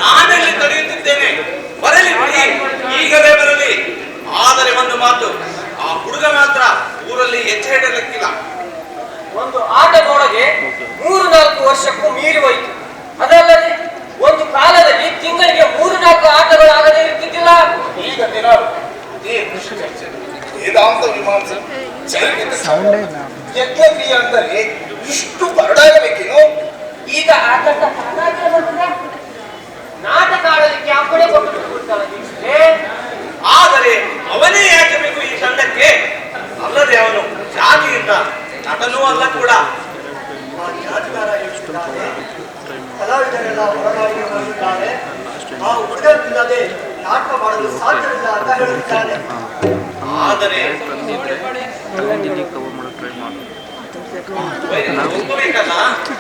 ನಾನೆಲ್ಲಿ ತಡೆಯುತ್ತಿದ್ದೇನೆ, ಬರಲಿ ಈಗಲೇ ಬರಲಿ. ಆದರೆ ಒಂದು ಮಾತು, ಆ ಹುಡುಗ ಮಾತ್ರ ಊರಲ್ಲಿ ಹೆಜ್ಜೆ ಇಡಲಿಕ್ಕಿಲ್ಲ. ಒಂದು ಆಟದೊಳಗೆ 3-4 ವರ್ಷಕ್ಕೂ ಮೀರಿ ಹೋಯಿತು. ಅದಲ್ಲದೆ ಒಂದು ಕಾಲದಲ್ಲಿ ತಿಂಗಳಿಗೆ 3-4 ಆಟಗಳು ಆಗದೇ ಇರ್ತಿದ್ದಿಲ್ಲ. ಈಗ ದಿನ ವೇದಾಂತ ಮೀಮಾಂಸೆ ಯಜ್ಞಕ್ರಿಯೆ ಅಂದರೆ ಇಷ್ಟು ಬರಡಾಗಬೇಕೇನು? ಈಗ ಆಟದ ನಾಟಕ ಆಡಲಿಕ್ಕೆ ಅಪ್ಪಣೆ ಕೊಟ್ಟು ಬಿಡ್ತಾನೆ. ಆದರೆ ಅವನೇ ಯಾಕೆ ಬೇಕು ಈ ತಂಡಕ್ಕೆ? ಅಲ್ಲದೆ ಅವನು ಜಾತಿಯಿಂದ ನಟನೂ ಅಲ್ಲ ಕೂಡ. ಕಲಾವಿದರೆಲ್ಲ ಹೊರಗಾಗಿ ಬಂದಿದ್ದಾರೆ. ಆ ಹುಡುಗರಿಲ್ಲದೆ ನಾಟಕ ಮಾಡಲು ಸಾಧ್ಯವಿಲ್ಲ ಅಂತ ಹೇಳುತ್ತಿದ್ದಾನೆ. ಆದರೆ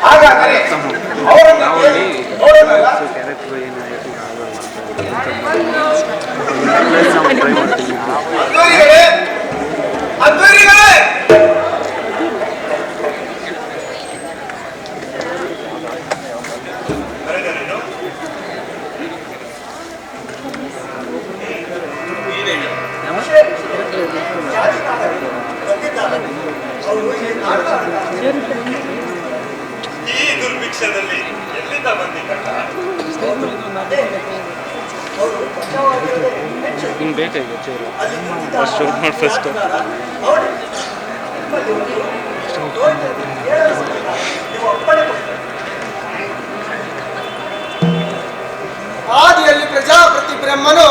ಹಾಗಾದರೆ ಈ ದುರ್ಭಿಕ್ಷದಲ್ಲಿ ಎಲ್ಲಿಂದ ಬಂದಿದ್ದ? ಆದಿಯಲ್ಲಿ ಪ್ರಜಾಪತಿ ಬ್ರಹ್ಮನು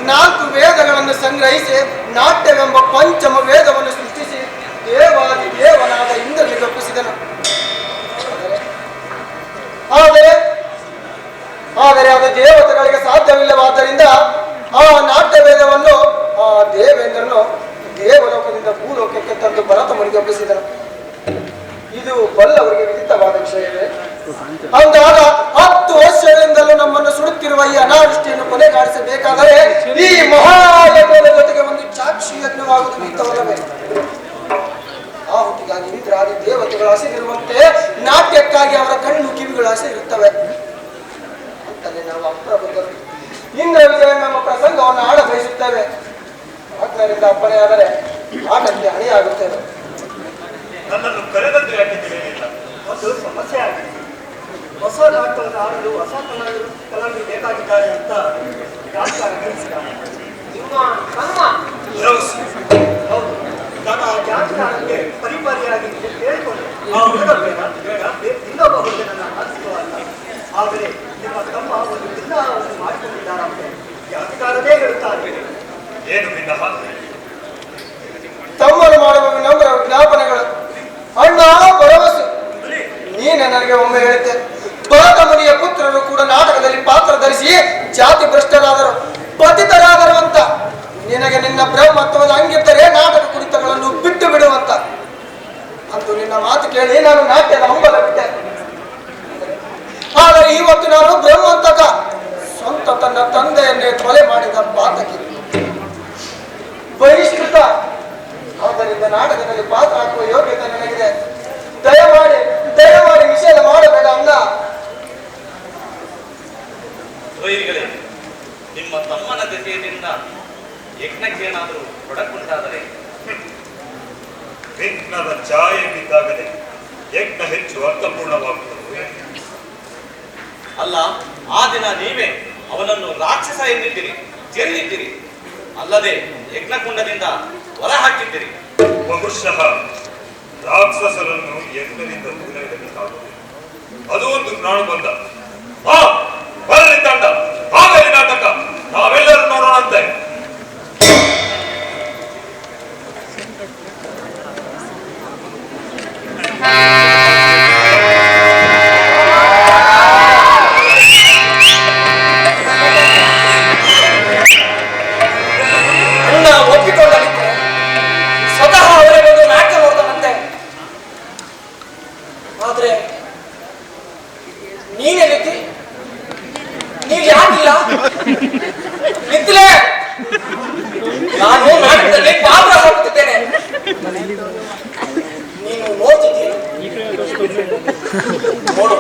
4 ವೇದಗಳನ್ನು ಸಂಗ್ರಹಿಸಿ ನಾಟ್ಯವೆಂಬ ಪಂಚಮ ವೇದವನ್ನು ಸೃಷ್ಟಿಸಿ ದೇವಾದಿ ದೇವನಾದ ಇಂದ್ರನಿಗೆ ಒಪ್ಪಿಸಿದನು. ಆದರೆ ಅದು ದೇವತೆಗಳಿಗೆ ಸಾಧ್ಯವಿಲ್ಲವಾದ್ದರಿಂದ ಆ ನಾಟ್ಯ ವೇದವನ್ನು ಆ ದೇವೇಂದ್ರನು ದೇವಲೋಕದಿಂದ ಭೂಲೋಕಕ್ಕೆ ತಂದು ಭರತಮುನಿಗೆ ಒಪ್ಪಿಸಿದನು. ಇದು ಬಲ್ಲವರಿಗೆ ವಿದಿತವಾದ ವಿಷಯವೇ. ಅಂದಾಗ 10 ವರ್ಷಗಳಿಂದಲೂ ನಮ್ಮನ್ನು ಸುಡುತ್ತಿರುವ ಈ ಅನಾವೃಷ್ಟಿಯನ್ನು ಕೊನೆಗಾಣಿಸಬೇಕಾದರೆ ಈ ಮಹಾಯಜ್ಞದ ಜೊತೆಗೆ ಒಂದು ಸಾಕ್ಷಿ ಯಜ್ಞವಾಗುವುದು ನಿಂತವಲ್ಲವೇ? ಆ ಹುಟ್ಟಿಗಾಗಿ ಇಂದ್ರಾದಿ ದೇವತೆಗಳು ಹಸಿರಿರುವಂತೆ ನಾಟ್ಯಕ್ಕಾಗಿ ಅವರ ಕಣ್ಣು ಕಿವಿಗಳು ಹಸಿರಿರುತ್ತವೆ ಅಂತಲೇ ನಾವು ಅಪ್ರಬುದ್ಧರು ಇಂದ್ರ ವಿಜಯ ನಮ್ಮ ಪ್ರಸಂಗವನ್ನು ಆಡ ಬಯಸುತ್ತೇವೆ. ಆದ್ದರಿಂದ ಅಪ್ಪಣೆಯಾದರೆ ಆಟಕ್ಕೆ ಅಣಿಯಾಗುತ್ತೇವೆ. ನನ್ನನ್ನು ಕರೆದದ್ದು ಯಾಕೆ ತಿಳಿಯಲಿಲ್ಲ? ಒಂದು ಸಮಸ್ಯೆ ಆಗಿದೆ. ಹೊಸ ನಾಟಕವನ್ನು ಆಡಲು ಹೊಸ ಕಲಾವಿದರು ಬೇಕಾಗಿದ್ದಾರೆ ಅಂತ ರಾಜಕಾರಣ ತಿಳಿಸಿದ್ದಾರೆ. ಹೌದು, ನಾನು ಆ ಜಾತಿಕಾರಕ್ಕೆ ಪರಿಪಾರಿಯಾಗಿ ಕೇಳಿಕೊಂಡು ಆ ಹುಡುಗ ಬೇಡ ಇನ್ನೊಬ್ಬ ಹುಡುಗನನ್ನು ಆರಿಸುವಲ್ಲ. ಆದರೆ ನಿಮ್ಮ ತಮ್ಮ ಒಂದು ಭಿನ್ನವನ್ನು ಮಾಡಿಕೊಂಡಿದ್ದಾರಂತೆ ಜಾತಿಕಾರನೇ ಹೇಳುತ್ತಾರೆ. ಏನು ಭಿನ್ನ? ತಮ್ಮನ್ನು ಮಾಡುವ ವಿನಮ್ರ ವಿಜ್ಞಾಪನೆಗಳು. ಅಣ್ಣ ಭರವಸೆ ನೀನೆ ನನಗೆ ಒಮ್ಮೆ ಹೇಳಿದ್ದೆ, ಭರತ ಮುನಿಯ ಪುತ್ರರು ಕೂಡ ನಾಟಕದಲ್ಲಿ ಪಾತ್ರ ಧರಿಸಿ ಜಾತಿ ಭ್ರಷ್ಟರಾದರು, ಪತಿತರಾದರು ಅಂತ. ನಿನಗೆ ನಿನ್ನ ಬ್ರಹ್ಮತ್ವದ ಹಂಗಿದ್ದರೆ ನಾಟಕ ಕುರಿತಗಳನ್ನು ಬಿಟ್ಟು ಬಿಡುವಂತ. ಅಂತೂ ನಿನ್ನ ಮಾತು ಕೇಳಿ ನಾನು ನಾಟ್ಯದ ಹಂಬಲ ಬಿಟ್ಟೆ. ಆದರೆ ಇವತ್ತು ನಾನು ಬ್ರಹ್ಮಂತಕ, ಸ್ವಂತ ತನ್ನ ತಂದೆಯನ್ನೇ ಕೊಲೆ ಮಾಡಿದ ಪಾತಕಿ, ಬಹಿಷ್ಕೃತ. ಆದ್ದರಿಂದ ನಾಟಕದಲ್ಲಿ ಪಾತ್ರ ಹಾಕುವ ಯೋಗ್ಯತೆ ನನಗಿದೆ. ದಯಮಾಡಿ ನಿಷೇಧ ಮಾಡಬೇಡ ಅಲ್ಲ. ವೈರಿಗಳೇ, ನಿಮ್ಮ ತಮ್ಮನ ಜೊತೆಯಿಂದ ಯಜ್ಞಕ್ಕೇನಾದರೂ ಹೊಡಕುಂಟಾದರೆ ವಿಘ್ನದ ಛಾಯೆ ಬಿದ್ದಾಗಲೇ ಯಜ್ಞ ಹೆಚ್ಚು ಅರ್ಥಪೂರ್ಣವಾಗುತ್ತದೆ. ಅಲ್ಲ, ಆ ದಿನ ನೀವೇ ಅವನನ್ನು ರಾಕ್ಷಸ ಎಂದಿದ್ದೀರಿ, ಜರಿದಿದ್ದೀರಿ, ಅಲ್ಲದೆ ಯಜ್ಞಕುಂಡದಿಂದ ಹೊರ ಹಾಕಿದ್ದೀರಿ. ಬಹುಶಃ ರಾಕ್ಷಸರನ್ನು ಯಜ್ಞದಿಂದ ದೂರ ಇಡಬೇಕಾಗುತ್ತದೆ. ಅದು ಒಂದು ಪ್ರಾಣಬಂಧ. ಬರಲಿ ತಂಡ, ಆಗಲಿ ನಾಟಕ, ನಾವೆಲ್ಲರೂ ನೋಡೋಣಂತೆ. ಒಪ್ಪಿಕೊಳ್ಳಲಿಕ್ಕೆ ಸ್ವತಃ ಅವರೇ ಒಂದು ನಾಟಕ ನೋಡ್ತಾನಂತೆ. ಆದ್ರೆ ನೀನೆಲ್ಲಿದ್ದಿ? ನೀವ್ ಯಾಕಿಲ್ಲ? ನಿಂತಲೇ ನಾನು ನಾಟಕದಲ್ಲಿ ಪಾತ್ರ ಹಾಕುತ್ತಿದ್ದೇನೆ. ನೋಡು,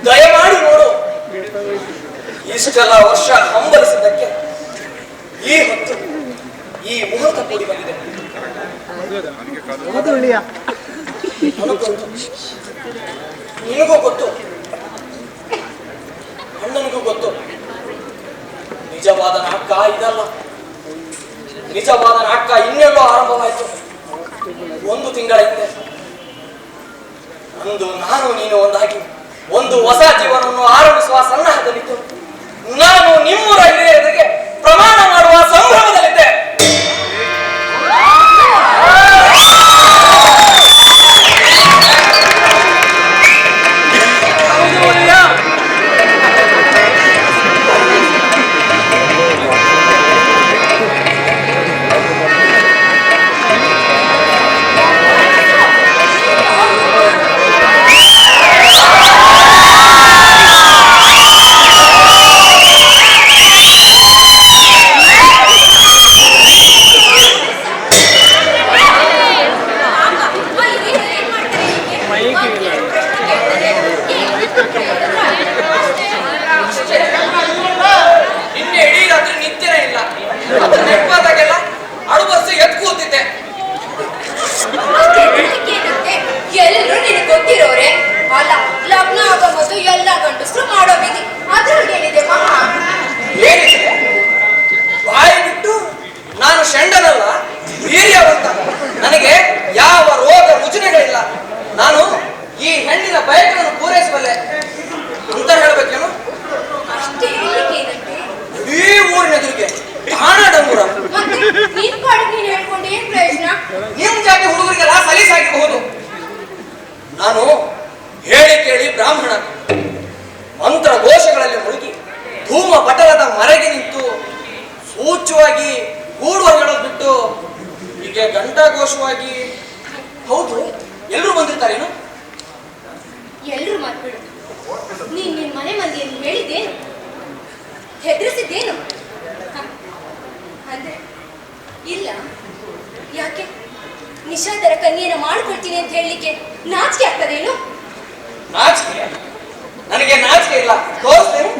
ದಯಮಾಡಿ ನೋಡು. ಇಷ್ಟೆಲ್ಲ ವರ್ಷ ಹಂಬಲಿಸಿದ್ದಕ್ಕೆ ಈ ಹೊತ್ತು ಈ ಮುಹೂರ್ತ ಕೂಡಿ ಬಂದಿದೆ. ನನಗೂ ಗೊತ್ತು, ನಿನಗೂ ಗೊತ್ತು, ಅಣ್ಣನಿಗೂ ಗೊತ್ತು. ನಿಜವಾದ ನಾಟಕ ಇದಲ್ಲ. ನಿಜವಾದ ನಾಟಕ ಇನ್ನೆಲ್ಲೋ ಆರಂಭವಾಯಿತು. 1 ತಿಂಗಳ ಹಿಂದೆ ಅಂದು ನಾನು ನೀನು ಒಂದಾಗಿ ಒಂದು ಹೊಸ ಜೀವನವನ್ನು ಆರಂಭಿಸುವ ಸನ್ನಾಹದಲ್ಲಿದ್ದು ನಾನು ನಿಮ್ಮೂರ ಹಿರಿಯರಿಗೆ ಪ್ರಮಾಣ ಮಾಡುವ ಸಂಭ್ರಮದಲ್ಲಿದ್ದೆ. ನಿನ್ನೆ ಇಡೀ ರಾತ್ರಿ ನಿತ್ಯನೇ ಇಲ್ಲ. ನೆನಪಾದಾಗೆಲ್ಲ ಅಡುಬರ್ಸಿ ಎದ್ದು ಕೂತಿದ್ದೆ. ಎಲ್ಲರೂ ನಿನಗೆ ಗೊತ್ತಿರೋರೆ ಅಲ್ಲ. ಲಗ್ನ ಆಗೋ ಮೊದಲು ಎಲ್ಲ ಗಂಡಸರು ಮಾಡೋ ವಿಧಿ. ಅದ್ರಲ್ಲಿ ಏನಿದೆ ಮಹಾ? ಏನಿದೆ? ಬಾಯಿ ಬಿಟ್ಟು ನಾನು ಷಂಡನಲ್ಲ, ವೀರ್ಯವಂತ. ನನಗೆ ಯಾವ ರೋಗ ರುಜಿನಗಳಿಲ್ಲ. ನಾನು ಈ ಹೆಣ್ಣಿನ ಬಯಕೆಗಳನ್ನು ಪೂರೈಸಬಲ್ಲೆ ಅಂತ ಹೇಳ್ಬೇಕೇನು? ಅಷ್ಟೇ ಹೇಳಿಕೆ. ಇಡೀ ಊರಿನೆದುರಿಗೆ ಠಾಣ ಡಂಗೂರ. ಮತ್ತೆ ನೀನ್ ಪಾಡಿಗೆ ನೀನ್ ಹೇಳ್ಕೊಂಡು ಏನ್ ಪ್ರಯೋಜನ? ನಿಮ್ ಜಾತಿ ಹುಡುಗರಿಗೆಲ್ಲ ಸಲೀಸಾಗಿರಬಹುದು. ನಾನು ಹೇಳಿ ಕೇಳಿ ಬ್ರಾಹ್ಮಣ, ಮಂತ್ರ ಘೋಷಗಳಲ್ಲಿ ಮುಳುಗಿ ಧೂಮ ಪಟಲದ ಮರೆಗೆ ನಿಂತು ಸೂಚ್ಯವಾಗಿ ಕೂಡುವ ಹೇಳೋದು ಬಿಟ್ಟು ಹೀಗೆ ಘಂಟಾಘೋಷವಾಗಿ. ಹೌದು, ಎಲ್ಲರೂ ಬಂದಿರ್ತಾರೇನು? ಎಲ್ರು ಮಾತ್ಬಿಡು. ನೀನ್ ನಿನ್ ಮನೆ ಮಂದಿಯನ್ನು ಹೇಳಿದ್ದೇನು? ಹೆದರಿಸಿದ್ದೇನು? ಅಂದ್ರೆ ಇಲ್ಲ. ಯಾಕೆ? ನಿಷಾದರ ಕನ್ಯೆಯನ್ನು ಮಾಡ್ಕೊಳ್ತೀನಿ ಅಂತ ಹೇಳಲಿಕ್ಕೆ ನಾಚಿಕೆ ಆಗ್ತದೇನು? ನಾಚಿಕೆ? ನನಗೆ ನಾಚಿಕೆ ಇಲ್ಲ. ತೋರಿಸ್ತೇನೆ.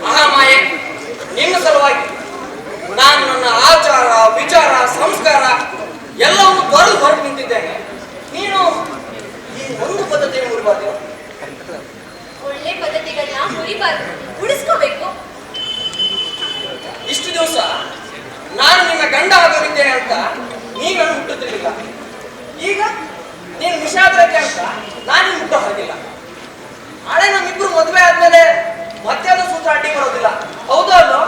ಮಹಾಮಾಯೆ, ನಿನ್ನ ಸಲುವಾಗಿ ನಾನು ನನ್ನ ಆಚಾರ ವಿಚಾರ ಸಂಸ್ಕಾರ ಎಲ್ಲವನ್ನು ತೊರೆದು ಹೊರಟು ನಿಂತಿದ್ದೇನೆ. ನೀನು ಈ ಒಂದು ಪದ್ಧತಿಯನ್ನು ಮುರಿಬಾರ್ದು. ಒಳ್ಳೆ ಪದ್ಧತಿಗಳನ್ನ ಮುರಿಬಾರ್ದು, ಉಳಿಸ್ಕೋಬೇಕು. ಇಷ್ಟು ದಿವಸ ನಾನು ನಿನ್ನ ಗಂಡ ಆಗೋರಿದ್ದೇನೆ ಅಂತ ನೀನನ್ನು ಮುಟ್ಟುತ್ತಿರಲಿಲ್ಲ. ಈಗ ನೀನು ನಿಷಾದ್ರತೆ ಅಂತ ನಾನು ಮುಟ್ಟೋ ಹಾಗಿಲ್ಲ. ನಾಳೆ ನಮ್ಮಿಬ್ರು ಮದುವೆ ಆದ್ಮೇಲೆ ಮತ್ತೆ ಅದು ಸೂತ್ರ ಅಡ್ಡಿ ಬರೋದಿಲ್ಲ. ಹೌದೋ ಅಲ್ಲೋ?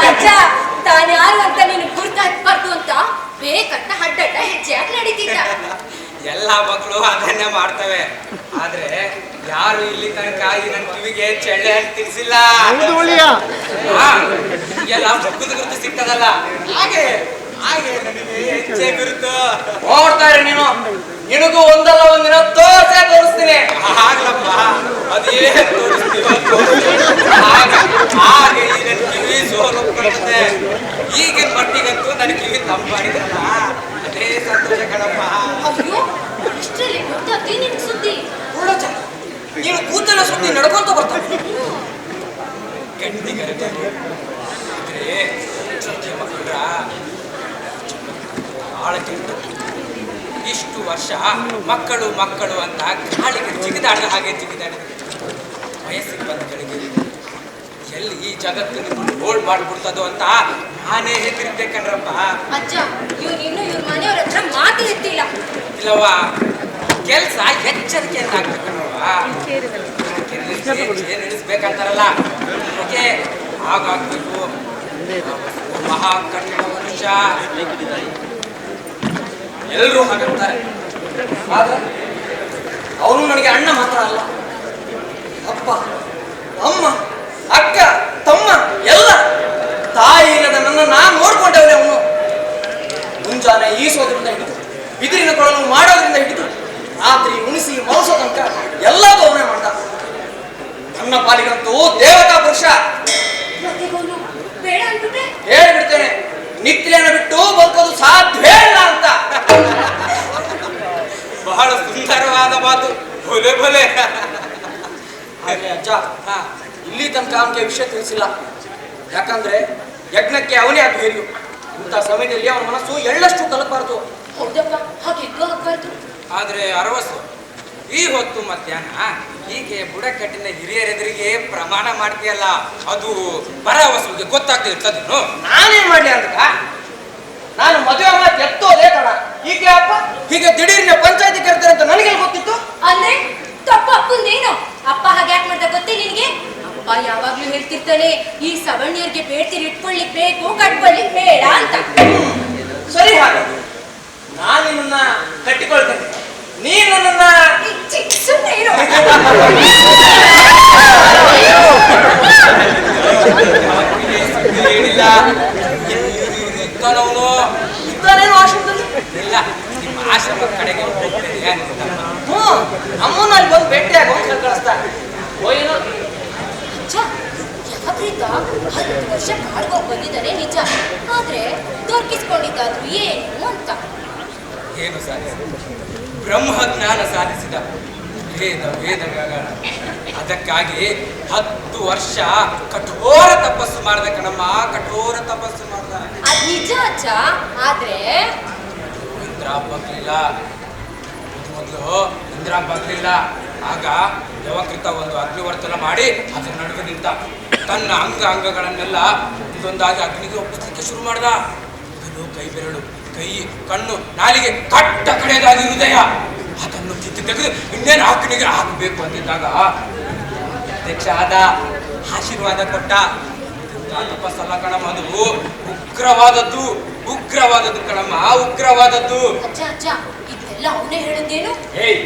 ಅಜ್ಜ, ತಾನ್ಯಾರು ಅಂತ ನೀನು ಗುರ್ತಾಗ್ಬಾರ್ದು ಅಂತ ಬೇಕಂತ ಅಡ್ಡಡ್ಡ ಹೆಜ್ಜೆ ಯಾಕೆ ನಡೀತಿದ್ದ? ಎಲ್ಲ ಮಕ್ಕಳು ಅದನ್ನೇ ಮಾಡ್ತವೆ. ಆದ್ರೆ ಯಾರು ಇಲ್ಲಿ ತನಕ ಈ ನನ್ನ ಕಿವಿಗೆ ಚೆಳ್ಳೆ ಅಂತ ತಿನ್ಸಿಲ್ಲ. ಎಲ್ಲ ಮುಖದ ಗುರುತು ಸಿಗ್ತದಲ್ಲ, ಹಾಗೆ ಹಾಗೆ ನನಗೆ ಹೆಜ್ಜೆ ಗುರುತು ನೋಡ್ತಾರೆ. ನೀನು ನಿನಗೂ ಒಂದಲ್ಲ ಒಂದಿನ ತೋರಿಸ್ತೀನಿ. ಆಗ್ಲಪ್ಪ, ಅದೇ ತೋರಿಸ್ತೀವ. ಹಾಗೆ ಈ ನನ್ನ ಕಿವಿ ಸೋಲೊಪ್ಕೊಳ್ಳುತ್ತೆ. ಈಗಿನ ಮಟ್ಟಿಗಂತೂ ನನ್ನ ಕಿವಿ ತಂಪಾಡಿದಲ್ಲ, ಅದೇ ಸಂತೋಷ ಕಣಪ್ಪ. ಅಯ್ಯೋ, ಇಷ್ಟರಲ್ಲಿ ಗೊತ್ತಾಗ್ತಿ ನಿನ್ ಸುದ್ದಿ. ನೀನು ಕೂತನ ಸುದ್ದಿ ನಡ್ಕೊಂತ ಬರ್ತಾನೆ. ಗಂಡಿಗರದೆ ಆದ್ರೆ ಚಿಕ್ಕ ಮಕ್ಕಳ ಆಳಕ್ಕೆ ಇಷ್ಟು ವರ್ಷ ಮಕ್ಕಳು ಮಕ್ಕಳು ಅಂತ ಗಾಳಿಗೆ ಜಿಗಿದಾಡ ಹಾಗೆ ಜಿಗಿದಾಡಿದ್ರು. ವಯಸ್ಸಿಗೆ ಬಂದ ಗಳಿಗೆ ಎಲ್ಲಿ ಈ ಜಗತ್ತು ಹೋಲ್ಡ್ ಮಾಡ್ಬಿಡ್ತದೋ ಅಂತ ನಾನೇ ಹೆದರಿದ್ದೆ ಕಣ್ರಪ್ಪ. ಅಜ್ಜ ಇವ್ರು ಇವ್ರ ಮನೆಯವ್ರ ಹತ್ರ ಮಾತು ಎತ್ತಿಲ್ಲ. ಇಲ್ಲವ್ವ, ಕೆಲ್ಸ ಎಚ್ಚರಿಕೆಯಿಂದ ಆಗ್ಬೇಕಲ್ವ, ನಡೆಸ್ಬೇಕಂತಾರಲ್ಲ, ಅದಕ್ಕೆ ಹಾಗಾಗ್ಬೇಕು. ಮಹಾ ಕಠಿಣ ಮನುಷ್ಯ ಎಲ್ಲರೂ ಹಾಗಂತಾರೆ. ಆದ್ರೆ ಅವನು ನನಗೆ ಅಣ್ಣ ಮಾತ್ರ ಅಲ್ಲ, ಅಪ್ಪ, ಅಮ್ಮ, ಅಕ್ಕ, ತಮ್ಮ ಎಲ್ಲ. ತಾಯಿ ಇಲ್ಲದ ನನ್ನ ನೋಡ್ಕೊಂಡವನೇ ಅವನು. ಮುಂಜಾನೆ ಈಸೋದ್ರಿಂದ ಹಿಡಿದು ಬಿದಿರಿನ ಕೊಳಲು ಮಾಡೋದ್ರಿಂದ ಹಿಡಿದು ರಾತ್ರಿ ಉಣಿಸಿ ಮಲಸೋ ತನಕ ಎಲ್ಲದೂ ಅವನೇ ಮಾಡ್ದ. ನನ್ನ ಪಾಲಿಗಂತೂ ದೇವತಾ ಪುರುಷ. ಬೇಡ ಅಂದ್ಬಿಟ್ರೆ ಹೇಳ್ಬಿಡ್ತೇನೆ, ನಿತ್ಯನ ಬಿಟ್ಟು ಬದುಕೋದು ಸಾಧ್ಯವೇ ಇಲ್ಲ ಅಂತ. ಬಹಳ ಸುಂದರವಾದ ಮಾತು. ಭಲೆ ಭಲೆ. ಹಾಗೆ ಅಜ್ಜ, ಇಲ್ಲಿ ತನಕ ಅವನಿಗೆ ವಿಷಯ ತಿಳಿಸಿಲ್ಲ. ಯಾಕಂದ್ರೆ ಯಜ್ಞಕ್ಕೆ ಅವನೇ ಅಭ್ಯರ್ಯು. ಇಂಥ ಸಮಯದಲ್ಲಿ ಅವನ ಮನಸ್ಸು ಎಳ್ಳಷ್ಟು ಕಲಬಾರದು. ಹೌದಪ್ಪ, ಹಾಗೆಗ್ಗೋ ಆಗ್ಬಾರ್ದು. ಆದ್ರೆ ಅರವಸ್ಸು ಈ ಹೊತ್ತು ಮಧ್ಯಾಹ್ನ ಹೀಗೆ ಬುಡಕಟ್ಟಿನ ಹಿರಿಯರೆದುರಿಗೆ ಪ್ರಮಾಣ ಮಾಡ್ತೀಯಲ್ಲ, ಅದು ಪರವಸುಗೆ ಗೊತ್ತಾಗ್ತದೆ ಇರ್ತದನು. ನಾನೇನ್ ಮಾಡ್ಲಿ ಅಂತ? ನಾನು ಮದುವೆ ಮಾತು ಎತ್ತೋದೇ ತಡ. ಹೀಗೆ ಅಪ್ಪ ಹೀಗೆ ದಿಢೀರ್ನ ಪಂಚಾಯತಿ ಕರ್ತಾರೆ ಅಂತ ನನಗೆ ಗೊತ್ತಿತ್ತು. ಅಂದ್ರೆ ತಪ್ಪ ಅಪ್ಪಂದೇನು? ಅಪ್ಪ ಹಾಗೆ ಯಾಕೆ ಮಾಡ್ದ ಗೊತ್ತೇ ನಿನಗೆ? ಅಪ್ಪ ಯಾವಾಗ್ಲೂ ಹೇಳ್ತಿರ್ತಾನೆ, ಈ ಸವಣ್ಯರಿಗೆ ಬೇಡ್ತೀರಿ ಇಟ್ಕೊಳ್ಳಿಕ್ ಬೇಕು, ಕಟ್ಕೊಳ್ಳಿಕ್ ಬೇಡ ಅಂತ. ಸರಿ, ಹಾಗೆ ನಾನು ನಿನ್ನ ಕಟ್ಟಿಕೊಳ್ತೇನೆ, ನೀನು ನನ್ನನ್ನ ಸುಮ್ಮನೆ ಇರು. ಹೇಳಿಲ್ಲ ಇರ್ತಾನವನು. ಇದ್ದಾನೇನು ಆಶ್ರಮದಲ್ಲಿ? ಇಲ್ಲ, ನಿಮ್ಮ ಆಶ್ರಮದ ಕಡೆಗೆ ಹೋಗ್ತೇನೆ. ಅಮ್ಮನ ಅಲ್ಲಿ ಬಂದು ಭೇಟಿಯಾಗ ಅಂತ ಕಳಿಸ್ತಾರೆ. ಏನೋ ಅಜ್ಜ, ಯಾವಾಗ್ರೀತ 10 ವರ್ಷ ಕಾಡ್ಗೋಗಿ ಬಂದಿದ್ದಾರೆ ನಿಜ, ಆದ್ರೆ ದೊರಕಿಸ್ಕೊಂಡಿದ್ದಾದ್ರು ಏನು ಅಂತ. ಏನು ಸಾಧಿಸಿದ? ಬ್ರಹ್ಮಜ್ಞಾನ ಸಾಧಿಸಿದ, ವೇದಗಳ. ಅದಕ್ಕಾಗಿ 10 ವರ್ಷ ಕಠೋರ ತಪಸ್ಸು ಮಾಡ್ದ ಕಣಮ್ಮ, ಕಠೋರ ತಪಸ್ಸು ಮಾಡ್ದ. ಅದ್ ನಿಜ ಅಜ್ಜ, ಆದ್ರೆ ಇಂದ್ರ ಬಗ್ಲಿಲ್ಲ. ಮೊದಲು ಇಂದ್ರ ಬಗ್ಲಿಲ್ಲ. ಆಗ ದೇವಕೃತ ಒಂದು ಅಗ್ನಿವರ್ತನ ಮಾಡಿ ಅದ್ರ ನಡುವೆ ನಿಂತ. ತನ್ನ ಅಂಗಗಳನ್ನೆಲ್ಲ ಒಂದೊಂದಾಗಿ ಅಗ್ನಿಗೆ ಒಪ್ಪಿಸಲಿಕ್ಕೆ ಶುರು ಮಾಡ್ದ. ಇದನ್ನು ಕೈ ಬೆರಳು, ಕೈ, ಕಣ್ಣು, ನಾಲಿಗೆ, ಕಟ್ಟ ಕಡೆದಾಗಿ ಹೃದಯ, ಅದನ್ನು ಕಿತ್ತು ತೆಗೆದು ಇನ್ನೇನು ಅಗ್ನಿಗೆ ಹಾಕಬೇಕು ಅಂತಿದ್ದಾಗ ಅಧ್ಯಕ್ಷ ಆದ, ಆಶೀರ್ವಾದ ಕೊಟ್ಟ. ತಪಸ್ಸಲ್ಲ ಕಣಮ್ಮ, ಅದು ಉಗ್ರವಾದದ್ದು, ಉಗ್ರವಾದದ್ದು ಕಣಮ್ಮ, ಉಗ್ರವಾದದ್ದು. ಅಜ್ಜ ಅಜ್ಜ, ಇದೆಲ್ಲ ಅವನೇ ಹೇಳಿದ್ದೇನು? ಹೇಯ್,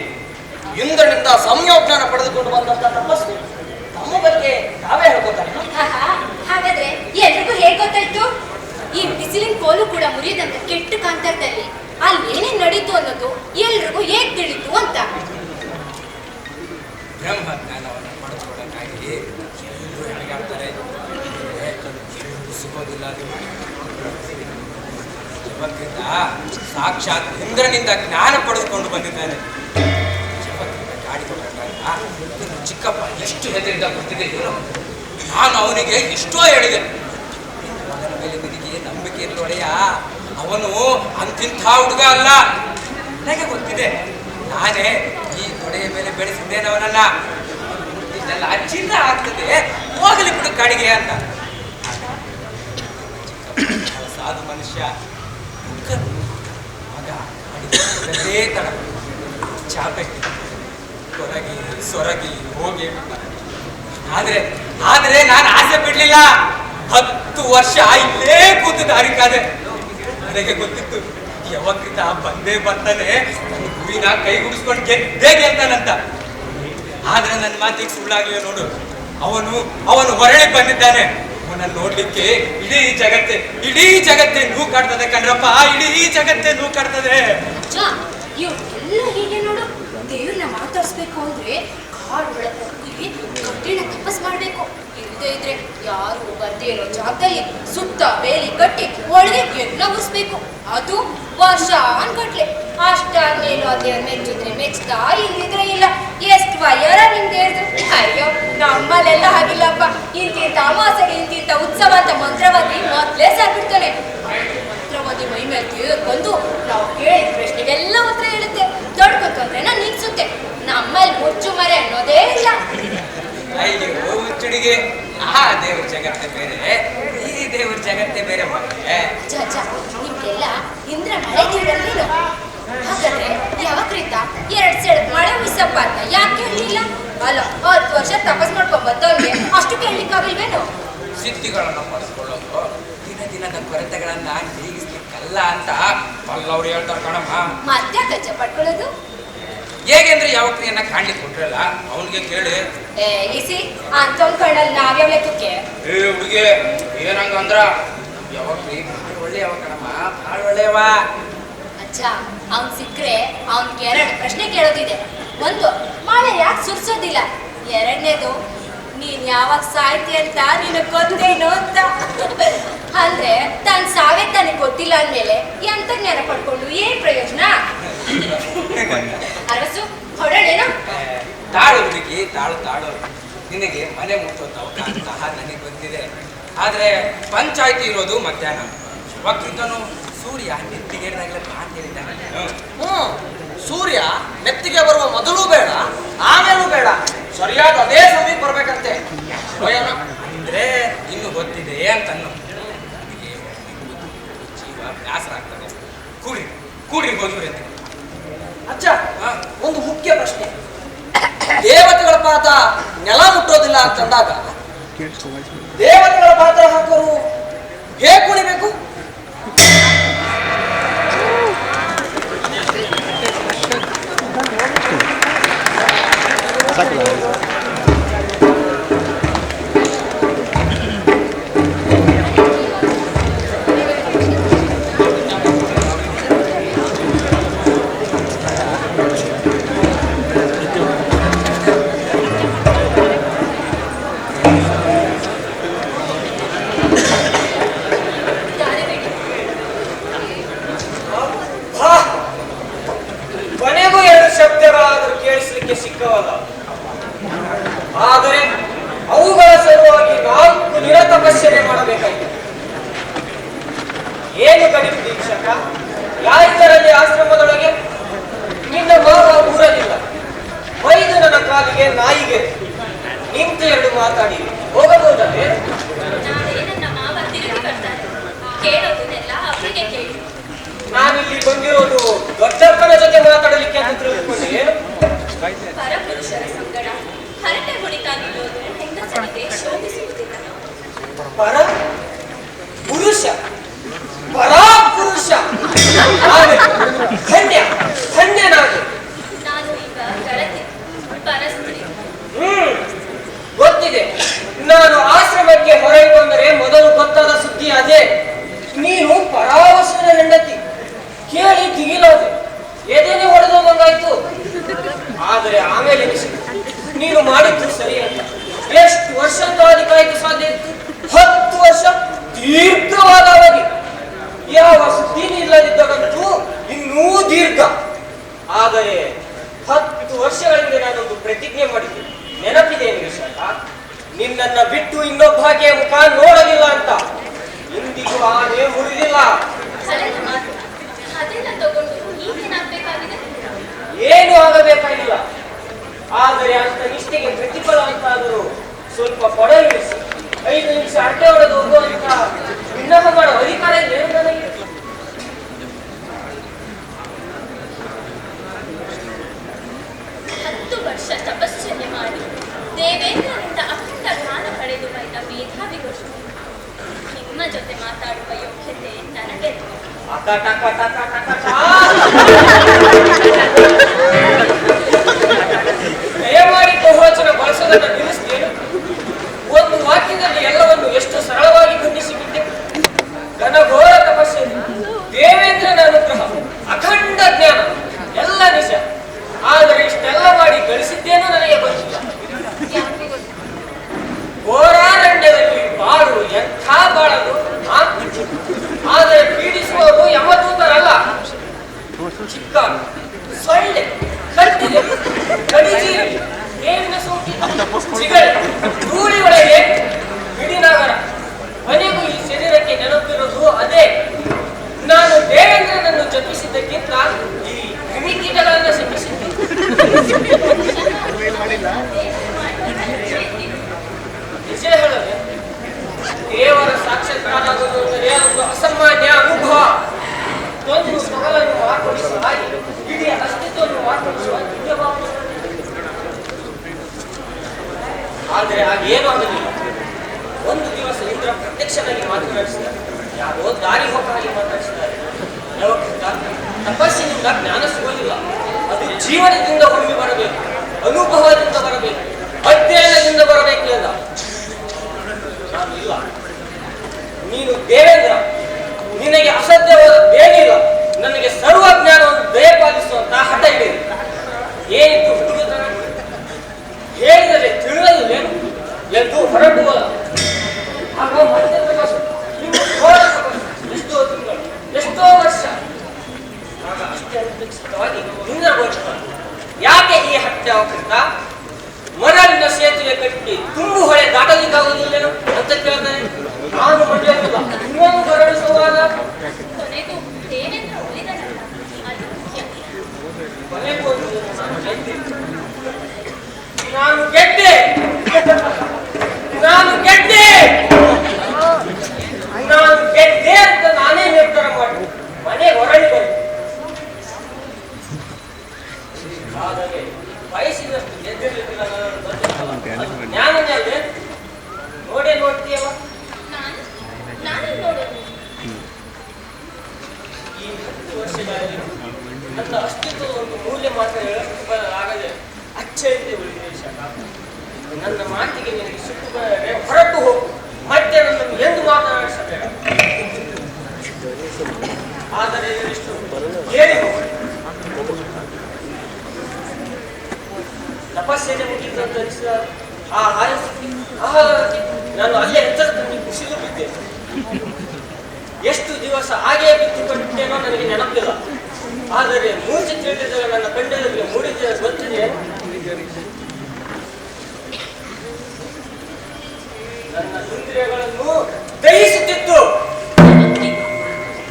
ಇಂದ್ರನಿಂದ ಸಂಯೋಜ್ಞಾನ ಪಡೆದುಕೊಂಡು ಬಂದಂತ ತಪಸ್ಸು ನಮ್ಮ ಬಗ್ಗೆ ತಾವೇ ಹೇಳ್ಕೊತಾರೆ. ಹಾಗಾದ್ರೆ ಎಲ್ರಿಗೂ ಹೇಗ್ ಗೊತ್ತಾಯ್ತು? ಈ ಬಿಸಿಲಿನ ಕೋಲು ಕೂಡ ಮುರಿಯದಂತ ಕೆಟ್ಟ ಕಾಂತರದಲ್ಲಿ ಅಲ್ಲಿ ಏನೇನ್ ನಡೀತು ಅನ್ನೋದು ಎಲ್ರಿಗೂ ಹೇಗ್ ತಿಳಿತು ಅಂತ. ಬ್ರಹ್ಮಜ್ಞಾನವನ್ನು ಪಡೆದುಕೊಳ್ಳಕ್ಕಾಗಿ ಎಲ್ಲರೂ ಹೆಣಗಾಡ್ತಾರೆ. ಸಿಗೋದಿಲ್ಲ. ಜಪಕ್ಕಿಂತ ಸಾಕ್ಷಾತ್ ಇಂದ್ರನಿಂದ ಜ್ಞಾನ ಪಡೆದುಕೊಂಡು ಬಂದಿದ್ದಾನೆ. ಜಪಕ್ಕಿಂತ ಗಾಡಿ ಕೊಡಕ್ಕಾಗ ಚಿಕ್ಕಪ್ಪ ಎಷ್ಟು ಹೆದರಿದ ಗೊತ್ತಿದೆ. ನಾನು ಅವನಿಗೆ ಎಷ್ಟೋ ಹೇಳಿದೆ, ಮಗನ ಮೇಲೆ ನಿನಗೆ ನಂಬಿಕೆ ಇರಲೊಡೆಯ, ಅವನು ಅಂತಿಂಥ ಹುಡುಗ ಅಲ್ಲ. ನನಗೆ ಗೊತ್ತಿದೆ, ನಾನೇ ಈ ತೊಡೆಯ ಮೇಲೆ ಬೆಳೆಸಿದ್ದೇನವನನ್ನ. ಇದೆಲ್ಲ ಚಿನ್ನ ಆಗ್ತದೆ, ಹೋಗಲಿ ಬಿಡು ಕಾಡಿಗೆ ಅಂತ. ಸಾಧು ಮನುಷ್ಯ ಮಗ ಅದೇ ತಡ ಚಾಪೆ ಕೊರಗಿ ಸೊರಗಿ ಹೋಗಿ. ಆದ್ರೆ ನಾನು ಆಸೆ ಬಿಡ್ಲಿಲ್ಲ. 10 ವರ್ಷ ಇಲ್ಲೇ ಕೂತು ದಾರಿ ಕಾದೆ. ನನಗೆ ಗೊತ್ತಿತ್ತು, ಯಾವಕ್ಕಿಂತ ಬಂದೇ ಬರ್ತಾನೆ, ನನ್ನ ಗುರಿನ ಕೈಗೂಡಿಸ್ಕೊಂಡು ಗೆದ್ದೇ ಗೆಲ್ತಾನಂತ. ಆದ್ರೆ ನನ್ನ ಮಾತಿಗೆ ಸುಳ್ಳಾಗ್ಲಿಲ್ಲ ನೋಡು. ಅವನು ಹೊರಳಿ ಬಂದಿದ್ದಾನೆ. ಅವನನ್ನು ನೋಡ್ಲಿಕ್ಕೆ ಇಡೀ ಜಗತ್ತೇ ನೂ ಕಾಡ್ತದೆ ಕಣ್ರಪ್ಪ, ಇಡೀ ಜಗತ್ತೇ ನೂ ಕಾಡ್ತದೆ. ಇವ್ರೆಲ್ಲ ಹೀಗೆ ನೋಡು, ದೇವ್ರನ್ನ ಮಾತಾಡ್ಸ್ಬೇಕು ಅಂದ್ರೆ ಕಾಡು ಒಳಗೆ ಹೋಗಿ ಕಠಿಣ ತಪಸ್ ಮಾಡ್ಬೇಕು. ಇಲ್ಲದೆ ಇದ್ರೆ ಯಾರು ಬರ್ದೇ ಇರೋ ಜಾಗದಲ್ಲಿ ಸುತ್ತ ಬೇಲಿ ಕಟ್ಟಿ ಒಳಗೆ ಎಲ್ಲ ಉರಿಸ್ಬೇಕು. ಅದು ವರ್ಷ ಅನ್ಗಟ್ಲೆ. ಅಷ್ಟಾದ್ಮೇಲೂ ಅದೇ ಮೆಚ್ಚಿದ್ರೆ ಮೆಚ್ತಾ, ಇಲ್ಲಿದ್ರೆ ಇಲ್ಲ. ಎಷ್ಟು ವಯ್ಯಾರ ನಿಮ್ಗೆ ಹೇಳ್ದು. ಅಯ್ಯೋ, ನಮ್ಮಲ್ಲೆಲ್ಲ ಹಾಗಿಲ್ಲಪ್ಪ. ಇಂತಿಂತ ಅಮಾಸೆಗೆ ಇಂತಿಂತ ಉತ್ಸವ ಅಂತ ಮಂತ್ರವಾದಿ ಮೊದ್ಲೇ ಸಾಕ್ಬಿಡ್ತಾನೆ. ಮಂತ್ರವಾದಿ ಮೈ ಮೇಲೆ ದೇವ್ರು ಬಂದು ನಾವು ಕೇಳಿದ ಪ್ರಶ್ನೆಗೆಲ್ಲ ಉತ್ತರ ಹೇಳುತ್ತೆ. ದೊಡ್ಡಕೊಂಡ್ರೆ ನಾನು ನಿಲ್ಸುತ್ತೆ. ನಮ್ಮಲ್ಲಿ ಮುಚ್ಚು ಮರೆ ಅನ್ನೋದೇ ಇಲ್ಲ. ಅಯ್ಯೋ ಹುಚ್ಚುಡಿಗೆ, ಆ ದೇವ್ರ ಜಗತ್ತೇ ಬೇರೆ, ಈ ದೇವ್ರ ಜಗತ್ತೇ ಬೇರೆ ಮಗನೇ. ಚಾಚ ನಿಮ್ಗೆಲ್ಲ ಇಂದ್ರ ಮಳೆ ದೇವರಲ್ಲೇನು? ಹಾಗಾದ್ರೆ ಯಾವಕ್ರಿತ 2 ಸೆಳಕ್ ಮಳೆ ಉಯ್ಸಪ್ಪ ಅಂತ ಯಾಕೆ ಹೇಳಿಲ್ಲ? ಅಲ್ಲ 10 ವರ್ಷ ತಪಸ್ ಮಾಡ್ಕೊಂಡ್ ಬಂದವ್ರಿಗೆ ಅಷ್ಟು ಕೇಳಲಿಕ್ಕಾಗಿಲ್ವೇನು? ಸಿದ್ಧಿಗಳನ್ನ ಪಡಿಸ್ಕೊಳ್ಳೋದು ದಿನ ದಿನದ ಕೊರತೆಗಳನ್ನ ನೀಗಿಸ್ಲಿಕ್ಕಲ್ಲ ಅಂತ ಪಲ್ಲವ್ರು ಹೇಳ್ತಾರೆ ಕಣಮ್ಮ. ಮತ್ತೆ ಕಚ್ಚ ಪಟ್ಕೊಳ್ಳೋದು ಹೇಗೆಂದ್ರೆ ಯಾವ ಕ್ರಿಯನ್ನ ಕಾಣ್ಲಿಕ್ಕೆ ಕೊಟ್ರಲ್ಲ ಅವನಿಗೆ ಕೇಳಿ. ಇಸಿ ಅಂತೊಂದ್ ಕಣ್ಣಲ್ಲಿ ನಾವ್ಯಾವ ಲೆಕ್ಕಕ್ಕೆ? ಹುಡುಗಿ ಏನಂಗಂದ್ರ ಯಾವಕ್ರಿ ಭಾಳ ಒಳ್ಳೆಯವ ಕಣಮ್ಮ, ಭಾಳ ಒಳ್ಳೆಯವ. ಅಜ್ಜ ಅವ್ನ್ ಸಿಕ್ಕ್ರೆ ಅವ್ನ್ಗೆ 2 ಪ್ರಶ್ನೆ ಕೇಳೋದಿದೆ. ಒಂದು, ಮಳೆ ಯಾಕೆ ಸುರ್ಸೋದಿಲ್ಲ? 2ನೇದು, ನೀನ್ ಯಾವಾಗ ಸಾಯ್ತಿ ಅಂತ ನಿನಗ್ ಗೊತ್ತೇನು ಅಂತ. ಅಂದ್ರೆ ತಾನ್ ಸಾವೇ ತನಗ್ ಗೊತ್ತಿಲ್ಲ ಅಂದ್ಮೇಲೆ ಎಂತ ಜ್ಞಾನ ಪಡ್ಕೊಂಡು ಏನ್ ಪ್ರಯೋಜನ? ಅರಸು ಹೊರಡೇನ? ತಾಳು ಹುಡುಗಿ, ತಾಳು ತಾಳು. ನಿನಗೆ ಮನೆ ಮುಟ್ಟೋತಾವ ನನಗೆ ಗೊತ್ತಿದೆ. ಆದ್ರೆ ಪಂಚಾಯ್ತಿ ಇರೋದು ಮಧ್ಯಾಹ್ನ. ವಕ್ರಿತನು ಸೂರ್ಯ ನೆತ್ತಿಗೆಡ್ದಾಗಲೇ ಕಾಣ್ತಿದ್ದಾನೆ. ಸೂರ್ಯ ನೆತ್ತಿಗೆ ಬರುವ ಮೊದಲು ಬೇಡ, ಆಮೇಲೂ ಬೇಡ, ಸರಿಯಾದ ಅದೇ ಸಮಯಕ್ಕೆ ಬರ್ಬೇಕಂತೆ. ಅಂದ್ರೆ ಇನ್ನು ಗೊತ್ತಿದೆ ಅಂತನ್ನು ಜೀವ ಬ್ಯಾಸರ ಆಗ್ತದೆ. ಕೂಡಿ ಕೂಡಿ ಹೋದ್ರಿ ಅಂತ. ಅಜ್ಜ, ಒಂದು ಮುಖ್ಯ ಪ್ರಶ್ನೆ. ದೇವತೆಗಳ ಪಾದ ನೆಲ ಮುಟ್ಟೋದಿಲ್ಲ ಅಂತಂದಾಗ ದೇವತೆಗಳ ಪಾತ್ರ ಹಾಕೋರು ಹೇಗೆ ಕುಣಿಬೇಕು? ಕೊನೆಗೂ 2 ಶಬ್ದಗಳಾದರೂ ಕೇಳಿಸಲಿಕ್ಕೆ ಸಿಕ್ಕವಲ್ಲ. ಆದರೆ ಅವುಗಳ ಸಲುವಾಗಿ 4 ದಿನ ತಪಸ್ಸನೆ ಮಾಡಬೇಕಾಯಿತು. ಏನು ಕಡಿಮೆ ದೀಕ್ಷಕ, ಯಾರಿದ್ದರಲ್ಲಿ ಆಶ್ರಮದೊಳಗೆ? ನಿನ್ನ ಮಾವ ಊರಲಿಲ್ಲ, ವೈದ್ಯ ನನ್ನ ಕಾಲಿಗೆ ನಾಯಿಗೆ ನಿಂತು 2 ಮಾತಾಡಿ ಹೋಗಬಹುದಲ್ಲೇ? ನಾಳೆ ನನ್ನ ಮಾವ ತಿರುಗಿ ಬರ್ತಾರೆ. ಕೇಳೋದನ್ನೆಲ್ಲ ಅವರಿಗೆ ಕೇಳಿ. ನಾನಿಲ್ಲಿ ಬಂದಿರೋದು ದೊಡ್ಡಪ್ಪನ ಜೊತೆ ಮಾತಾಡಲಿಕ್ಕೆ ಅಂತ ತಿಳ್ಕೊಂಡೆ. ಪರಪುರುಷರ ಸಂಗಡ ಹರಟೆ ಹೊಡಿತಾ ನಿಲ್ಲೋದು ಹೆಂಗಸರಿಗೆ ಶೋಭಿಸುವುದಿಲ್ಲ. ಪರ ಪುರುಷ, ಪರಾಪುರುಷ. ಧನ್ಯ ಧನ್ಯನಾದೆ. ನಾನು ಈಗ ಗರತಿ ಪರಸ್ತ್ರೀ. ಗೊತ್ತಿದೆ. ನಾನು ಆಶ್ರಮಕ್ಕೆ ಹೊರಗೆ ಬಂದರೆ ಮೊದಲು ಗೊತ್ತಾದ ಸುದ್ದಿ ಅದೇ. ನೀನು ಪರಾವಸನ ಹೆಂಡತಿ. ಕೇಳಿ ದಿಗಿಲಾದೆ, ಎದೆನೆ ಹೊಡೆದಂಗಾಯ್ತು. ಆದರೆ ಆಮೇಲೆ ನೀನು ಮಾಡಿದ್ದು ಸರಿ ಅಂತ. ಎಷ್ಟು ವರ್ಷ ಕಾಯ್ದು ಸಾಧ್ಯ ಇತ್ತು? 10 ವರ್ಷ, ದೀರ್ಘವಾದ ಅವಧಿ. ಯಾವ ಸುದ್ದಿನೂ ಇಲ್ಲದಿದ್ದವಂತೂ ಇನ್ನೂ ದೀರ್ಘ. ಆದರೆ 10 ವರ್ಷಗಳಿಂದ ನಾನೊಂದು ಪ್ರತಿಜ್ಞೆ ಮಾಡಿದ್ದೆ, ನೆನಪಿದೆ ವಿಶಾಖ? ನಿನ್ನನ್ನ ಬಿಟ್ಟು ಇನ್ನೊಬ್ಬಾಕೆಯ ಮುಖ ನೋಡಲಿಲ್ಲ ಅಂತ. ಇಂದಿಗೂ ಆನೆ ಮುರಿದಿಲ್ಲ. ಹಳೆಯ ಮಾತು ಅದೆಲ್ಲ ತಗೊಂಡು ಈಗೇನಾಗಬೇಕಾಗಿದೆ? ಏನು ಆಗಬೇಕಾಗಿಲ್ಲ. ಆದರೆ ಅಂತ ನಿಷ್ಠೆಗೆ ಪ್ರತಿಫಲ ಅಂತಾದರೂ ಸ್ವಲ್ಪ ಕೊಡಲಿಸಿ 5 ನಿಮಿಷ ಅಡ್ಡೆ ಹೊಡೆದು ಹೋಗುವಂತ ವಿನ್ನಹ ಮಾಡೋ ಅಧಿಕಾರ ಏನು ನನಗೆ? ವರ್ಷ ತಪಸ್ಸನ್ನೇ ಮಾಡಿ ದೇವೇಂದ್ರನಿಂದ ಅಖಂಡ ಜ್ಞಾನ ಪಡೆದು ಬಂದ ಮೇಧಾವಿಗಳು ನಿಮ್ಮ ಜೊತೆ ಮಾತಾಡುವ ಯೋಗ್ಯತೆ ನನಗೆ. ದಯಮಾಡಿ ಬಹುವಚನ ಬಳಸೋದನ್ನು ನಿಲ್ಲಿಸ್ತೇನೆ. ಒಂದು ವಾಕ್ಯದಲ್ಲಿ ಎಲ್ಲವನ್ನು ಎಷ್ಟು ಸರಳವಾಗಿ ಖಂಡಿಸಿಬಿಟ್ಟೆ. ಘನಘೋರ ತಪಸ್ಸೆ, ದೇವೇಂದ್ರನ ಅನುಗ್ರಹ, ಅಖಂಡ ಜ್ಞಾನ ಎಲ್ಲ ನಿಜ. ಆದರೆ ಇಷ್ಟೆಲ್ಲ ಮಾಡಿ ಗಳಿಸಿದ್ದೇನೂ ನನಗೆ ಗೊತ್ತಿಲ್ಲ. ಘೋರಾರಣ್ಯದಲ್ಲಿ ಬಾಳು ಎಂಥ ಬಾಳದು. ಆದರೆ ಪೀಡಿಸುವವರು ಯಮದೂತರಲ್ಲ. ಚಿಕ್ಕ ಸೊಳ್ಳೆ, ಕಟ್ಟಿದೆ, ಕಡಿಜೀವಿ, ಮೇವಿನ ಸೋಂಕಿ, ಚಿಗಳೆ, ಧೂಳಿ ಒಳಗೆ ಬಿಡಿನಗರ. ಮನೆಗೂ ಈ ಶರೀರಕ್ಕೆ ನೆನಪಿರೋದು ಅದೇ. ನಾನು ದೇವೇಂದ್ರನನ್ನು ಜಪಿಸಿದ್ದಕ್ಕಿಂತ ಈ ಕ್ರಿಮಿಕೀಟಗಳನ್ನು ಶಪಿಸಿದ್ದೆ. ನಿಜ ಹೇಳೋದು ದಾರಿ ಹೋಗ ಹಾಗೆ ಮಾತಾಡಿಸಿದ್ದಾರೆ. ತಪಸ್ಸಿನಿಂದ ಜ್ಞಾನ ಸಿಗೋದಿಲ್ಲ, ಅದು ಜೀವನದಿಂದ ಹೊಮ್ಮಿ ಬರಬೇಕು, ಅನುಭವದಿಂದ ಬರಬೇಕು, ಅಧ್ಯಯನದಿಂದ ಬರಬೇಕು ಎಂದ. ನಾನು ಇಲ್ಲ, ನೀನು ದೇವೇಂದ್ರ, ನಿನಗೆ ಅಸಾಧ್ಯವಾದದ್ದೇನಿಲ್ಲ, ನನಗೆ ಸರ್ವಜ್ಞಾನವನ್ನು ದಯಪಾಲಿಸುವಂತ ಹಠ ಹಿಡಿದು ಏನಿತ್ತು ಹುಡುಗತನ, ಹೇಳಿದರೆ ತಿಳಿಯಲಿಲ್ಲೇನು ಎಂದು ಹೊರಟುವ ಆಗ ಮತ್ತೆ ತಪಸ್ಸು, ಇನ್ನು ಘೋರ ತಪಸ್ಸು, ಎಷ್ಟೋ ತಿಂಗಳು, ಎಷ್ಟೋ ವರ್ಷ. ಆಗ ಅಷ್ಟೇ ಅನಿರೀಕ್ಷಿತವಾಗಿ ನಿನ್ನ ಘೋಷಿಸ್ತಾನೆ. ಯಾಕೆ ಈ ಹತ್ಯೆ ಅವಕೃತ? ಮರಳಿನ ಸೇತುವೆ ಕಟ್ಟಿ ತುಂಬು ಹೊಳೆ ದಾಟಲಿಕ್ಕಾಗುವುದಿಲ್ಲೇನು ಅಂತ ಕೇಳ್ತಾನೆ. ನಾನು ಮಂಡ್ಯವಿಲ್ಲ, ಇನ್ನೊಂದು ಹೊರಡಿಸುವಾಗ ಕೊನೆಗೂ ದೇವೇಂದ್ರ ಉಳಿದನಲ್ಲ, ಅದು ಮುಖ್ಯ. ಕೊನೆಗೂ ನಾನು ಗೆದ್ದೆ, ನಾನು ಗೆದ್ದೆ, ನಾನು ಗೆದ್ದೆ ಅಂತ ನಾನೇ ನಿರ್ಧಾರ ಮಾಡಿ ಮನೆ ಹೊರಳಿ ಬಂದೆ. ಆದರೆ ಬಯಸಿದಷ್ಟು ಗೆದ್ದಿರಲಿಲ್ಲ, ಜ್ಞಾನನೇ ಅಲ್ಲೇ ನೋಡೇ ನೋಡ್ತೀಯವ. ನಾನು ನೋಡೋದು ಈ 10 ವರ್ಷಗಳಲ್ಲಿ ನನ್ನ ಅಸ್ತಿತ್ವದ ಒಂದು ಮೂಲ್ಯ ಮಾತ್ರ ಆಗದೆ ಅಚ್ಚರಿತೆ ಉಳಿದಿದೆ ಶಾಖ. ನನ್ನ ಮಾತಿಗೆ ನಿನಗೆ ಸಿಟ್ಟು ಬಂದರೆ ಹೊರಟು ಹೋಗು, ಮತ್ತೆ ನನ್ನನ್ನು ಎಂದು ಮಾತನಾಡಿಸಬೇಡ. ಆದರೆ ಇಷ್ಟು ಹೇಳಿ ಹೋಗು. ತಪಸ್ಸೇನೆ ಮುಗಿತು ಅಂತ ಅನಿಸಿದ ಆ ಆಯಸ್ಸಿಗೆ ನಾನು ಅಲ್ಲೇ ಎಚ್ಚರದಲ್ಲಿ ಕುಸಿದು ಬಿದ್ದೆ. ಎಷ್ಟು ದಿವಸ ಹಾಗೇ ಬಿದ್ದು ಕೊಟ್ಟೇನೋ ನನಗೆ ನೆನಪಿಲ್ಲ. ಆದರೆ ಮೂರ್ಛೆ ತಿಳಿದಾಗ ನನ್ನ ಕಂಡದಲ್ಲಿ ಮೂಡಿದ ಗೊತ್ತಿದೆ. ನನ್ನ ಇಂದ್ರಿಯಗಳನ್ನು ದಹಿಸುತ್ತಿತ್ತು.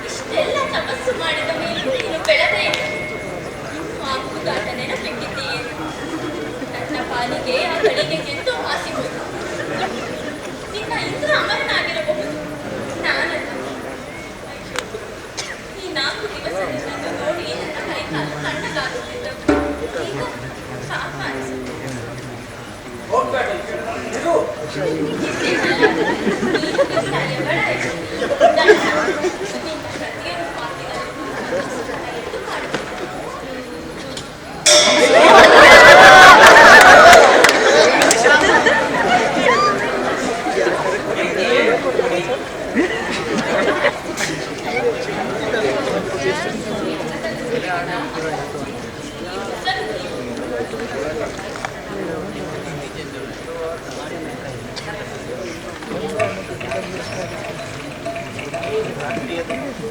ಇಷ್ಟೆಲ್ಲ ತಪಸ್ಸು ಮಾಡಿದ ಮೇಲೂ ನೀನು ಬೆಳೆದೇ ಮಾತುಗಾಟ ನೆನಪಿಟ್ಟಿದ್ದೀಯೇ? ನನ್ನ ಪಾಲಿಗೆ ಆ ಗಳಿಗೆಗೆಂದು ಆಸೆ ಹೋಯಿತು. ನಿನ್ನ ಇಂದ್ರ ಅಮರನಾಗಿರಬಹುದು, ನಾನಲ್ಲ. ಈ 4 ದಿವಸದಿಂದ ನೋಡಿ ನನ್ನ ಕೈಕಾಲು ತಣ್ಣಗಾಗುತ್ತಿದ್ದವು. ಈಗ ಪಾಪ ಅನಿಸುತ್ತೆ. ಹೋಗ್ಬೇಡ ಇದು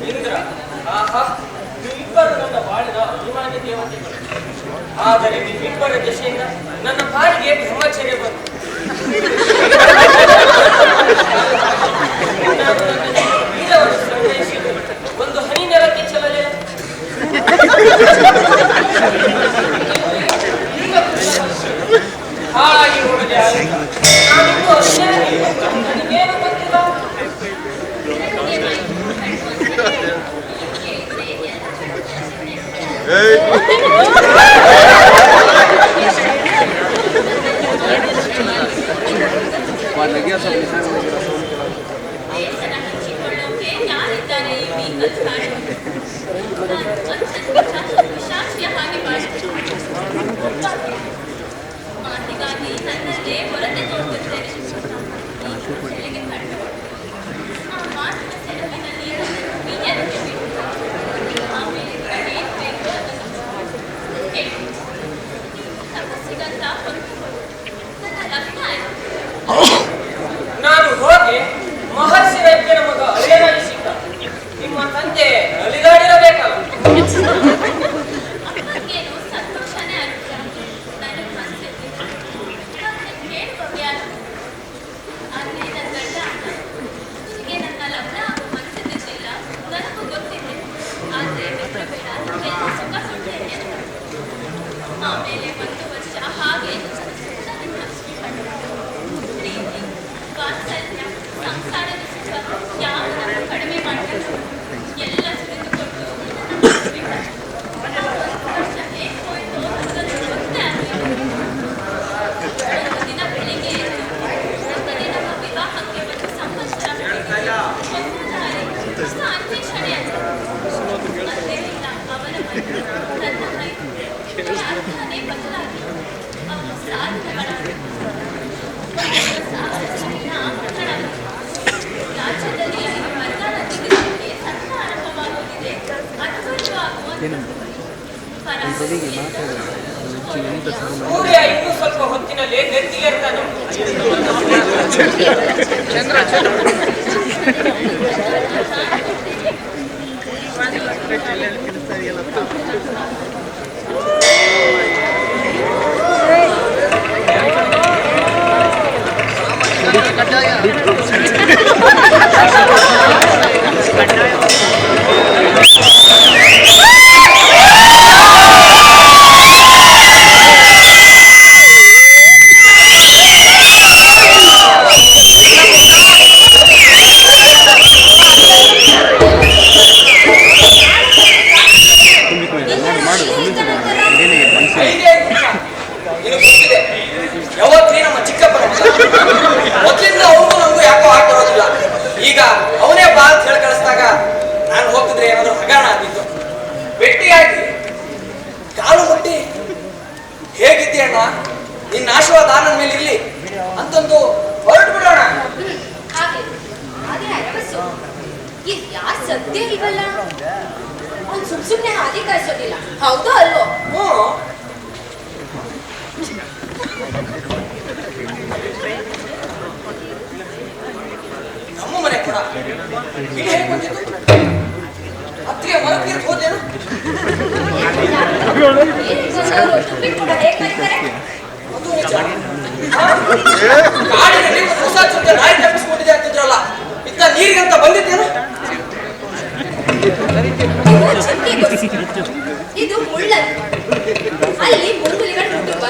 ಇಂದ್ರ, ಆಹಾ, ನೀವಿಬ್ಬರು ನನ್ನ ಬಾಳಿನ ಅಭಿಮಾನಿ ದೇವತೆಗಳು. ಆದರೆ ನಿಮ್ಮಿಬ್ಬರ ದಶೆಯಿಂದ ನನ್ನ ಬಾಳಿಗೆ ಬ್ರಹ್ಮಚರ್ಯ ಬಂತು. ಒಂದು ಹನಿ ನೆಲಕ್ಕೆ ಚೆಲ್ಲಲಿಲ್ಲ. ಹಾಗೆ ಹೊರಗೆ ನಾನಿನ್ನೂ ನನಗೇನು ಗೊತ್ತಿಲ್ಲ. ಬೇಸರ ಹಂಚಿಕೊಳ್ಳೋಕೆ ಯಾರಿದ್ದಾರೆ ಈ ಬೀಗದ ಕಾಡು? ಶಾಸ್ತ್ರೀಯ ಹಾಗೆ ಮಾಡಿದೆ. ಮಾತಿಗಾಗಿ ನನ್ನಲ್ಲೇ ಹೊರತೆ ತೋರುತ್ತೇನೆ. ಬೆಲೆಗೆ ಕಟ್ಟು ಆ ಮಾತಿನ ಸೆಲವಿನಲ್ಲಿ ನೀಯಕ್ಕೆ ಬಿಟ್ಟು ಆಮೇಲೆ ಏನು ಬೇಕೋ ಅದನ್ನು ಹೇಳಿ. ತಪಸ್ಸಿಗಂತ ಹೊರಟುಕೊಂಡು ನನ್ನ ಲಗ್ನ ಆಯಿತು. ನಾನು ಹೋಗಿ ಮಹರ್ಷಿ ವೈದ್ಯನ ಮಗ ಅಳಿಯನಾಗಿ ಸಿಕ್ಕ. ನಿಮ್ಮ ತಂದೆ ಅಲಿಗಾಡಿರಬೇಕಲ್ಲ. ಅಪ್ಪನಿಗೇನು ಸಂತೋಷನೇ ಆಗುತ್ತೆ. ನನಗೆ ಮನಸ್ಸಿರ್ತಿತ್ತು, ಕೇಳುವ ಯಾರು? ಆದರೆ ನನ್ನ ಗಂಡ ನನಗೆ ನನ್ನ ಲಗ್ನ ಆಗೋ ಮನಸ್ಸಿದ್ದಿಲ್ಲ. ಸೂರ್ಯ ಇನ್ನೂ ಸ್ವಲ್ಪ ಹೊತ್ತಿನಲ್ಲಿ ನೆತ್ತಿಗೇರ್ತಾನೆ. ಯಾವತ್ತೇ ನಮ್ಮ ಚಿಕ್ಕಪ್ಪನ ಮೊದಲಿಂದ ಅವನು ನಮಗೂ ಯಾಕೋ ಆಟ ಬರೋದಿಲ್ಲ. ಈಗ ಅವನೇ ಬಾ ಅಂತ ಹೇಳಿ ಕಳಿಸಿದಾಗ ನಾನು ಹೋಗ್ತಿದ್ರೆ ಏನಾದ್ರು ಹಗರಣ ಆಗಿತ್ತು. ಭೇಟಿಯಾಗಿ ಕಾಲು ಮುಟ್ಟಿ ಹೇಗಿದ್ದೆ ಅಣ್ಣ, ನಿನ್ನ ಆಶೀರ್ವಾದ ನನ್ನ ಮೇಲೆ ಇರ್ಲಿ ಅಂತಂದು ಹೊರಟು ಬಿಡೋಣ. ಯಾರು ಸತ್ಯ ಇಲ್ವಲ್ಲ, ಅವ್ನು ಸುಮ್ನೆ ಹಾದಿ ಕಾಯಿಸೋದಿಲ್ಲ. ಹೌದೋ ಅಲ್ವೋ? ನಮ್ಮ ಮನೆ ಕೂಡ ಇದು ಹೇಗೆ ಬಂದಿತ್ತು? ಅತ್ತಿಗೆ ಮರಕ್ಕೆ ಹೋದೇನು? ಅದು ನಿಜ. ಕಾಡಿನಲ್ಲಿ ಹೊಸ ಚುಕ್ಕೆ ನಾಯಿ ತಪ್ಪಿಸ್ಕೊಂಡಿದೆ ಅಂತಿದ್ರಲ್ಲ, ಇತ್ತ ನೀರಿಗಂತ ಬಂದಿದ್ದೇನು? ಇದು ಮುಳ್ಳಲ್ಲಿ, ಅಲ್ಲಿ ಮುಂಗುಲಿಗಳ ಕುಟುಂಬ.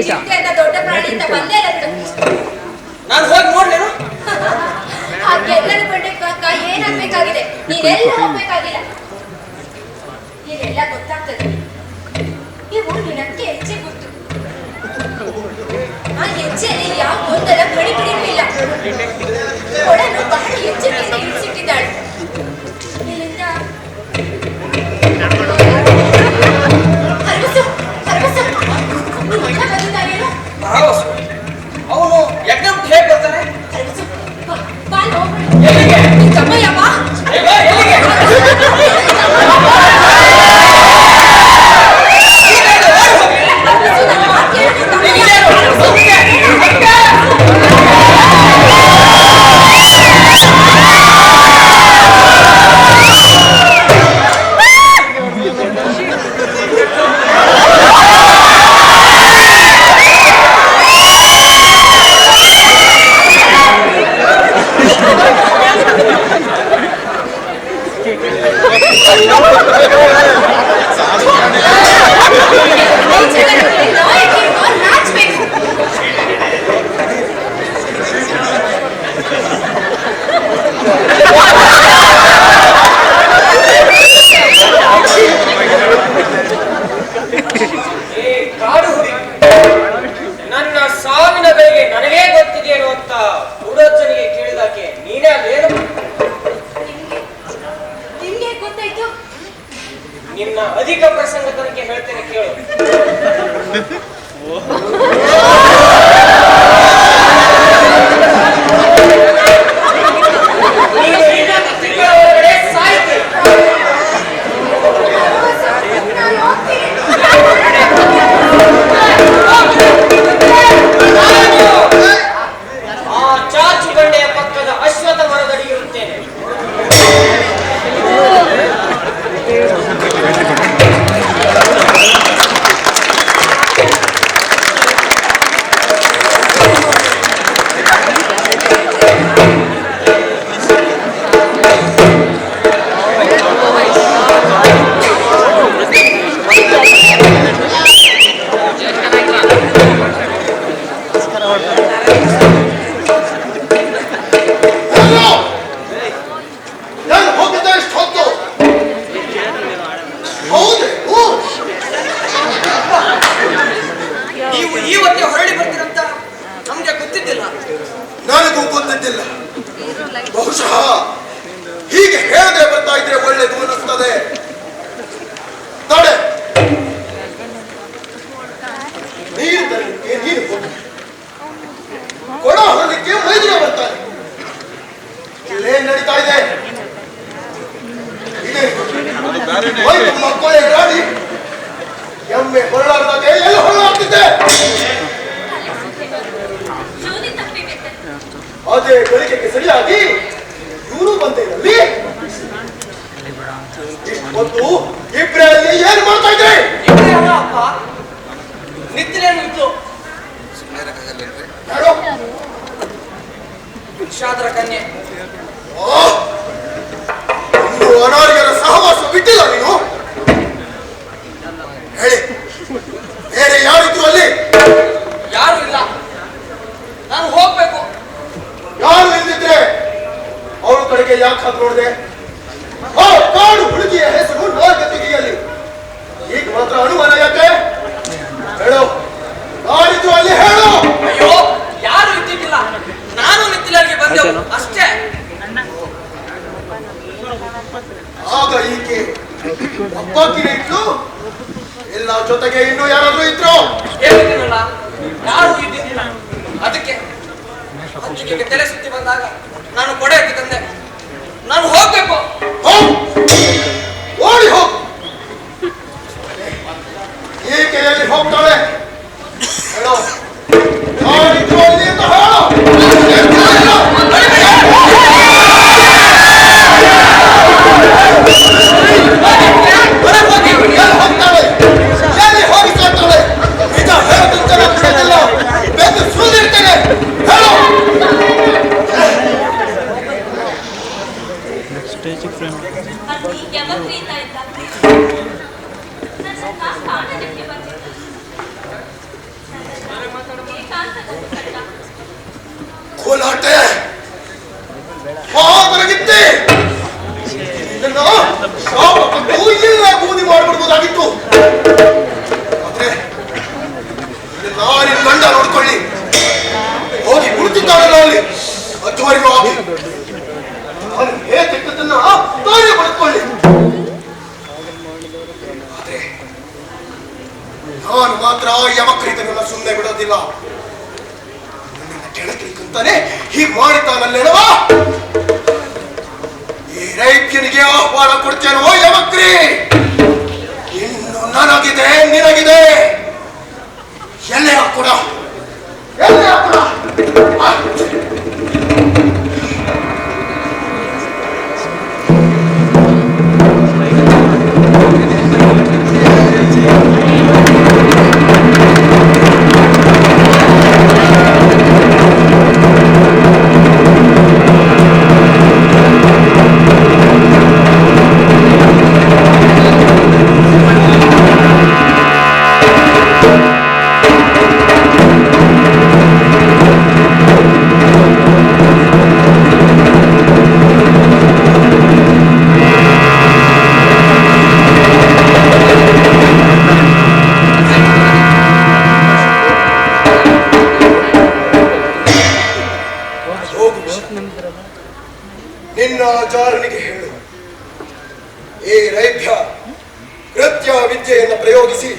ಚಿಟ್ಟೆ ಅಂತ ದೊಡ್ಡ ಪ್ರಾಣಿ ಅಂತ ಬಂದೇ ಇಲ್ಲ. ನಾನು ಹೋಗಿ ನೋಡ್ಲೇನು? ಹಾಗೆಲ್ಲರೂ ಕೊಂಡಕ್ಕ ಏನಾಗ್ಬೇಕಾಗಿದೆ, ನೀನೆಲ್ಲ ಹೋಗ್ಬೇಕಾಗಿಲ್ಲ. ಇದೆಲ್ಲ ಗೊತ್ತಾಗ್ತದೆ. ಇವು ನಿನಕ್ಕೆ ಹೆಜ್ಜೆ ಗೊತ್ತು. ಆ ಹೆಜ್ಜೆಯಲ್ಲಿ ಯಾವ ಗೊಂದಲ ಕಡಿಬಿಡಿನೂ ಇಲ್ಲ. ಕೊಡಲು ಬಹಳ ಎಚ್ಚರಿಕೆಯಿಂದ ಇಳಿಸಿಟ್ಟಿದ್ದಾಳೆ. ಇಲ್ಲಿಂದ ಹರವಸು ಹರವಸು ನಿಮ್ಮ ಅಣ್ಣ ಬಂದಿದ್ದಾರೇನು? ಹರವಸು ಅವನು ಯಜ್ಞ ಹೇಗೆ ಬರ್ತಾನೆ? ಹರವಸು ಬಾ ಹೋಗ್ಬಿಡು. ಎಲ್ಲಿಗೆ? ತಮ್ಮಯ್ಯ ಬಾ. ಎಲ್ಲಿಗೆ? ನನ್ನ ಸಾವಿನ ಬೆಲೆಗೆ ನನಗೇ ಗೊತ್ತಿದೆಯೇನು ಅಂತ ಉಡೋಚನಿಗೆ ಕೇಳಿದಾಕೆ ನೀನೇ ಅಲ್ಲೇನು? ನಿಮ್ಗೆ ಗೊತ್ತಾಯ್ತು? ನಿನ್ನ ಅಧಿಕ ಪ್ರಸಂಗತನಕ್ಕೆ ಹೇಳ್ತೇನೆ ಕೇಳು. ನೀನು ಇನ್ನೊಂದು ತಿಂಗಳ ಒಳಗಡೆ ಸಾಯ್ತಿ. ಆ ಚಾಚು ಬಂಡೆಯ ಪಕ್ಕದ ಅಶ್ವತ್ಥ ಮರದಡಿ ಇರುತ್ತೇನೆ. ನಾನು ಹೋಗಿದ್ದ ಇಷ್ಟು ಹೊತ್ತು ಹೌದು ನೀವು ಇವತ್ತೇ ಹೊರಳಿ ಬರ್ತೀರಂತ ನಮ್ಗೆ ಗೊತ್ತಿದ್ದಿಲ್ಲ. ನನಗೂ ಗೊತ್ತಿದ್ದಿಲ್ಲ. ಬಹುಶಃ ಹೀಗೆ ಹೇಳದೆ ಬರ್ತಾ ಇದ್ರೆ ಒಳ್ಳೇದು ಅನ್ನಿಸ್ತದೆ. ತಡೆ, ನಡೀತಾ ಇದೆ. ಇದೆ ವೈದ್ಯ ಮಕ್ಕಳೇ ರಾಡಿ ಎಮ್ಮೆ ಹೊರಳಾರ್ದಾಗೆ ಎಲ್ಲ ಹೊರಳಾಗ್ತಿದ್ದೆ. ಅದೇ ಗಳಿಗೆಗೆ ಸರಿಯಾಗಿ ಇವರು ಬಂದೇನಲ್ಲಿ ಇಷ್ಟೊಂದು ಇಬ್ರಲ್ಲಿ ಏನ್ ಮಾಡ್ತಾ ಇದ್ರಿ? ಅಪ್ಪ ನಿದ್ರೇನು ಇತ್ತು ಯಾರು? ವಿಷಾದರ ಕನ್ಯೆ. ಇನ್ನು ಅನಾರ್ಯರ ಸಹವಾಸ ಬಿಟ್ಟಿಲ್ಲ ನೀನು? ಹೇಳಿ, ಬೇರೆ ಯಾರಿದ್ರು ಅಲ್ಲಿ? ಯಾರು ಇಲ್ಲ, ನಾನು ಹೋಗ್ಬೇಕು. ಯಾರು ಇಲ್ದಿದ್ರೆ ಅವಳ ಕಡೆಗೆ ಯಾಕೆ ಹಾಕಿ ನೋಡಿದೆ? ಆ ಕಾಡು ಹುಡುಗಿಯ ಹೆಸರು ನಾಲ್ಕು ತೆಗೆಯಲ್ಲಿ ಈಗ ಮಾತ್ರ ಅನುಮಾನ ಯಾಕೆ? ಹೇಳು, ಯಾರಿದ್ರು ಅಲ್ಲಿ ಹೇಳು. ಅಯ್ಯೋ, ಯಾರು ಇದ್ದಿದ್ದಿಲ್ಲ, ನಾನು ನಿತ್ತಿಲರಿಗೆ ಬಂದೆವು ಅಷ್ಟೇ. ಆಗ ಈಕೆ ಅಪ್ಪಾಕಿನೇ ಇಟ್ಲು, ಎಲ್ಲ ಜೊತೆಗೆ ಇನ್ನೂ ಯಾರಾದ್ರೂ ಇದ್ರು? ಹೇಳಿದ್ದೀನಲ್ಲ, ಯಾರು ಇದ್ದಿದ್ದಿಲ್ಲ. ಅದಕ್ಕೆ ಅತ್ತಿಗೆಗೆ ತಲೆ ಸುತ್ತಿ ಬಂದಾಗ ನಾನು ಕೊಡೆ ಎತ್ತಿ ತಂದೆ. ನಾನು ಹೋಗ್ಬೇಕು. ಓಡಿ ಹೋಗು. ಈಕೆ ಎಲ್ಲಿ ಹೋಗ್ತಾಳೆ? ಹೇಳು, ಯಾರಿದ್ರು ಅಲ್ಲಿ ಅಂತ ಹೇಳು. ಎಲ್ಲಿ ಹೋಗಿ ಸೇರ್ತಾಳೆ? ನಿಜ ಹೇಳೋದಂತ ನಾನು ಕೇಳಿಲ್ಲ. ಬೇಕು ಸುಳ್ಳಿರ್ತೇನೆ. ಹೇಳು. ಅಲ್ಲಿ ಯಮಕ್ರೀತ ಇದ್ದ. ನನ್ನನ್ನ ಕಾಣಲಿಕ್ಕೆ ಬಂದಿದ್ದ. ಏಕಾಂತದಲ್ಲಿ ಕಂಡ. ಕೋಲಾಟೆ ಹಾಗರಗಿದ್ದೆ ನನ್ನ ಶಾಪ ಕೊಟ್ಟು ಇಲ್ಲ ಬೂದಿ ಮಾಡಿಬಿಡ್ಬೋದಾಗಿತ್ತು. ಆದ್ರೆ ನಾನಿನ್ ಗಂಡ ನೋಡ್ಕೊಳ್ಳಿ, ಹೋಗಿ ಕುಳಿತಿದ್ದಾನಲ್ಲ ಅಲ್ಲಿ ಅಚ್ಚುವರಿಗೂ ಆಗಿ ಅವನು ಹೇಗಿದ್ದದನ್ನ ತಾನೇ ಬದುಕೊಳ್ಳಿ. ಆದ್ರೆ ನಾನು ಮಾತ್ರ ಯಮಕ್ರೀತನನ್ನ ಸುಮ್ಮನೆ ಬಿಡೋದಿಲ್ಲ. ಕೆಳಕಂತಾನೆ ಹೀಗೆ ಮಾಡಿದ್ದಾನಲ್ಲೇನವಾ? ಈ ರೈತ್ಯನಿಗೆ ಆಹ್ವಾನ ಕೊಡ್ತೇನೋ ಯಮಕ್ರಿ? ಇನ್ನು ನನಗಿದೆ, ನಿನಗಿದೆ. ಎಲ್ಲಿ ಹಾಕೊಡ, ಎಲ್ಲಿ ಹಾಕೊಡ. ನಿನ್ನ ಆಚಾರನಿಗೆ ಹೇಳು, ಈ ರೈಭ್ಯ ಕೃತ್ಯ ವಿದ್ಯೆಯನ್ನು ಪ್ರಯೋಗಿಸಿ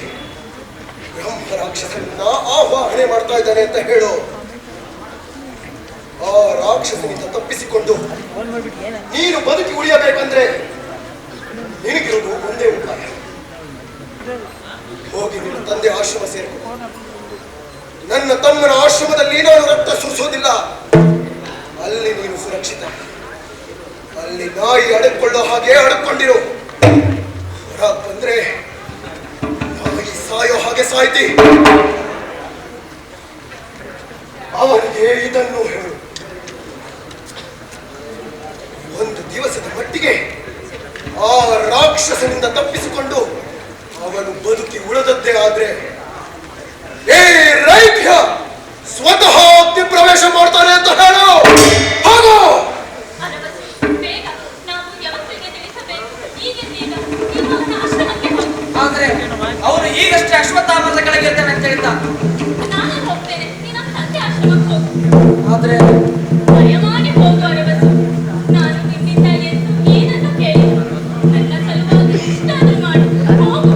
ಬ್ರಹ್ಮ ರಾಕ್ಷಸನನ್ನ ಆವಾಹನೆ ಮಾಡ್ತಾ ಇದ್ದಾನೆ ಅಂತ ಹೇಳು. ಆ ರಾಕ್ಷಸನಿಂದ ತಪ್ಪಿಸಿಕೊಂಡು ನೀನು ಬದುಕಿ ಉಳಿಯಬೇಕಂದ್ರೆ ನಿನಗಿರುವುದು ಒಂದೇ ಉಪಾಯ. ಹೋಗಿ ನಿನ್ನ ತಂದೆ ಆಶ್ರಮ ಸೇರು. ನನ್ನ ತಮ್ಮನ ಆಶ್ರಮದಲ್ಲಿ ನಾನು ರಕ್ತ ಸುರಿಸೋದಿಲ್ಲ. ಅಲ್ಲಿ ನೀನು ಸುರಕ್ಷಿತ. ಅಲ್ಲಿ ನಾಯಿ ಅಡಕೊಳ್ಳೋ ಹಾಗೆ ಅಡಕೊಂಡಿರು. ಹೊರ ಬಂದ್ರೆ ನಾಯಿ ಸಾಯೋ ಹಾಗೆ ಸಾಯ್ತಿ. ಅವನಿಗೆ ಇದನ್ನು ಹೇಳು, ಒಂದು ದಿವಸದ ಮಟ್ಟಿಗೆ ಆ ರಾಕ್ಷಸನಿಂದ ತಪ್ಪಿಸಿಕೊಂಡು ಅವನು ಬದುಕಿ ಉಳಿದದ್ದೇ ಆದ್ರೆ ಏ ರೈಭ್ಯ ಸ್ವತಃ ಅಗ್ನಿ ಪ್ರವೇಶ ಮಾಡ್ತಾನೆ ಅಂತ ಹೇಳು. ಹೋಗು. ಆದ್ರೆ ಅವನು ಈಗಷ್ಟೇ ಅಶ್ವತ್ಥಾಮರದ ಕೆಳಗೆ ಇದ್ದಾನೆ ಅಂತ ಹೇಳಿದ್ದ. ಆದ್ರೆ ಭಯಮಾಡಿ ಹೋಗು ಅರವತ್ತು. ನಾನು ನಿನ್ನಿಂದ ಎಂದು ಏನನ್ನು ಕೇಳಿ ನನ್ನ ಸಲುವಾಗಿ ಇಷ್ಟಾದರೂ ಮಾಡು. ಹೋಗು.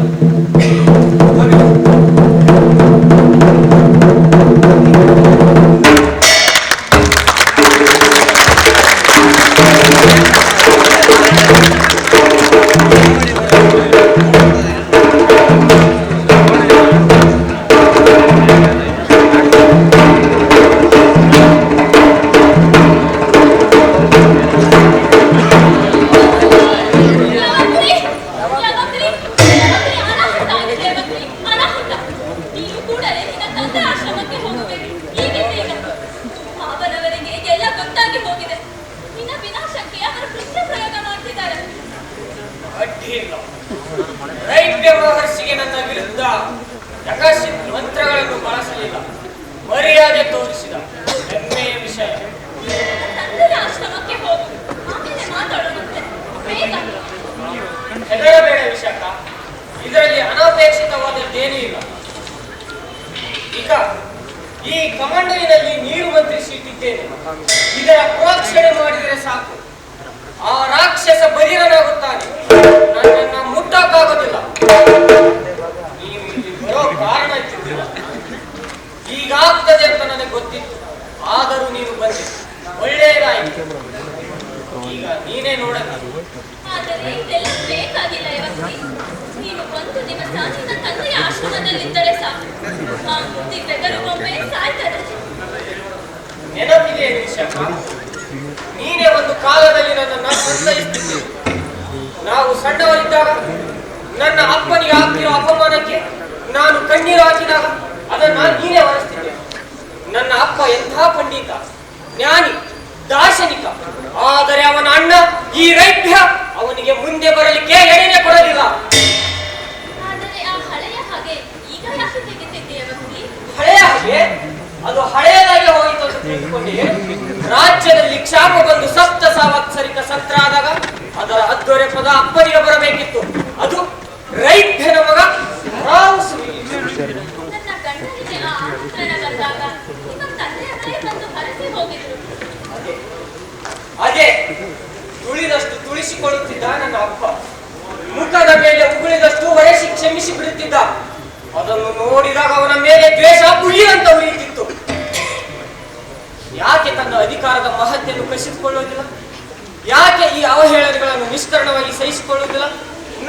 ಇಲ್ಲ. ರೈಟ್ಯ ಮಹರ್ಷಿಗೆ ನನ್ನ ವಿರುದ್ಧ ಯಕಶಿತ್ ಮಂತ್ರಗಳನ್ನು ಬಳಸಲಿಲ್ಲ. ಮರ್ಯಾದೆ ತೋರಿಸಿದ ಹೆಮ್ಮೆಯ ವಿಷಯ. ತಂದೆಯ ಆಶ್ರಮಕ್ಕೆ ಹೋಗು, ಆಮೇಲೆ ಮಾತಾಡೋಣಂತೆ. ಬೇಗ. ಹೆದರಬೇಡ ವಿಶಾಖ, ಇದರಲ್ಲಿ ಅನಪೇಕ್ಷಿತವಾದದ್ದೇನೂ ಇಲ್ಲ. ಈಗ ಈ ಕಮಂಡಲಿನಲ್ಲಿ ನೀರು ಮಂತ್ರಿಸಿ ಇಟ್ಟಿದ್ದೇನೆ. ಇದರ ಪ್ರೋಕ್ಷಣೆ ಮಾಡಿದರೆ ಸಾಕು, ಆ ರಾಕ್ಷಸ ಬಲಿರನಾಗುತ್ತಾನೆ. ನನ್ನನ್ನ ಮುಟ್ಟಕ್ಕಾಗೋದಿಲ್ಲ. ನೀವು ಇಲ್ಲಿ ಬರೋ ಕಾರಣ ಇದ್ದಿದ್ದಿಲ್ಲ. ಹೀಗಾಗ್ತದೆ ಅಂತ ನನಗೆ ಗೊತ್ತಿತ್ತು. ಆದರೂ ನೀನು ಬಂದೆ, ಒಳ್ಳೆಯದಾಯಿತು. ಈಗ ನೀನೇ ನೋಡಬೇಕು. ಆದರೆ ಇದೆಲ್ಲ ಬೇಕಾಗಿಲ್ಲ ಯವತ್ತಿ. ನೀನು ಒಂದು ದಿವಸ ನಿನ್ನ ತಂದೆಯ ಆಶ್ರಮದಲ್ಲಿದ್ದರೆ ಸಾಕು. ಆ ಮುದ್ದಿ ಬೆದರುಗೊಮ್ಮೆ ಸಾಯ್ತಾರೆ. ನೆನಪಿದೆ ವಿಶಾಖ, ನೀನೇ ಒಂದು ಕಾಲದಲ್ಲಿ ನನ್ನನ್ನು ಸಂತೈಸುತ್ತಿದ್ದೆ. ನಾವು ಸಣ್ಣವರಿದ್ದಾಗ ನನ್ನ ಅಪ್ಪನಿಗೆ ಆಗ್ತಿರೋ ಅಪಮಾನಕ್ಕೆ ನಾನು ಕಣ್ಣೀರು ಹಾಕಿದಾಗ ಅದನ್ನು ನೀನೇ ಹೊರಿಸ್ತಿದ್ದೆ. ನನ್ನ ಅಪ್ಪ ಎಂಥ ಪಂಡಿತ, ಜ್ಞಾನಿ, ದಾರ್ಶನಿಕ. ಆದರೆ ಅವನ ಅಣ್ಣ ಈ ರೈಭ್ಯ ಅವನಿಗೆ ಮುಂದೆ ಬರಲಿಕ್ಕೆ ಎಡೆನೇ ಕೊಡಲಿಲ್ಲ. ಆದರೆ ಆ ಹಳೆಯ ಹಾಗೆ ಈಗ ಯಾಕೆ ತೆಗೆದಿದ್ದೀಯ ಯವತ್ತಿ? ಹಳೆಯ ಹಾಗೆ ಅದು ಹಳೆಯದಾಗಿ ಹೋಯಿತು ಅಂತ ತಿಳ್ಕೊಂಡೆ. ರಾಜ್ಯದಲ್ಲಿ ಕ್ಷಾಮ ಬಂದು 7 ಸಂವತ್ಸರಿಕ ಸತ್ರ ಆದಾಗ ಅದರ ಅದ್ದೊರೆ ಪದ ಅಪ್ಪನಿಗೆ ಬರಬೇಕಿತ್ತು. ಅದು ರೈಭ್ಯನ ಮಗ ನನ್ನ ಗಂಡನಿಗೆ ಆ ಆಮಂತ್ರಣ ಬಂದಾಗ ನಿಮ್ಮ ತಂದೆಯ ಮನೆ ಬಂದು ಹರಸಿ ಹೋಗಿದ್ರು. ಅದೇ ತುಳಿದಷ್ಟು ತುಳಿಸಿಕೊಳ್ಳುತ್ತಿದ್ದ ನನ್ನ ಅಪ್ಪ. ಮುಖದ ಮೇಲೆ ಉಗುಳಿದಷ್ಟು ಹೊರೆಸಿ ಕ್ಷಮಿಸಿ ಬಿಡುತ್ತಿದ್ದ. ಅದನ್ನು ನೋಡಿದಾಗ ಅವನ ಮೇಲೆ ದ್ವೇಷ ಅಂತ ಉಳಿಯುತ್ತಿತ್ತು. ಯಾಕೆ ತನ್ನ ಅಧಿಕಾರದ ಮಹತ್ಯೆಯನ್ನು ಕಸಿದುಕೊಳ್ಳುವುದಿಲ್ಲ? ಯಾಕೆ ಈ ಅವಹೇಳನಗಳನ್ನು ನಿಷ್ಕರಣವಾಗಿ ಸಹಿಸಿಕೊಳ್ಳುವುದಿಲ್ಲ?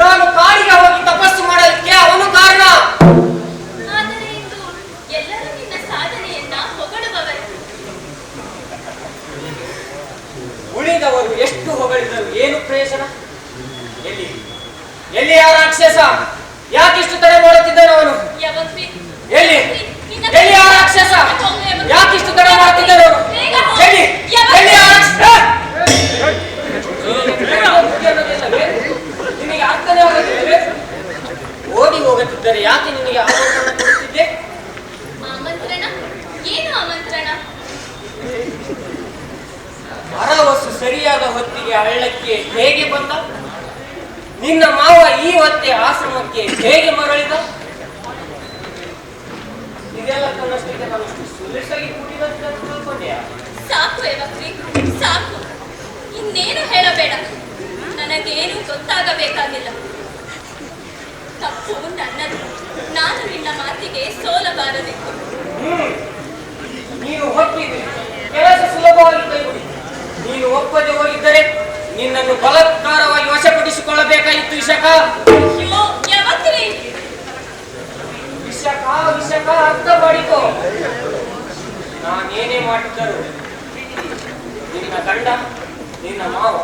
ನಾನು ಕಾಡಿಗೆ ಹೋಗಿ ತಪಸ್ಸು ಮಾಡಲಿಕ್ಕೆ ಅವನು ಕಾರಣ. ಆದರೆ ಇಂದು ಎಲ್ಲರೂ ನಿನ್ನ ಸಾಧನೆಯನ್ನ ಹೊಗಳುವವರು. ಉಳಿದವರು ಎಷ್ಟು ಹೊಗಳಿದರು ಏನು ಪ್ರಯೋಜನ? ಎಲ್ಲಿ ಆ ರಾಕ್ಷಸ? ಯಾಕಿಷ್ಟು ತಡೆ ಮಾಡುತ್ತಿದ್ದಾನೆ ಅವನು? ಯವತ್ತಿ, ಎಲ್ಲಿ ಆ ರಾಕ್ಷಸ? ಯಾಕಿಷ್ಟು ತಡೆ ಮಾಡುತ್ತಿದ್ದಾನೆ ಅವನು? ಎಲ್ಲಿ ಆ ರಾಕ್ಷಸ? ನಿನಗೆ ಅರ್ಥನೇ ಆಗುತ್ತಿದೆ. ಓಡಿ ಹೋಗುತ್ತಿದ್ದರೆ ಯಾಕೆ ನಿನಗೆ ಆಮಂತ್ರಣ ಕೊಡುತ್ತಿದ್ದೆ? ಆಮಂತ್ರಣ? ಏನು ಆಮಂತ್ರಣ? ಅರವಸು ಸರಿಯಾದ ಹೊತ್ತಿಗೆ ಹಳ್ಳಕ್ಕೆ ಹೇಗೆ ಬಂದ? ನಿನ್ನ ಮಾವ ಈ ಹೊತ್ತೆ ಆಶ್ರಮಕ್ಕೆ ಹೇಗೆ ಮರಳಿದ? ಇದೆಲ್ಲ ತನ್ನಷ್ಟಕ್ಕೆ ತನ್ನಷ್ಟು ಸುಲಿಸಾಗಿ ಕೂಡಿದಂತ ತಿಳ್ಕೊಂಡೆಯಾ? ಸಾಕು ಯವತ್ತಿ, ಸಾಕು. ಇನ್ನೇನು ಹೇಳಬೇಡ. ನನಗೇನು ಗೊತ್ತಾಗಬೇಕಾಗಿಲ್ಲ. ತಪ್ಪು ನನ್ನದು. ನಾನು ನಿನ್ನ ಮಾತಿಗೆ ಸೋಲಬಾರದಿತ್ತು. ನೀನು ಒಪ್ಪಿದೆ, ಕೆಲಸ ಸುಲಭವಾಗಿ ಕೈಗೊಳ್ಳಿ. ನೀನು ಒಪ್ಪದೆ ಹೋಗಿದ್ದರೆ ನಿನ್ನನ್ನು ಬಲಾತ್ಕಾರವಾಗಿ ವಶಪಡಿಸಿಕೊಳ್ಳಬೇಕಾಗಿತ್ತು ವಿಶಾಖ. ಅಯ್ಯೋ ಯವತ್ತಿ, ವಿಶಾಖ ಅರ್ಥ ಮಾಡಿಕೋ. ನಾನೇನೇ ಮಾಡಿದ್ದರು ನಿನ್ನ ಗಂಡ, ನಿನ್ನ ಮಾವ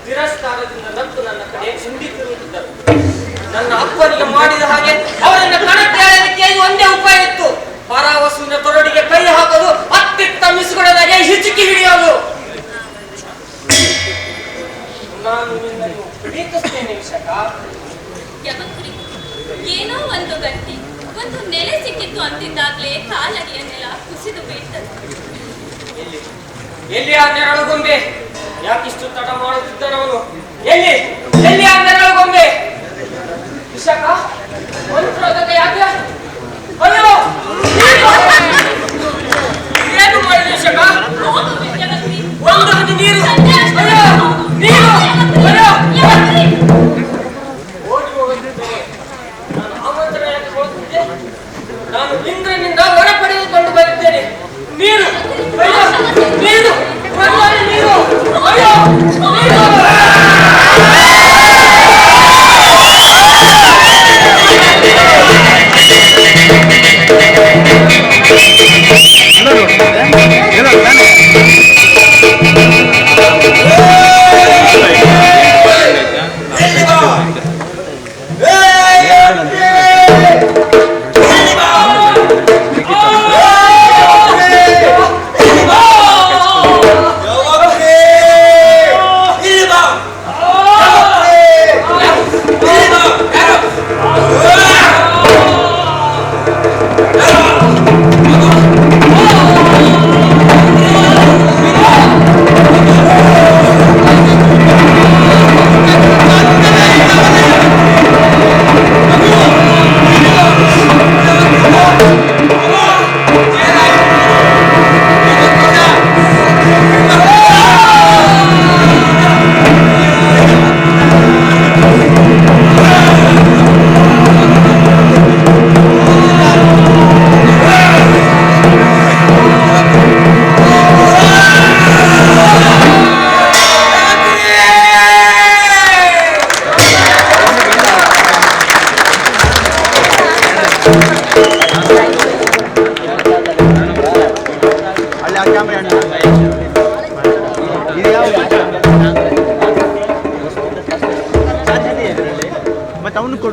ತಿರಸ್ಕಾರದಿಂದ ನತ್ತು ನನ್ನ ಕಡೆ ಚಿಂತಿತ್ತಿರುತ್ತಿದ್ದರು. ನನ್ನ ಅಪ್ಪನಿಗೆ ಮಾಡಿದ ಹಾಗೆ ಅವರನ್ನ ಕಣಕ್ಕೆ ಎಳೆಯಲಿಕ್ಕೆ ಒಂದೇ ಉಪಾಯ ಇತ್ತು. ಪರಾವಸುವಿನ ತೊರಡಿಗೆ ಕೈ ಹಾಕೋದು, ಅತ್ತಿತ್ತ ಮಿಸುಗಡದಾಗೆ ಹಿಚುಕಿ ಹಿಡಿಯೋದು. ನಾನು ನಿನ್ನನ್ನು ಪ್ರೀತಿಸ್ತೇನೆ ವಿಶಾಖ. ಯವತ್ತಿ, ಏನೋ ಒಂದು ಗಟ್ಟಿ, ಒಂದು ನೆಲೆ ಸಿಕ್ಕಿತ್ತು ಅಂತಿದ್ದಾಗ್ಲೇ ಕಾಲಡಿಯ ನೆಲ ಕುಸಿದು ಬೀಳ್ತದೆ. ಎಲ್ಲಿ ಆ ನೆರಳುಗೊಂಬೆ? ಯಾಕಿಷ್ಟು ತಡ ಮಾಡುತ್ತಿದ್ದನವನು? ಎಲ್ಲಿ ಆ ನೆರಳುಗೊಂಬೆ? ವಿಶಾಖ, ಮಂತ್ರದ ಯಾಕೆ? ಅಯ್ಯೋ, ಏನು ಮಾಡಿದೆ ವಿಶಾಖ? ಯವತ್ತಿ, ಒಂದು ಹನಿ ನೀರು. ಅಯ್ಯೋ, ನೀರು. ಅಯ್ಯೋ, ಓಡಿ ಹೋಗುತ್ತಿದ್ದೇನೆ. ನಾನು ಆಮಂತ್ರಣ ಯಾಕೆ ಹೋಗುತ್ತಿದ್ದೆ? ನಾನು ಇಂದ್ರನಿಂದ ವರ ಪಡೆದುಕೊಂಡು ಬರುತ್ತೇನೆ. ನೀರು. ಅಯ್ಯೋ, ನೀರು. ಒಳ್ಳೆ ನೀರು. ಅಯ್ಯೋ, ನೀರು.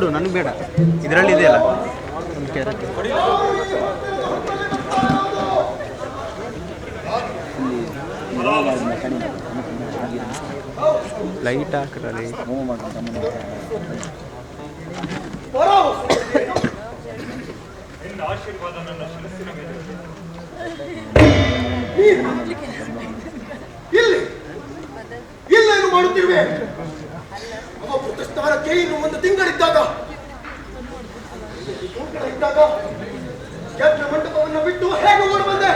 ಕೊಡು, ನನಗೆ ಬೇಡ. ಇದರಲ್ಲಿ ಇದೆಯಲ್ಲ ಒಂದು ಕ್ಯಾರೆಟ್. ಲೈಟ್ ಹಾಕ್ರಲ್ಲಿ ನಿನ್ನ ಆಶೀರ್ವಾದ ನನ್ನ ಶಿರಸ್ಸಿನ ಮೇಲೆ ಇಲ್ಲಿ ಇಲ್ಲೇನು ಮಾಡುತ್ತಿರುವೆ? ಅವ ಸ್ಥಾನಕ್ಕೆ ಇನ್ನು ಒಂದು ತಿಂಗಳಿದ್ದಾಗ ಯಜ್ಞ ಮಂಟಪವನ್ನು ಬಿಟ್ಟು ಹೇಗೆ ಓಡಿ ಬಂದೆ?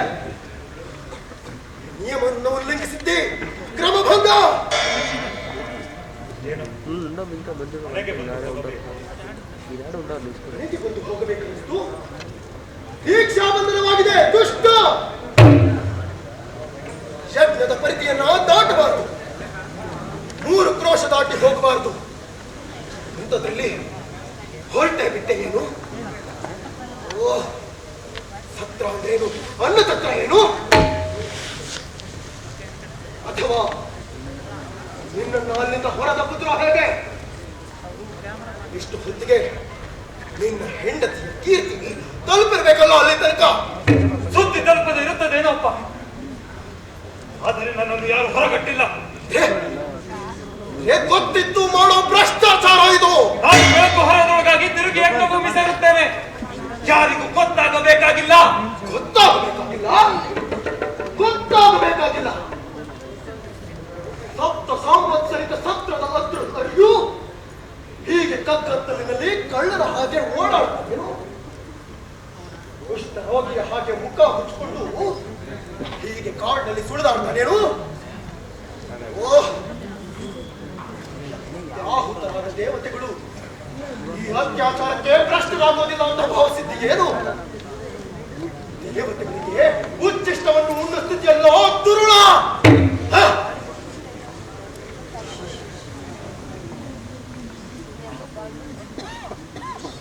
ನಿಯಮವನ್ನು ಉಲ್ಲಂಘಿಸಿದ್ದೆ, ಕ್ರಮಭಂಗ. ಮನೆಗೆ ಬಂದು ಹೋಗಬೇಕೆಂದು ದೀಕ್ಷಾಬಂಧನವಾಗಿದೆ. ದುಷ್ಟ ಯಜ್ಞದ ಪರಿಧಿಯನ್ನ ದಾಟಬಾರದು, 3 ಕ್ರೋಶ ದಾಟಿ ಹೋಗಬಾರದು. ಇಂಥದ್ರಲ್ಲಿ ಹೊರಟೆ ಬಿಟ್ಟೆ ಏನು? ಓ, ಸತ್ರ ಅಂದ್ರೇನು? ಅನ್ನ ಸತ್ರ ಏನು? ಅಥವಾ ನಿನ್ನನ್ನು ಅಲ್ಲಿಂದ ಹೊರದ ಪುತ್ರ ಹೇಗೆ? ಇಷ್ಟು ಹೊತ್ತಿಗೆ ನಿನ್ನ ಹೆಂಡತಿಯ ಕೀರ್ತಿ ತಲುಪಿರ್ಬೇಕಲ್ಲ ಅಲ್ಲಿ ತನಕ. ಸುದ್ದಿ ತಲುಪದೆ ಇರುತ್ತದೇನೋಪ್ಪ, ಆದರೆ ನನ್ನನ್ನು ಯಾರು ಹೊರಗಟ್ಟಿಲ್ಲ. ಗೊತ್ತಿತ್ತು ಮಾಡೋ ಭ್ರಷ್ಟಾಚಾರ ಇದು. ನಾನು ಬೆಳಕು ಹೊರದೊಳಗಾಗಿ ತಿರುಗಿ ಯಜ್ಞಭೂಮಿ ಸೇರುತ್ತೇನೆ. ಯಾರಿಗೂ ಗೊತ್ತಾಗಬೇಕಾಗಿಲ್ಲ. ಗೊತ್ತಾಗಬೇಕಾಗಿಲ್ಲ. ಸಪ್ತ ಸಾಂವತ್ಸರಿಕ ಸತ್ರದ ಅರಿಯು ಹೀಗೆ ಕಗ್ಗತ್ತಲಿನಲ್ಲಿ ಕಳ್ಳರ ಹಾಗೆ ಓಡಾಡ್ತಾನೇನು? ಕುಷ್ಠ ರೋಗಿಯ ಹಾಗೆ ಮುಖ ಮುಚ್ಚಿಕೊಂಡು ಹೀಗೆ ಕಾಡಿನಲ್ಲಿ ಸುಳಿದಾಡ್ತಾನೇನು? ಓಹ್, ಆಹುತರಾದ ದೇವತೆಗಳು ಈ ಅತ್ಯಾಚಾರಕ್ಕೆ ಭ್ರಷ್ಟರಾಗೋದಿಲ್ಲ ಅಂತ ಭಾವಿಸಿದ್ದೀಯೇನು? ದೇವತೆಗಳಿಗೆ ಉಚ್ಚಿಷ್ಟವನ್ನು ಉಣ್ಣ ಸ್ಥಿತಿಯಲ್ಲೋ ದುರುಳ.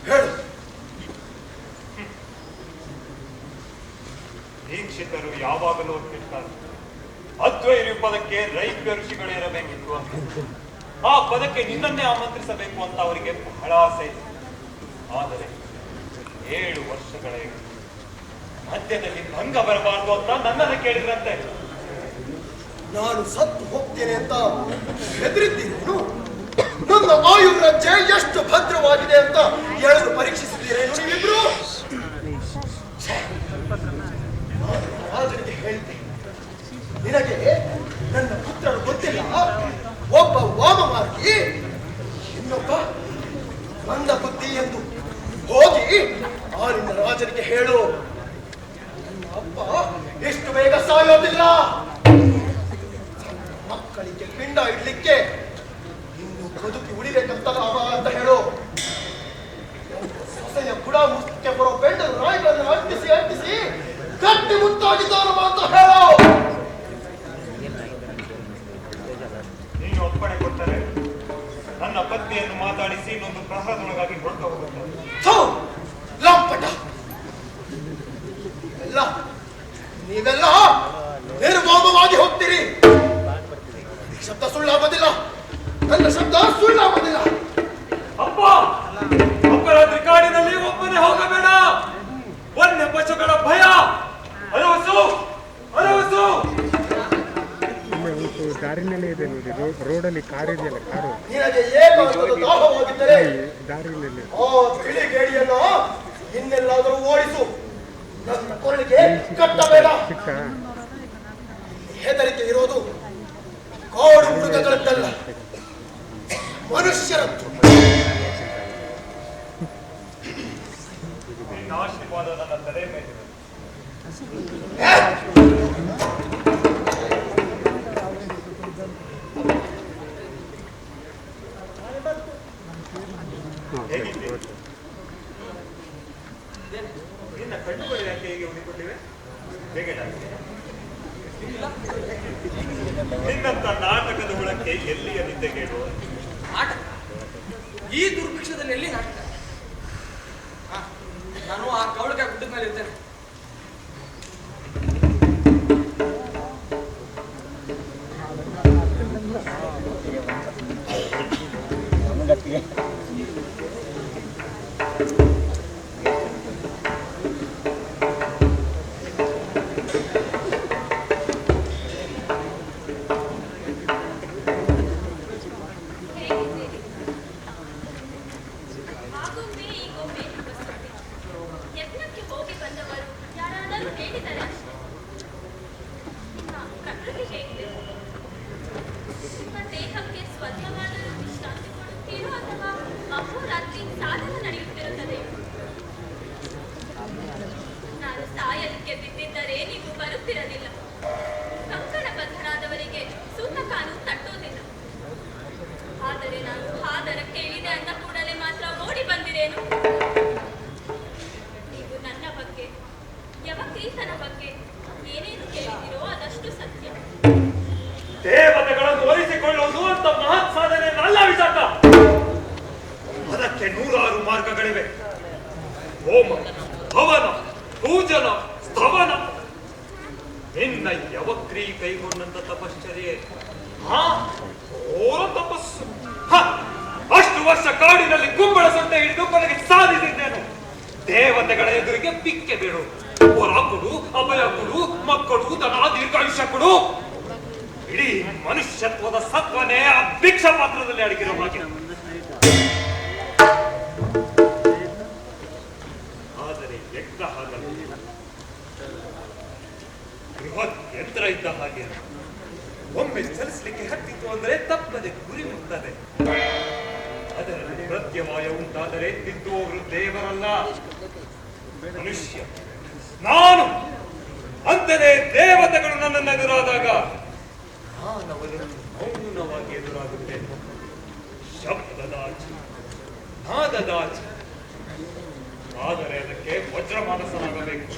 ಹೇಳು. ದೀಕ್ಷಿತರು ಯಾವಾಗಲೂ ಅಂತಿರ್ತಾರೆ, ಅದ್ವೈರಿ ಪದಕ್ಕೆ ರೈತ ಋಷಿಗಳಿರಬೇಕಿತ್ತು ಅಂತ. ಆ ಪದಕ್ಕೆ ನಿನ್ನನ್ನೇ ಆಮಂತ್ರಿಸಬೇಕು ಅಂತ ಅವರಿಗೆ ಬಹಳ ಆಸೆ ಇದೆ. ಆದರೆ 7 ವರ್ಷಗಳ ಮಧ್ಯದಲ್ಲಿ ಭಂಗ ಬರಬಾರದು ಅಂತ ನನ್ನನ್ನು ಕೇಳಿದ್ರಂತೆ. ನಾನು ಸತ್ತು ಹೋಗ್ತೇನೆ ಅಂತ ಹೆದರಿದ್ದೀರೇನು? ನನ್ನ ಆಯುರ್ರಜ್ಜೆ ಎಷ್ಟು ಭದ್ರವಾಗಿದೆ ಅಂತ ಎಳೆದು ಪರೀಕ್ಷಿಸಿದ್ದೀರೇನು ನೀವಿಬ್ರು? ರಾಜನಿಗೆ ಹೇಳಿದ್ದೆ, ನಿನಗೆ ನನ್ನ ಪುತ್ರರು ಗೊತ್ತಿಲ್ಲ. ಒಬ್ಬ ವಾಮಮಾರ್ಗಿ, ಇನ್ನೊಬ್ಬ ಮಂದ ಬುದ್ಧಿ ಎಂದು. ಹೋಗಿ ಆನಿಂದ ರಾಜನಿಗೆ ಹೇಳು, ನನ್ನ ಅಪ್ಪ ಎಷ್ಟು ಬೇಗ ಸಾಯೋದಿಲ್ಲ. ಮಕ್ಕಳಿಗೆ ಪಿಂಡ ಇಡ್ಲಿಕ್ಕೆ ಇನ್ನು ಬದುಕಿ ಉಳಿಬೇಕಂತ ಅಂತ ಹೇಳು. ಸೊಸೆಯ ಬುಡ ಮುಷ್ಟಕ್ಕೆ ಬರೋ ಬೆಂಡದ ನಾಯಿಗಳನ್ನು ಅಂಟಿಸಿ ಗಟ್ಟಿ ಮುತ್ತಾಗಿದ್ದಾರ ಅಂತ ಹೇಳು. ನೀನು ಒಪ್ಪಣೆ ಕೊಟ್ಟರೆ ನನ್ನ ಪತ್ನಿಯನ್ನು ಮಾತಾಡಿಸಿ ಇನ್ನೊಂದು ಪ್ರಹರದೊಳಗಾಗಿ ಹೊರಟು ಹೋಗುತ್ತಾರೆ. ಲಂಪಟ ಎಲ್ಲ ನೀವೆಲ್ಲ ನಿರ್ವಾಮವಾಗಿ ಹೋಗ್ತೀರಿ. ಶಬ್ದ ಸುಳ್ಳಾಗೋದಿಲ್ಲ, ನನ್ನ ಶಬ್ದ ಸುಳ್ಳಾಗೋದಿಲ್ಲ. ಅಪ್ಪ, ಅಪರಾಧಿ ಕಾಡಿನಲ್ಲಿ ಒಬ್ಬನೇ ಹೋಗಬೇಡ. ವನ್ಯ ಪಶುಗಳ ಭಯ. ಅರವಸು ಅರವಸು. ದಾರಿನಲ್ಲೇ ಇದೆ ನೋಡಿ, ರೋಡಲ್ಲಿ ಕಾರ್ ಇದೆಯಲ್ಲ, ಕಾರು ನಿನಗೆ ಏಕಾಂತದ ದಾಹವಾಗಿದ್ದರೆ ದಾರಿನಲ್ಲಿ ಆ ತಿಳಿಗೇಡಿಯನ್ನು ಇನ್ನೆಲ್ಲಾದರೂ ಓಡಿಸು. ನನ್ನ ಕೊರಳಿಗೆ ಕಟ್ಟಬೇಡ. ಹೆದರಿಕೆ ಇರೋದು ಕಾಡು ಮೃಗಗಳದ್ದಲ್ಲ, ಮನುಷ್ಯರದ್ದು. ನಿನ್ನ ಆಶೀರ್ವಾದ ನನ್ನ ತಲೆ ಮೇಲೆ. ನಿನ್ನ ಕಣ್ಣುಗಳು ಯಾಕೆ ಹೇಗೆ ಉಳಿಕೊಂಡಿವೆ? ನಿನ್ನಂತ ನಾಟಕದ ಹುಳಕ್ಕೆ ಎಲ್ಲಿಯ ನಿದ್ದೆ ಕೇಳುವ? ನಾಟಕ? ಈ ದುರ್ಭಿಕ್ಷದಲ್ಲಿ ಎಲ್ಲಿ ನಾಟಕ? ನಾನು ಆ ಕವಳಿಗೆ ಗುಡ್ಡದ ಮೇಲೆ ಇರ್ತೇನೆ. ಅಹೋರಾತ್ರಿ ಸಾಧನ ನಡೆಯುತ್ತಿರುತ್ತದೆ. ನಾನು ಸಾಯಲಿಕ್ಕೆ ಬಿದ್ದಿದ್ದರೆ ನೀವು ಬರುತ್ತಿರಲಿಲ್ಲ. ಕಂಕಣ ಬದ್ಧರಾದವರಿಗೆ ಸೂತಕಾನು ತಟ್ಟುವುದಿಲ್ಲ. ಆದರೆ ನಾನು ಹಾದರಕ್ಕೆ ಇಳಿದೆ ಅಂದ ಕೂಡಲೇ ಮಾತ್ರ ಓಡಿ ಬಂದಿರೇನು? ನೀವು ನನ್ನ ಬಗ್ಗೆ, ಯವಕ್ರೀತನ ಬಗ್ಗೆ ಏನೇನು ಕೇಳಿದಿರೋ ಅದಷ್ಟು ಸತ್ಯ. ದೇವತೆಗಳನ್ನು ಒಲಿಸಿಕೊಳ್ಳುವುದು ಅಂತ ಮಹತ್ ಸಾಧನೆ ಅಲ್ಲ ವಿಶಾಖ. ಅದಕ್ಕೆ ನೂರಾರು ಮಾರ್ಗಗಳಿವೆ. ಹೋಮ, ಹವನ, ಪೂಜನ, ಸ್ತವನ. ನಿನ್ನ ಯವಕ್ರಿ ಕೈಗೊಂಡಂತ ತಪಶ್ಚರ್ಯೆ ಓರ ತಪಸ್ಸು. ಅಷ್ಟು ವರ್ಷ ಕಾಡಿನಲ್ಲಿ ಕುಂಬಳ ಸೊಟ್ಟೆ ಹಿಡಿದು ಕೊನೆಗೆ ಸಾಧಿಸಿದ್ದೇನೆ. ದೇವತೆಗಳ ಎದುರಿಗೆ ಪಿಕ್ಕೆ ಬಿಡು. ವರ ಕೊಡು, ಅಭಯ ಕೊಡು, ಮಕ್ಕಳು, ದನ, ದೀರ್ಘಾಯುಷ್ಯ ಕೊಡು. ಇಡೀ ಮನುಷ್ಯತ್ವದ ಸತ್ವನೇ ಆ ಭಿಕ್ಷಾ ಪಾತ್ರದಲ್ಲಿ ಅಡಗಿರೋ ಹಾಗೆ. ಆದರೆ ಯಜ್ಞ ಹಾಗಲ್ಲ. ಬೃಹತ್ ಯಂತ್ರ ಇದ್ದ ಹಾಗೆ. ಒಮ್ಮೆ ಚಲಿಸಲಿಕ್ಕೆ ಹತ್ತಿತ್ತು ಅಂದ್ರೆ ತಪ್ಪದೆ ಗುರಿ ಮುಟ್ಟದೆ. ಅದರಲ್ಲಿ ಪ್ರತ್ಯವಾಯ ಉಂಟಾದರೆ ತಿದ್ದುವವರು ದೇವರಲ್ಲ, ಮನುಷ್ಯ. ನಾನು ಅಂತೆಯೇ ದೇವತೆಗಳು ನನ್ನನ್ನು ಎದುರಾದಾಗ ನಾನವರನ್ನು ಮೌನವಾಗಿ ಎದುರಾಗುತ್ತೇನೆ. ಶಬ್ದದಾಚೆ, ನಾದದಾಚೆ. ಆದರೆ ಅದಕ್ಕೆ ವಜ್ರಮಾನಸನಾಗಬೇಕು.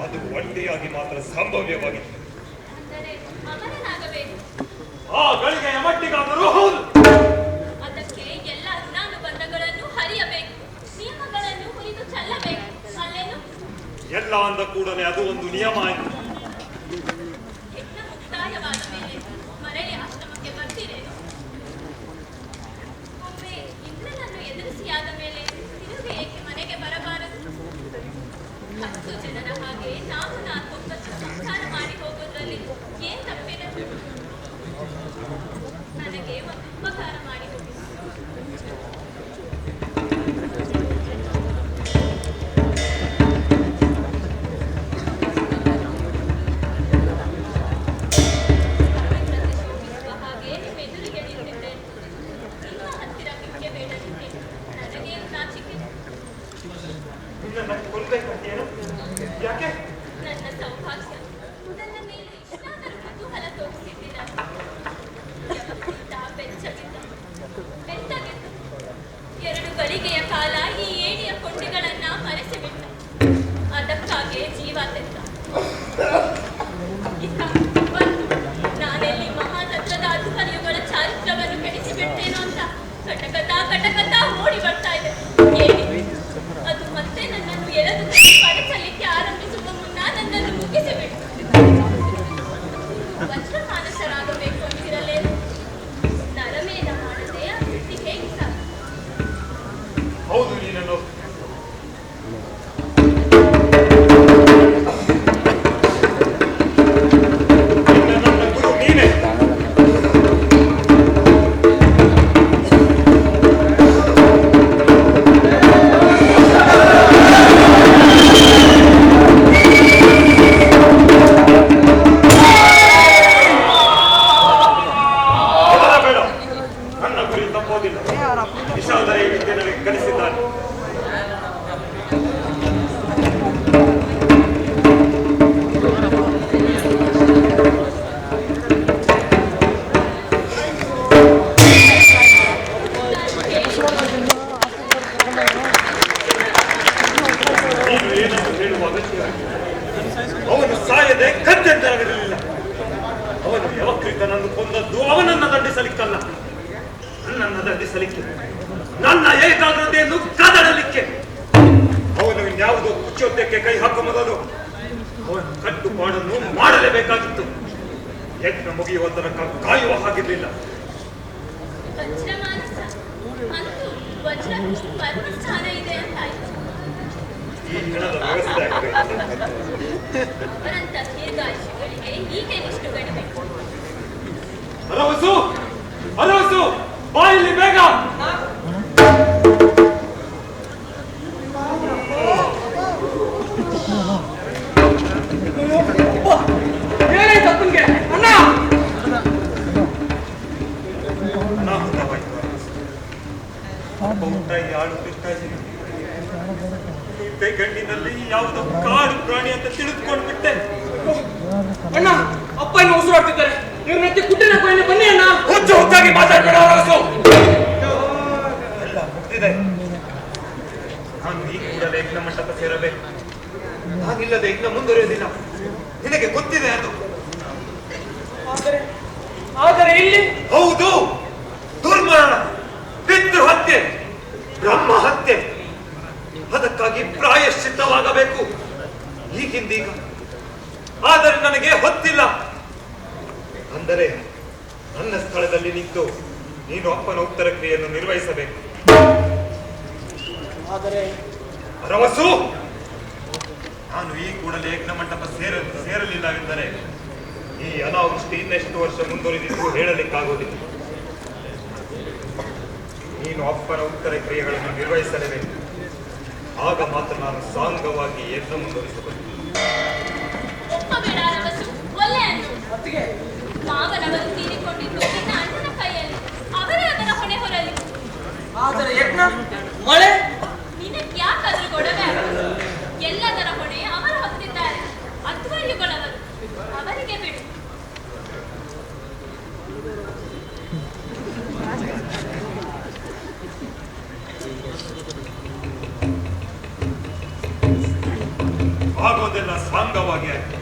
ಅದು ಒಂಟಿಯಾಗಿ ಮಾತ್ರ ಸಂಭವ್ಯವಾಗಿದೆ. ಆ ಗಳಿಗೆಯ ಮಟ್ಟಿಗಾದರೂ ಹೌದು. ಅದಕ್ಕೆ ಎಲ್ಲ ಋಣಾನುಬಂಧಗಳನ್ನು ಹರಿಯಬೇಕು, ನಿಯಮಗಳನ್ನು ಹುರಿದು ಚೆಲ್ಲಬೇಕು. ಅಲ್ಲೇನು ಎಲ್ಲ ಅಂದ ಕೂಡಲೇ ಅದು ಒಂದು ನಿಯಮ ಆಯಿತು. ಯಜ್ಞ ಮುಕ್ತಾಯವಾದ ಮೇಲೆ ಮರಳಿ ಆಶ್ರಮಕ್ಕೆ ಬರ್ತೀರೇನು? ಒಮ್ಮೆ ಇಂದ್ರನನ್ನು ಎದುರಿಸಿಯಾದ ಮೇಲೆ ತಿರುಗಿ ಏಕೆ ಮನೆಗೆ ಬರಬಾರದು? 10 ಜನರ ಹಾಗೆ ನಾವು 4 ಸಂಸಾರ ಮಾಡಿ ಹೋಗೋದ್ರಲ್ಲಿ ಏನ್ ತಪ್ಪಿದೆ? ನನಗೆ ಒಂದು ಉಪಕಾರ ಮಾಡಿ ಹೋಗಿ. ಹಾಗೆ ನಿಮ್ಮ ಎದುರಿಗೆ ನಿಂತಿದ್ದೇನೆ. ನಿಮ್ಮ ಹತ್ತಿರ ಭಿಕ್ಷೆ ಬೇಡಲಿಕ್ಕೆ ನನಗೇನು ನಾಚಿಕೆ? ಯಾಕೆ? ನನ್ನ ಸೌಭಾಗ್ಯ ನನ್ನ ಮೇಲೆ ಇಷ್ಟಾದರೂ ಕುತೂಹಲ ತೋರಿಸಿದ್ದೀರ. ಬೆಚ್ಚಗಿದ್ದ, ಬೆಚ್ಚಗಿದ್ದು 2 ಗಳಿಗೆಯ ಕಾಲ ಈ ಏಣಿಯ ಕೊಂಡಿಗಳನ್ನ ಮರೆಸಿಬಿಟ್ಟ. ಅದಕ್ಕಾಗಿ ಜೀವ ತೆತ್ತ. ನಾನೆಲ್ಲಿ ಮಹಾತತ್ವದ ಅಧಿಕಾರಿಗಳ ಚಾರಿತ್ರವನ್ನು ಕೆಡಿಸಿಬಿಟ್ಟೇನೋ ಅಂತ ಕಟಕತ ಓಡಿ ಬರ್ತಾ ಇದೆ. ಅದು ಮತ್ತೆ ನನ್ನನ್ನು ಎಳೆದು ಪಡಚಲಿಕ್ಕೆ ಆರಂಭಿಸುವ ಮುನ್ನ ನನ್ನನ್ನು ಮುಗಿಸಿಬಿಟ್ಟು ವಜ್ರಮಾನಸರಾಗಬೇಕು ಅಂತಿರಲೇನು? ನರಮೇಧ ಮಾಡದೆ ಆ ಸ್ಥಿತಿ ಹೇಗೆ ಸಾಧ್ಯ? ಹೌದು, ನೀನನ್ನು ನನ್ನ ಗುರು ನೀನೇ. ನನ್ನ ಗುರಿ ತಪ್ಪೋದಿಲ್ಲ. ವಿಷಾದರ ಈ ವಿದ್ಯೆ ನನಗೆ ಕಲಿಸಿದ್ದಾನೆ. ನೀನು ಏನನ್ನು ಹೇಳುವ ಅಗತ್ಯವಿಲ್ಲ. ಅವನು ಸಾಯದೆ ಗದ್ದೆಂದಾಗಿರಲಿಲ್ಲ. ಅವನು ಯವಕ್ರೀತನನ್ನು ಕೊಂದದ್ದು ಅವನನ್ನು ದಂಡಿಸಲಿಕ್ಕಲ್ಲ, ನನ್ನನ್ನು ದಂಡಿಸಲಿಕ್ಕೆ, ನನ್ನ ಏಕಾಗ್ರತೆಯನ್ನು ಕದಡಲಿಕ್ಕೆ. ಅವನು ಇನ್ಯಾವುದೋ ಕುಚೋದ್ಯಕ್ಕೆ ಕೈ ಹಾಕುವ ಮೊದಲು ಅವನು ಕಟ್ಟುಪಾಡನ್ನು ಮಾಡಲೇಬೇಕಾಗಿತ್ತು. ಯಜ್ಞ ಮುಗಿಯುವ ತನಕ ಕಾಯುವ ಹಾಗಿರಲಿಲ್ಲ. ವಜ್ರಮಾನಸ ಅಂತೂ ವಜ್ರಕ್ಕೂ ಪರಮಸ್ಥಾನ ಇದೆ ಅಂತಾಯ್ತು. ಈ ಹಣದ ವ್ಯವಸ್ಥೆ ಆಗಬೇಕು. ಅವರಂತ ದೀರ್ಘಾಯುಷಿಗಳಿಗೆ ಹೀಗೆ ನಿಷ್ಠು ಗಡಿಬೇಕು. ಅರವಸು ಬಾಯಿಲಿ ಬೇಗ. ಏನಾಯ್ತು ಅಪ್ಪನ್ಗೆ? ಅಣ್ಣ ಅನಾಹುತವಾಯಿತು. ಬಹುತಾಗಿ ಆಡುತ್ತಿರ್ತಾ ಇದ್ದೀನಿ. ಗಂಡಿನಲ್ಲಿ ಯಾವುದೋ ಕಾಡು ಪ್ರಾಣಿ ಅಂತ ತಿಳಿದುಕೊಂಡು ಬಿಟ್ಟೆ. ಅಣ್ಣ ಅಪ್ಪ ಇನ್ನು ಉಸಿರಾಡ್ತಿದ್ದಾರೆ. ಇವ್ರ ನೆತ್ತಿ ಕುಟ್ಟಿನ ಕೊಯ್ನೆ ಬನ್ನಿ ಅಣ್ಣ. ಹುಚ್ಚು ಹುಚ್ಚಾಗಿ ಮಾತಾಡ್ಬೇಡ ಅರಸು. ಎಲ್ಲ ಮುಗ್ದಿದೆ. ನಾನು ಈ ಕೂಡಲೇ ಯಜ್ಞ ಮಂಟಪ ಸೇರಬೇಕು. ನಾನಿಲ್ಲದೆ ಯಜ್ಞ ಮುಂದುವರಿಯೋದಿಲ್ಲ. ನಿನಗೆ ಗೊತ್ತಿದೆ ಅದು. ಆದರೆ ಇಲ್ಲಿ ಹೌದು, ದುರ್ಮರಣ, ಪಿತೃ ಹತ್ಯೆ, ಬ್ರಹ್ಮ ಹತ್ಯೆ. ಅದಕ್ಕಾಗಿ ಪ್ರಾಯಶ್ಚಿತ್ತವಾಗಬೇಕು ಈಗಿಂದೀಗ. ಆದರೆ ನನಗೆ ಹೊತ್ತಿಲ್ಲ. ಅಂದರೆ ನನ್ನ ಸ್ಥಳದಲ್ಲಿ ನಿಂತು ನೀನು ಅಪ್ಪನ ಉತ್ತರ ಕ್ರಿಯೆಯನ್ನು ನಿರ್ವಹಿಸಬೇಕು. ಆದರೆ ರವಸು, ನಾನು ಈ ಕೂಡಲೇ ಯಜ್ಞ ಮಂಟಪ ಸೇರಲಿಲ್ಲವೆಂದರೆ ಈ ಅನಾವೃಷ್ಟಿ ಇನ್ನೆಷ್ಟು ವರ್ಷ ಮುಂದುವರಿದಿದ್ದು ಹೇಳಲಿಕ್ಕಾಗುವುದಿಲ್ಲ. ನೀನು ಅಪ್ಪನ ಉತ್ತರ ಕ್ರಿಯೆಗಳನ್ನು ನಿರ್ವಹಿಸಲೇಬೇಕು. ಆಗ ಮಾತ್ರ ನಾನು ಸಾಂಗವಾಗಿ ಯಜ್ಞ ಮುಂದುವರಿಸಬಹುದು. ಒಪ್ಪಬೇಡ ರವಸು, ಒಳ್ಳೆಯನ್ನು ಮಾವನವರು ತೀರಿಕೊಂಡಿದ್ದು ನಿನ್ನ ಅಣ್ಣನ ಕೈಯಲ್ಲಿ. ಅವರೇ ಅದರ ಹೊಣೆ ಹೊರಲಿ. ಆದರೆ ಯಜ್ಞ ಮಳೆ ನಿನಗೆ ಯಾಕಾದ್ರೂ ಗೊಡವೆ ಆಗುವುದು? ಎಲ್ಲದರ ಹೊಣೆ ಅವರು ಹೊತ್ತಿದ್ದಾರೆ. ಅಧ್ವರ್ಯುಗಳವರು, ಅವರಿಗೆ ಬಿಡು. ಆಗೋದೆಲ್ಲ ಸಾಂಗವಾಗಿ ಆಯ್ತು.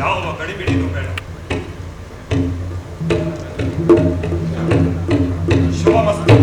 ಯಾವ ಗಡಿಬಿಡಿನೂ ಬೇಡ. ಶುಭಮಸ್ತು.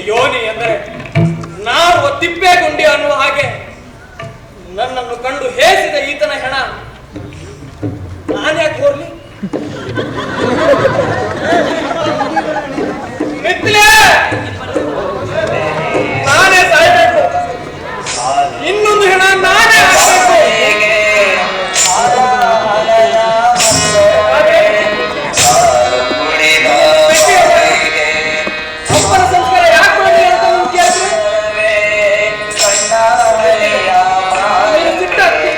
ಯೋನಿ ಎಂದರೆ ನಾವು ತಿಪ್ಪೆ ಗುಂಡಿ ಅನ್ನುವ ಹಾಗೆ ನನ್ನನ್ನು ಕಂಡು ಹೇಸಿದ ಈತನ ಹೆಣ ನಾನ್ಯಾಕೆ ಹೋರ್ಲಿ? ನಾನೇ ಸಾಯ್ಬೇಕು. ಇನ್ನೊಂದು ಹೆಣ ನಾನೇ ಹಾಕ್ಬೇಕು. ಅಪ್ಪನ ಸಂಸ್ಕಾರ ಯಾಕೆ ಮಾಡಿ ಅಂತ ನೀವು ಕೇಳಿದ್ರೆ ನೀನು ಸಿಟ್ಟಾಗ್ತಿ.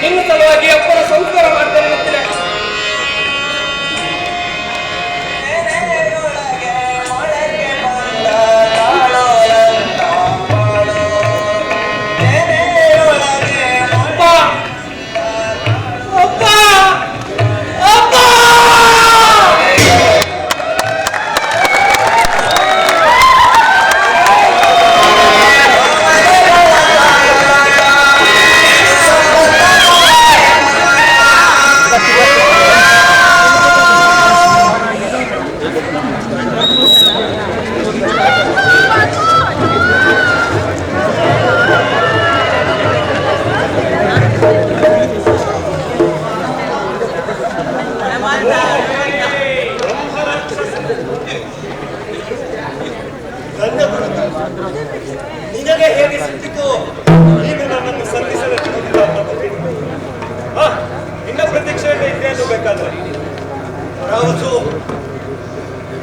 ನಿನ್ನ ಸಲುವಾಗಿ ಅಪ್ಪನ ಸಂಸ್ಕಾರ ಮಾಡ್ತಾರೆ ಗೊತ್ತಿಲ್ಲ. ನಿನಗೆ ಹೇಗೆ ಸಿಕ್ಕಿತು? ನೀನು ನನ್ನನ್ನು ಸಂಧಿಸಲಿಲ್ಲ ಅಂತ ಗೊತ್ತಿಲ್ಲ. ನಿನ್ನ ಪ್ರತೀಕ್ಷೆಯಲ್ಲಿ ಇದೆ ಎಂದು ಬೇಕಾದ್ರೆ ರಾವಸು,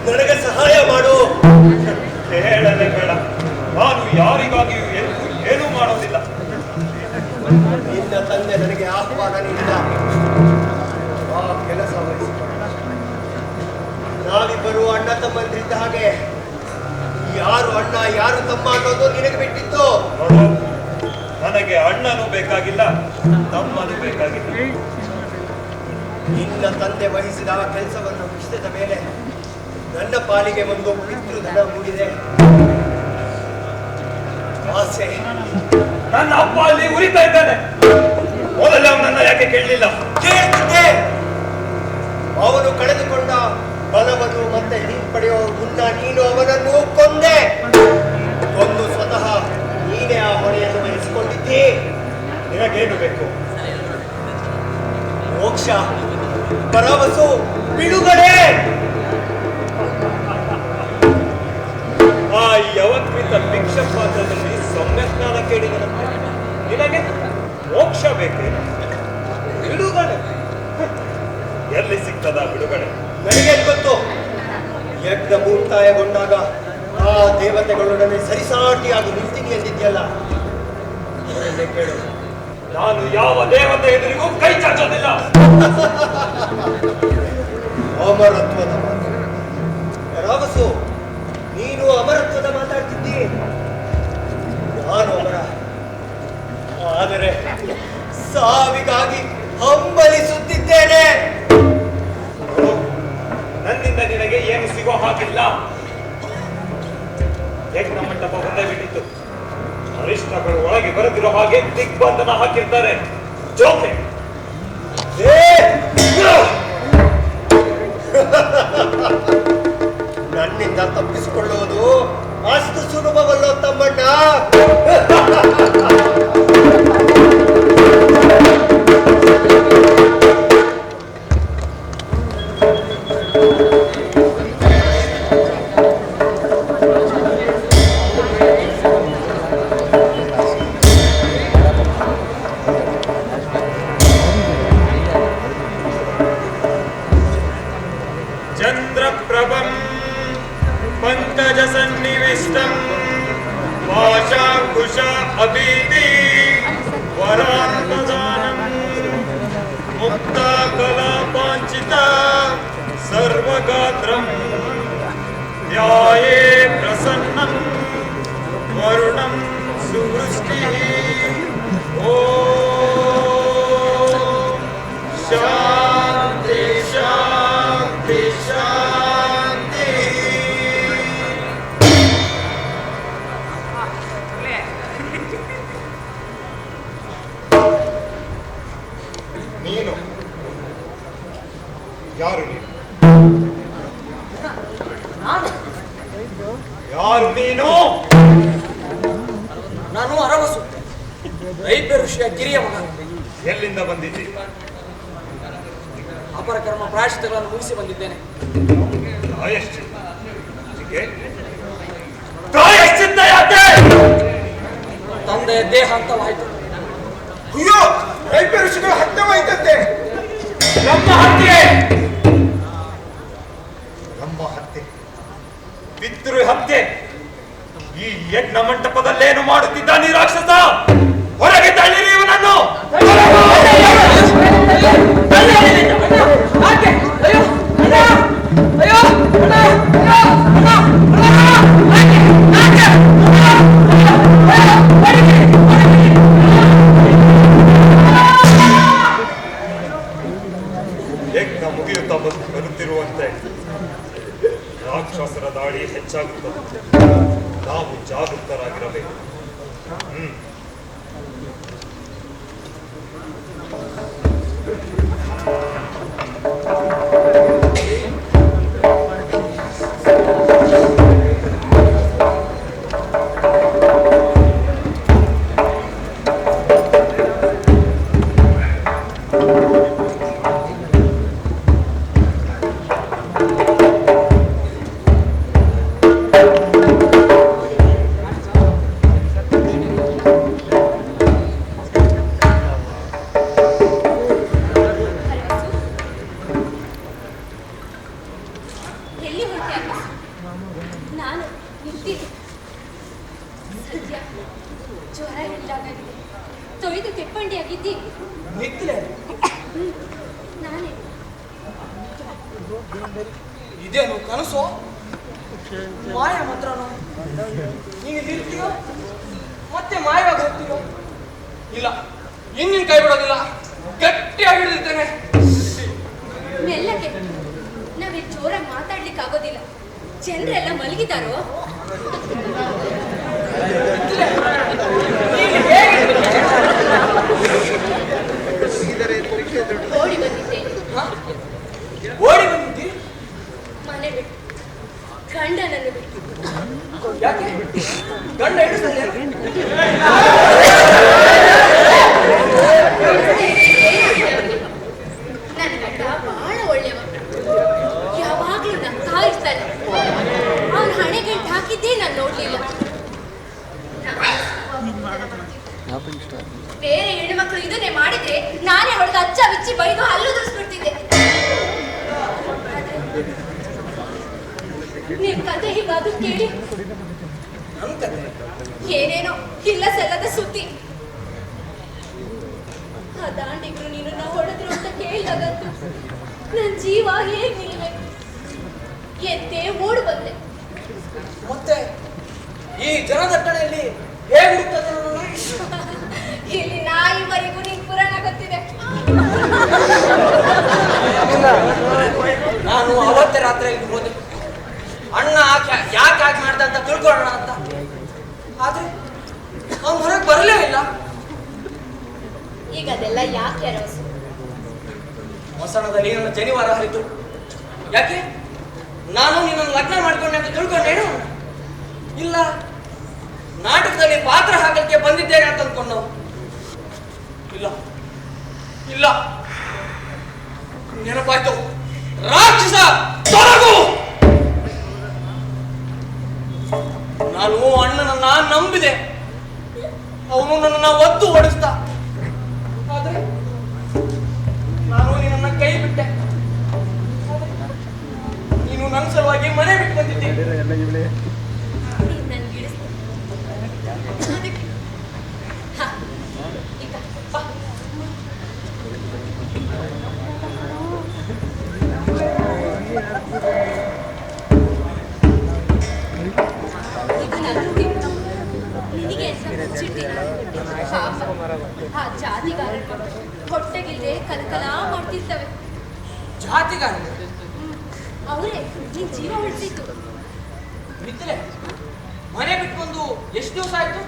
ನನಗೆ ಸಹಾಯ ಮಾಡು. ಹೇಳಲೇ ಬೇಡ. ನಾನು ಯಾರಿಗಾಗಿಯೂ ಏನೂ ಮಾಡೋದಿಲ್ಲ. ನಿನ್ನ ತಂದೆ ನನಗೆ ಆಹ್ವಾನ ನೀಡಿದ ಆ ಕೆಲಸ ವಹಿಸಿಕೊಂಡ. ನಾವಿಬ್ಬರು ಅಣ್ಣ ತಮ್ಮಂದ್ರಿದ್ದ ಹಾಗೆ ಯಾರು ಅಣ್ಣ ಯಾರು ತಮ್ಮ ಅನ್ನೋದು ನಿನಗೆ ಬಿಟ್ಟಿತ್ತು. ನೋಡು, ನನಗೆ ಅಣ್ಣನೂ ಬೇಕಾಗಿಲ್ಲ, ತಮ್ಮನೂ ಬೇಕಾಗಿಲ್ಲ. ನಿನ್ನ ತಂದೆ ವಹಿಸಿದ ಆ ಕೆಲಸವನ್ನು ಮುಗಿಸಿದ ಮೇಲೆ ನನ್ನ ಪಾಲಿಗೆ ಒಂದು ಪಿತೃಧನ ಮೂಡಿದೆ. ಆಸೆ. ನನ್ನ ಅಪ್ಪ ಅಲ್ಲಿ ಉರಿತಾ ಇದ್ದಾನೆ. ಮೊದಲೇ ಅವನನ್ನ ಯಾಕೆ ಕೇಳಲಿಲ್ಲ? ಕೇಳ್ತಿದ್ದೆ. ಅವನು ಕಳೆದುಕೊಂಡ ಬಲವನ್ನು ಮತ್ತೆ ಹಿಂಪಡೆಯುವ ಮುನ್ನ ನೀನು ಅವನನ್ನು ಕೊಂದೆ. ಕೊಂದು ಸ್ವತಃ ನೀನೇ ಆ ಹೊಣೆಯನ್ನು ವಹಿಸಿಕೊಂಡಿದ್ದಿ. ನಿನಗೇನು ಬೇಕು? ಮೋಕ್ಷ, ಪರವಸು, ಬಿಡುಗಡೆ. ಆ ಯವತ್ವಿತ ಭಿಕ್ಷಪಾತ್ರದಲ್ಲಿ ಸಮ್ಯಜ್ಞಾನ ಕೇಳಿದನಂತೆ. ಗಂಡದ ಬಿಡುಗಡೆ. ನನಗೆ ಗೊತ್ತು, ಯಜ್ಞ ಮುಕ್ತಾಯಗೊಂಡಾಗ ಆ ದೇವತೆಗಳೊಡನೆ ಸರಿಸಾಟಿಯಾಗಿ ನಿಲ್ತೀನಿ ಎಂದಿದ್ಯಲ್ಲ, ಅವರನ್ನೇ ಕೇಳು. ನಾನು ಯಾವ ದೇವತೆ ಎದುರಿಗೂ ಕೈ ಚಾಚೋದಿಲ್ಲ. ಅಮರತ್ವದ ಮಾತು ರಾವಸು, ನೀನು ಅಮರತ್ವದ ಮಾತಾಡ್ತಿದ್ದಿ, ನಾನು ಅಮರ. ಆದರೆ ಸಾವಿಗಾಗಿ ಹಂಬಲಿಸುತ್ತಿದ್ದೇನೆ. ನನ್ನಿಂದ ನಿನಗೆ ಏನು ಸಿಗೋ ಹಾಗಿಲ್ಲ. ಯಜ್ಞ ಮಂಟಪ ಒಂದೇ ಬಿಟ್ಟಿತ್ತು. ಅರಿಷ್ಟಗಳು ಒಳಗೆ ಬರೆದಿರೋ ಹಾಗೆ ದಿಗ್ಬಂಧನ ಹಾಕಿರ್ತಾರೆ. ಜೋಕೆ ನನ್ನಿಂದ ತಪ್ಪಿಸಿಕೊಳ್ಳುವುದು ಅಷ್ಟು ಸುಲಭವಲ್ಲೋ ತಮ್ಮಣ್ಣ. ಚಂದ್ರಪ್ರಭಂ ಪಂಕಜ ಸನ್ನಿವಿಷ್ಟಂ ಪಾಶಾಂಕುಶ ಅಭೀತಿ ವರಾಂತದಾನಂ ಮುಕ್ತ ಕಲಾಪಾಂಚಿತ ಸರ್ವಗಾತ್ರಂ ಧ್ಯಾಯೇ ಪ್ರಸನ್ನಂ ವರುಣಂ ಸುವೃಷ್ಟಿಃ. ಓಂ ಶಾಂತಿ ಶಾಂತಿ ಶಾಂತಿ. ನೀನು ಯಾರು? ನೀನು ಯಾರು? ನೀನು ನಾನು ಅರವಸು, ರೈತ ಋಷಿಯ ಕಿರಿಯ ಮಗ. ಎಲ್ಲಿಂದ ಬಂದಿದ್ದಿ? ಅಪರ ಕರ್ಮ ಪ್ರಾಯಶ್ಚಿತ್ತಗಳನ್ನು ಮುಗಿಸಿ ಬಂದಿದ್ದೇನೆ. ಪ್ರಾಯಶ್ಚಿತ್ತ ಯಾಕೆ? ತಂದೆಯ ದೇಹಾಂತವಾಯಿತು. ಅಯ್ಯೋ, ರೈತ ಋಷಿಗಳು ಹತ್ಯವಾಯಿತಂತೆ. ನಮ್ಮ ಹತ್ಯೆ, ನಮ್ಮ ಹತ್ಯೆ, ಪಿತೃ ಹತ್ಯೆ. ಈ ಯಜ್ಞ ಮಂಟಪದಲ್ಲೇನು ಮಾಡುತ್ತಿದ್ದಾನೆ ರಾಕ್ಷಸ? ಹೊರಗೆ ತಳ್ಳಿರಿ ಇವನನ್ನು. ಯಜ್ಞ ಮುಗಿಯುತ್ತಾ ಬರುತ್ತಿರುವಂತೆ ರಾಕ್ಷಸರ ದಾಳಿ ಹೆಚ್ಚಾಗುತ್ತದೆ. ನಾವು ಜಾಗೃತರಾಗಿರಬೇಕು. ಇದೇನು ಕನಸು? ಮಾಯ ಮಂತ್ರನು? ನೀನು ನಿಲ್ತೀಯೋ ಮತ್ತೆ ಮಾಯವಾಗಿ ಹೋಗ್ತೀಯೋ? ಇಲ್ಲ, ಇನ್ನಿನ ಕೈ ಬಿಡೋದಿಲ್ಲ, ಗಟ್ಟಿಯಾಗಿ ಹಿಡಿದಿದ್ದೇನೆ. ಮೆಲ್ಲಗೆ, ನಾವೇ ಜೋರಾಗಿ ಮಾತಾಡ್ಲಿಕ್ಕೆ ಆಗೋದಿಲ್ಲ. ಜನರೆಲ್ಲ ಮಲಗಿದಾರೋ? ಓಡಿ ಬಂದಿದ್ದೇನೆ. ಓಡಿ ಬಂದಿದ್ದೀರಿ? ಮನೆ ಬಿಟ್ಟು, ಗಂಡನನ್ನು ಬಿಟ್ಟು. ಯಾಕೆ? ಗಂಡ ಹಿಡಿಸಲ್ಲ? ನನ್ನ ಗಂಡ ಬಹಳ ಒಳ್ಳೆಯವ, ಯಾವಾಗ್ಲೂ ನಗ್ತಾ ಇರ್ತಾನೆ. ಅವನ ಹಣೆಗಂಟು ಹಾಕಿದ್ದೇ ನಾನು ನೋಡ್ಲಿಲ್ಲ. ಬೇರೆ ಹೆಣ್ಣು ಮಕ್ಕಳು ಇದನ್ನೇ ಮಾಡಿದ್ರೆ ನಾನೇ ಅವಳಿಗೆ ಅಚ್ಚ ಬಿಚ್ಚಿ ಬೈದು ಹಲ್ಲು ದುರಿಸ್ಬಿಡ್ತಿದ್ದೆ. ನಿಮ್ ಕತೆ ಹೀಗಾದ್ರೂ ಕೇಳಿ ನನ್ ಕತೆ ಏನೇನೋ ಇಲ್ಲ ಸಲ್ಲದ ಸುದ್ದಿ. ಆ ದಾಂಡಿಗರು ನೀನು ನಾವು ಹೊಡೆದ್ರು ಅಂತ ಕೇಳಿದಾಗಂತೂ ನನ್ ಜೀವ ಹೇಗ್ ನಿಲ್ಬೇಕು ಎದ್ದೆ ಓಡ್ ಬಂದೆ. ಮತ್ತೆ ಈ ಜನದಟ್ಟಣೆಯಲ್ಲಿ ಹೇಗೆ ಹುಡುಕ್ತದೆ ನನ್ನನ್ನು? ಇಲ್ಲಿ ನಾಯಿವರೆಗೂ ನಿನ್ ಪುರಾಣ ಗೊತ್ತಿದೆ. ನಾನು ಅವತ್ತೇ ರಾತ್ರಿ ಹೋದೆ ಅಣ್ಣ ಯಾಕೆ ಹಾಗೆ ಮಾಡ್ದ ಅಂತ ತಿಳ್ಕೊಳ್ಳೋಣ ಅಂತ. ಆದ್ರೆ ಅವ್ನು ಹೊರಗೆ ಬರಲೇ ಇಲ್ಲ. ಈಗ ಅದೆಲ್ಲ ಯಾಕೆ ರವಸು? ಮಸಣದಲ್ಲಿ ನನ್ನ ಜನಿವಾರ ಹರಿತು. ಯಾಕೆ ನಾನು ನಿನ್ನನ್ನು ಲಗ್ನ ಮಾಡ್ಕೊಂಡೆ ಅಂತ ತಿಳ್ಕೊಂಡೇನು? ಇಲ್ಲ, ನಾಟಕದಲ್ಲಿ ಪಾತ್ರ ಹಾಕಲಿಕ್ಕೆ ಬಂದಿದ್ದೇನೆ ಅಂತ ಅಂದ್ಕೊಂಡವು. ಇಲ್ಲ ಇಲ್ಲ, ನೆನಪಾಯ್ತು. ರಾಕ್ಷಸ ತೊಲಗು! ನಾನು ಅಣ್ಣನನ್ನ ನಂಬಿದೆ, ಅವನು ನನ್ನನ್ನ ಒದ್ದು ಓಡಿಸ್ತ. ಆದ್ರೆ ನಾನು ನಿನ್ನನ್ನ ಕೈ ಬಿಟ್ಟೆ. ನೀನು ನನ್ನ ಸಲುವಾಗಿ ಮನೆ ಬಿಟ್ಟು ಬಂದಿದ್ದೆ. ಆ ಜಾತಿಗಾರರು ಹೊಟ್ಟೆಗಿಲ್ದೆ ಕಲಕಲ ಮಾಡ್ತಿರ್ತವೆ. ಜಾತಿಗಾರ ಅವರೇ ನಿನ್ ಜೀವ ಉಳಿಸಿತ್ತು. ಮಿತ್ರೆ, ಮನೆ ಬಿಟ್ಟು ಬಂದು ಎಷ್ಟು ದಿವಸ ಆಯ್ತು?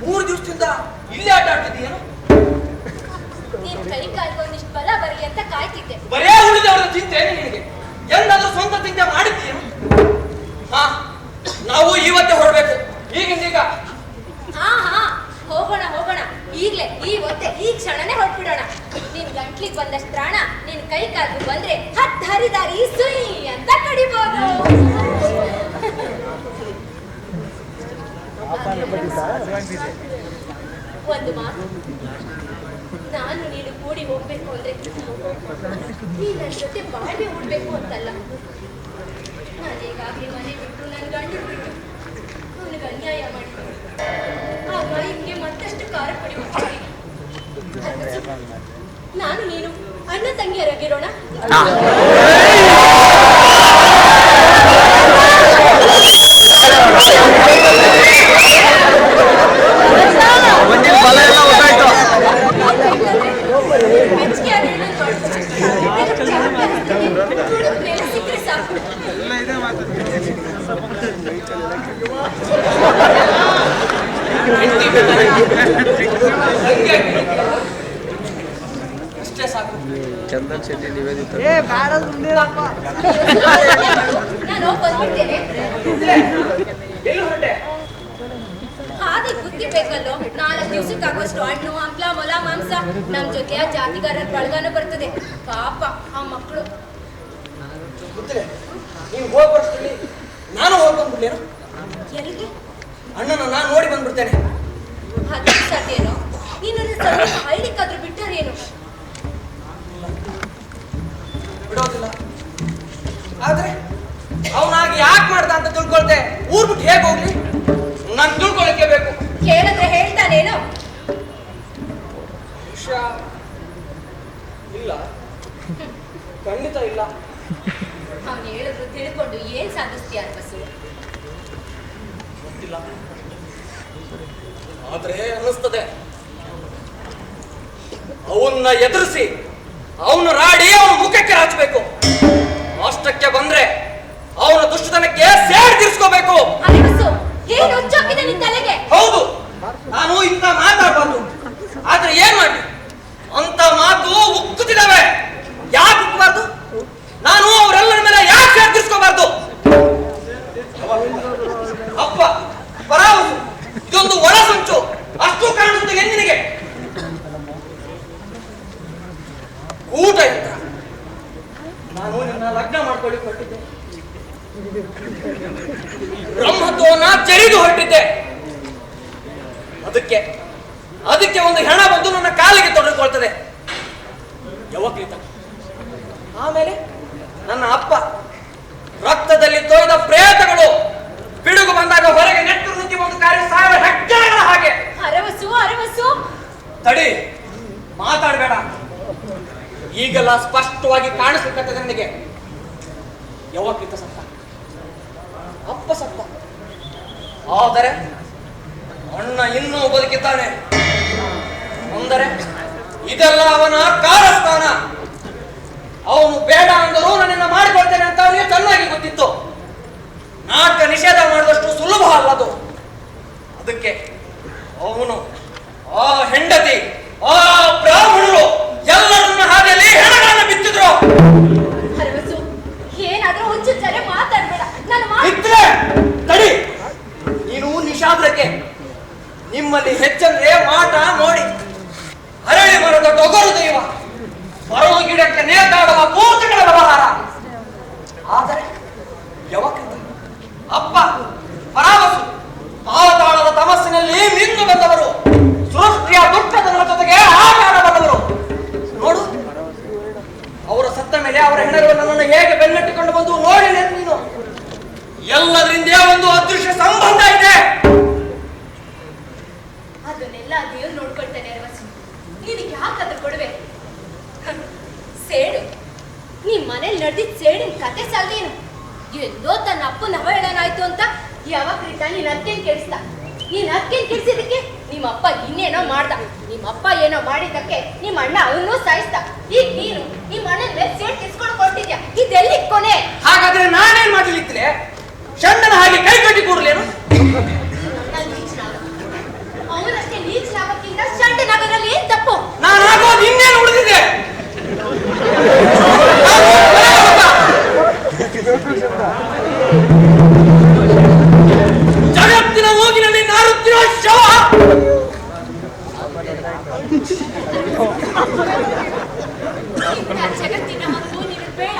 3 ದಿವಸದಿಂದ ಇಲ್ಲೇ ಆಟ ಆಡ್ತಿದ್ದೀಯೇನು? ನೀನ್ ಕೈ ಕಾಲ್ಗೊಂದಿಷ್ಟು ಬಲ ಬರಲಿ ಅಂತ ಕಾಯ್ತಿದ್ದೆ. ಬರೇ ಉಳಿದವರ ಚಿಂತೆ ನಿನಗೆ. ಎಂದಾದ್ರೂ ಸ್ವಂತ ಚಿಂತೆ ಮಾಡಿದ್ದೀಯೇನು? ನಾವು ಇವತ್ತೇ ಹೊರಬೇಕು, ಈಗಿಂದೀಗ. ಹಾ ಹೋಗೋಣ ಹೋಗೋಣ, ಈಗ್ಲೇ ಈ ಹೊತ್ತೆ ಈ ಕ್ಷಣನೇ ಹೊರಟ್ಬಿಡೋಣ. ನಿನ್ ಗಂಟ್ಲಿಗೆ ಬಂದಷ್ಟು ಪ್ರಾಣ ನಿನ್ ಕೈ ಕಾಲ್ಗೂ ಬಂದ್ರೆ 10 ಹರಿದಾರಿ ಸುಯಿ ಅಂತ ಕಡಿಬೋದು. ಒಂದು ಮಾತು, ನಾನು ನೀನು ಕೂಡಿ ಹೋಗ್ಬೇಕು ಅಂದ್ರೆ ನೀನ್ ನನ್ನ ಜೊತೆ ಬಾಳ್ವೆ ಉಡ್ಬೇಕು ಅಂತಲ್ಲ. ನಾನೀಗಾಗ್ಲೇ ಮನೆ ಬಿಟ್ಟು ನನ್ನ ಗಂಡು ಬಿಟ್ಟು ಅವನಿಗೆ ಅನ್ಯಾಯ ಮಾಡಿದ್ರು. ಆಗ ಹಿಂಗೆ ಮತ್ತಷ್ಟು ಕಾರ ಪಡಿಬಿಡ್ತೀನಿ. ನಾನು ನೀನು ಅಣ್ಣ ತಂಗಿಯರಾಗಿರೋಣ. ಸಿಕ್ಕರೆ ಸಾಕು. ಅಷ್ಟೇ ಸಾಕು. ಚಂದನ್ ಶೆಟ್ಟಿ ನಿವೇದಿತ ನಾನು ಬಂದ್ಬಿಡ್ತೇನೆ. ಎಲ್ಲಿ ಹೊರಟೆ? ಹಾದಿ ಬುದ್ಧಿ ಬೇಕಲ್ಲೋ. 4 ದಿವಸಕ್ಕಾಗುವಷ್ಟು ಹಣ್ಣು ಹಂಪ್ಲ ಮೊಲ ಮಾಂಸ ನಮ್ ಜೊತೆ ಆ ಜಾತಿಗಾರರ ಬಳಗನೂ ಬರ್ತದೆ. ಪಾಪ ಆ ಮಕ್ಕಳು. ಗೊತ್ತಿಲ್ಲ, ನೀವು ಹೋಗಿ ಬರ್ತೀನಿ, ನಾನು ಹೋಗಿ ಬಂದ್ಬಿಡ್ಲೇನು? ಎಲ್ಲಿಗೆ? ಅಣ್ಣನ ನಾನು ನೋಡಿ ಬಂದ್ಬಿಡ್ತೇನೆ. ಅದು ಸಾಧ್ಯನೋ? ನೀನು ಸ್ವಲ್ಪ ಹಳ್ಳಿಕ್ಕಾದ್ರೂ ಬಿಟ್ಟಾರೇನು? ಬಿಡೋದಿಲ್ಲ. ಆದ್ರೆ ಅವನಾಗಿ ಯಾಕೆ ಮಾಡ್ದ ಅಂತ ತಿಳ್ಕೊಳ್ತೆ ಊರ್ ಬಿಟ್ಟು ಹೇಗೆ ಹೋಗ್ಲಿ? ನಾನು ತಿಳ್ಕೊಳಕ್ಕೆ ಬೇಕು. ಕೇಳಿದ್ರೆ ಹೇಳ್ತಾನೇನೋ? ಇಲ್ಲ, ಖಂಡಿತ ಇಲ್ಲ. ಅವನು ಹೇಳಿದ್ರು ತಿಳ್ಕೊಂಡು ಏನ್ ಸಾಧಿಸ್ತೀಯ ಬಸ್ಸು? ಗೊತ್ತಿಲ್ಲ, ಆದ್ರೆ ಅನ್ನಿಸ್ತದೆ ಅವನ್ನ ಎದುರಿಸಿ ಅವನು ರಾಡಿ ಅವನ ಮುಖಕ್ಕೆ ಹಚ್ಚಬೇಕು. ಅಷ್ಟಕ್ಕೆ ಬಂದ್ರೆ ಅವನ ದುಷ್ಟತನಕ್ಕೆ ಸೇಡ್ ತೀರಿಸ್ಕೋಬೇಕು. ಏನು ಹುಚ್ಚಾಕಿದೆ ನಿನ್ ತಲೆಗೆ? ಹೌದು, ನಾನು ಇಂಥ ಮಾತಾಡಬಾರ್ದು. ಆದ್ರೆ ಏನ್ ಮಾಡಿ ಅಂತ ಮಾತು ಉಕ್ಕುತ್ತಿದ್ದಾವೆ. ಯಾಕೆ ಉಕ್ಕಬಾರ್ದು? ನಾನು ಅವರೆಲ್ಲರ ಮೇಲೆ ಯಾಕೆ ಸೇಡ್ ತೀರಿಸ್ಕೋಬಾರ್ದು? ಅಪ್ಪ ಪರಾವಸು, ಇದೊಂದು ಒಳ ಸಂಚು. ಅಷ್ಟು ಕಾಣಿಸುತ್ತೆ ನಿನಗೆ. ಊಟ ಇತ್ತ, ನಾನು ನಿನ್ನ ಲಗ್ನ ಮಾಡ್ಕೊಳ್ಳಿ ಹೊರಟಿದ್ದೆ. ಬ್ರಹ್ಮತ್ವವನ್ನ ಜರಿದು ಹೊರಟಿದ್ದೆ. ಅದಕ್ಕೆ ಒಂದು ಹೆಣ ಬಂದು ನನ್ನ ಕಾಲಿಗೆ ತೊಡಗಿಕೊಳ್ತದೆ. ಯವಕ್ಲಿತ. ಆಮೇಲೆ ನನ್ನ ಅಪ್ಪ ರಕ್ತದಲ್ಲಿ ತೊಯ್ದ ಪ್ರೇತಗಳು ಬಿಡುಗು ಬಂದಾಗ ಹೊರಗೆ ನೆಟ್ಟು ನುಗ್ಗಿ ಒಂದು ಕಾರ್ಯ 1000 ಹೆಕ್ಟೇರ್ಗಳ ಹಾಗೆ. ಅರವಸು ಅರವಸು ತಡಿ, ಮಾತಾಡಬೇಡ. ಈಗೆಲ್ಲ ಸ್ಪಷ್ಟವಾಗಿ ಕಾಣಿಸ್ಲಿಕ್ಕತ್ತದೆ ನನಗೆ. ಯವಕ್ಲಿತ ಸತ್ತ, ಅಪ್ಪ ಸತ್ತ, ಆದರೆ ಅಣ್ಣ ಇನ್ನೂ ಬದುಕಿದ್ದಾನೆ. ಅಂದರೆ ಇದೆಲ್ಲ ಅವನ ಕಾರಸ್ಥಾನ. ಅವನು ಬೇಡ ಅಂದರೂ ನನ್ನನ್ನು ಮಾಡಿಕೊಳ್ತೇನೆ ಅಂತ ಅವನಿಗೆ ಚೆನ್ನಾಗಿ ಗೊತ್ತಿತ್ತು. ನಾಟಕ ನಿಷೇಧ ಮಾಡಿದಷ್ಟು ಸುಲಭ ಅಲ್ಲದು. ಅದಕ್ಕೆ ಅವನು, ಆ ಹೆಂಡತಿ, ಆ ಬ್ರಾಹ್ಮಣರು ಎಲ್ಲರನ್ನ ಹಾಗೆಯಲ್ಲಿ ಹೆಣಗಳನ್ನು ಬಿತ್ತಿದ್ರು. ಅರವಸು, ಏನಾದ್ರೂ ಹುಚ್ಚುಚ್ಚಾರೆ ಮಾತಾಡ್ಬೇಡ. ನಾನು ಇದ್ರೆ ತಡಿ, ನೀನು ನಿಷಾದ್ರಕ್ಕೆ. ನಿಮ್ಮಲ್ಲಿ ಹೆಚ್ಚಂದ್ರೆ ಮಾಟ ನೋಡಿ, ಅರಳಿ ಮರದ ಟೊಗರು ದೈವ, ಮರಳು ಗಿಡಕ್ಕೆ ನೇತಾಡುವ ಪೂರ್ತಿಗಳ ವ್ಯವಹಾರ. ಆದರೆ ಯವಕ್ಲಿತ, ಅಪ್ಪ, ಪರಾವಸು ಪಾತಾಳದ ತಮಸ್ಸಿನಲ್ಲಿ ಮಿಂದು ಬಂದವರು, ಸೃಷ್ಟಿಯ ದುಃಖದ ಜೊತೆಗೆ ಆಟ ಆಡಬಲ್ಲವರು. ನೋಡು, ಅವರ ಸತ್ತ ಮೇಲೆ ಅವರ ಹೆಣಗಳು ನನ್ನನ್ನು ಹೇಗೆ ಬೆನ್ನಟ್ಟಿಕೊಂಡು ಬಂದು ನೋಡಿಲ್ಲ ನೀನು. ಎಲ್ಲದರಿಂದ ಒಂದು ಅದೃಶ್ಯ ಸಂಬಂಧ ಇದೆ. ಅದನ್ನೆಲ್ಲ ದೇವ್ರು ನೋಡ್ಕೊಳ್ತಾನೆ. ಅರವಸು, ನಿನಗೆ ಯಾಕಾದ್ರೂ ಕೊಡುವೆ? ಸೇಡು, ನಿಮ್ ಮನೇಲಿ ನಡೆದಿದ್ ಸೇಡಿನ ಕತೆ ಸಾಲ್ದೇನು? ಎಲ್ಲೋ ತನ್ನ ಅಪ್ಪನ ಅವಹೇಳನಾಯ್ತು ಅಂತ ಯವಕ್ಲಿತ ನೀನ್ ಅಕ್ಕೇನ್ ಕೆಡಿಸ್ದ. ನೀನ್ ಅಕ್ಕೇನ್ ಕೆಡಿಸಿದಕ್ಕೆ ನಿಮ್ಮ ಅಪ್ಪ ಇನ್ನೇನೋ ಮಾಡ್ದ. ನಿಮ್ಮ ಅಪ್ಪ ಏನೋ ಮಾಡಿದ್ದಕ್ಕೆ ನಿಮ್ಮ ಅಣ್ಣ ಅವನ್ನೂ ಸಾಯಿಸ್ದ. ಈಗ ನೀನು ನಿಮ್ಮ ಅಣ್ಣನ ಮೇಲೆ ಸೇಡ್ ಕಿಸ್ಕೊಂಡು ಕೊಟ್ಟಿದ್ಯಾ. ಇದೆಲ್ಲಿ ಕೊನೆ? ಹಾಗಾದ್ರೆ ನಾನೇನ್ ಮಾಡ್ಲಿಕ್ಕೆ? ಚಂದನ ಹಾಗೆ ಕೈ ಕಟ್ಟಿ ಕೂಡಲೇನು? ಅವನಷ್ಟೇ ನೀಚನಾಗಕ್ಕಿಂತ ಚಂಡನಾಗೋದ್ರಲ್ಲಿ ಏನ್ ತಪ್ಪು? ನಾನಾಗೋದು ಇನ್ನೇನು ಉಳಿದಿದೆ? ಜಗತ್ತಿನ ಮೂಗಿನಲ್ಲಿ ನಾರುತ್ತಿರುವ ಶವ. ಜಗತ್ತಿನ ಹಕ್ಕು ನೀನು ಬೇಡ.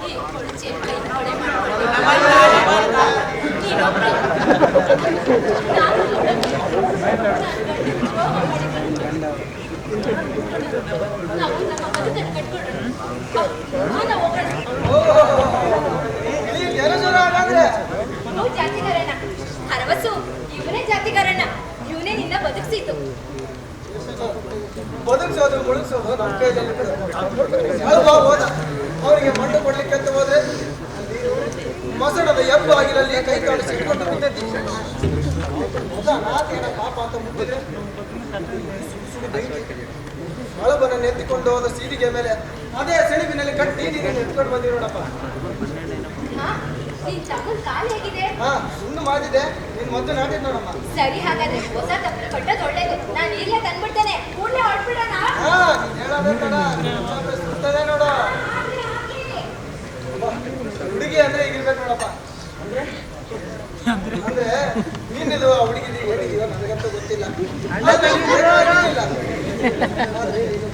ಈ ಕೊಳಚೆ ಕೈ ಕೊಳೆ ನೀನೊಬ್ಬ. ನಾನು ನಾವು ನಮ್ಮ ಬದುಕನ್ನು ಕಟ್ಕೊಳ್ಳೋಣ. ಹೋಗೋಣ. ನಾವು ಜಾತಿಗಾರಣ್ಣ. ಅರವಸು, ಇವನೇ ಜಾತಿಗಾರಣ್ಣ. ಇವನೇ ನಿನ್ನ ಬದುಕಿಸಿತು. ಬದುಕಿಸೋದು ಮುಳುಗಿಸೋದು ನಮ್ಮ ಕೈಯಲ್ಲಿ ಹೋದ. ಅವರಿಗೆ ಮಣ್ಣು ಕೊಡ್ಲಿಕ್ಕೆ ಅಂತ ಹೋದ್ರೆ ಮೊಸಡದ ಎಬ್ಬು ಆಗಿರಲ್ಲಿ ಕೈ ಕಾಲು ಸಿಕ್ಕೊಂಡು ಬಿದ್ದೈತಿ. ನಾತೇನ ಪಾಪ ಅಂತ ಮುಟ್ಟಿದ್ರೆ ಮಳಬನನ್ನು ಎತ್ತಿಕೊಂಡು ಹೋದ ಸೀದಿಗೆ ಮೇಲೆ ಅದೇ ಸೆಣಬಿನಲ್ಲಿ ಕಟ್ಟಿ ನೀರನ್ನು ಎತ್ಕೊಂಡು ಬಂದಿ ನೋಡಪ್ಪ. ನಿನ್ ತಮ್ಮನ್ ಕಾಲು ಹೇಗಿದೆ? ಸುಣ್ಣು ಮಾಡಿದೆ, ನೀನ್ ಮೊದಲು ನಾಟಿದ್ ನೋಡಮ್ಮ. ಸರಿ, ಹಾಗಾದ್ರೆ ಹೊಸ ತಪ್ಪು ಕಟ್ಟೋದು ಒಳ್ಳೇದು. ನಾನು ಈಗಲೇ ತಂದ್ಬಿಡ್ತೇನೆ. ಕೂಡಲೇ ಹೊರಡ್ಬಿಡೋಣ. ನೀನ್ ಹೇಳೋದೇ ಸುತ್ತದೆ ನೋಡು. ಹುಡುಗಿ ಅಂದ್ರೆ ಈಗಿರ್ಬೇಕು ನೋಡಪ್ಪ. ಅಂದ್ರೆ ನೀನಿದು ಆ ಹುಡುಗಿದಿ ಏನಿದೆಯೋ ನನಗಂತೂ ಗೊತ್ತಿಲ್ಲ.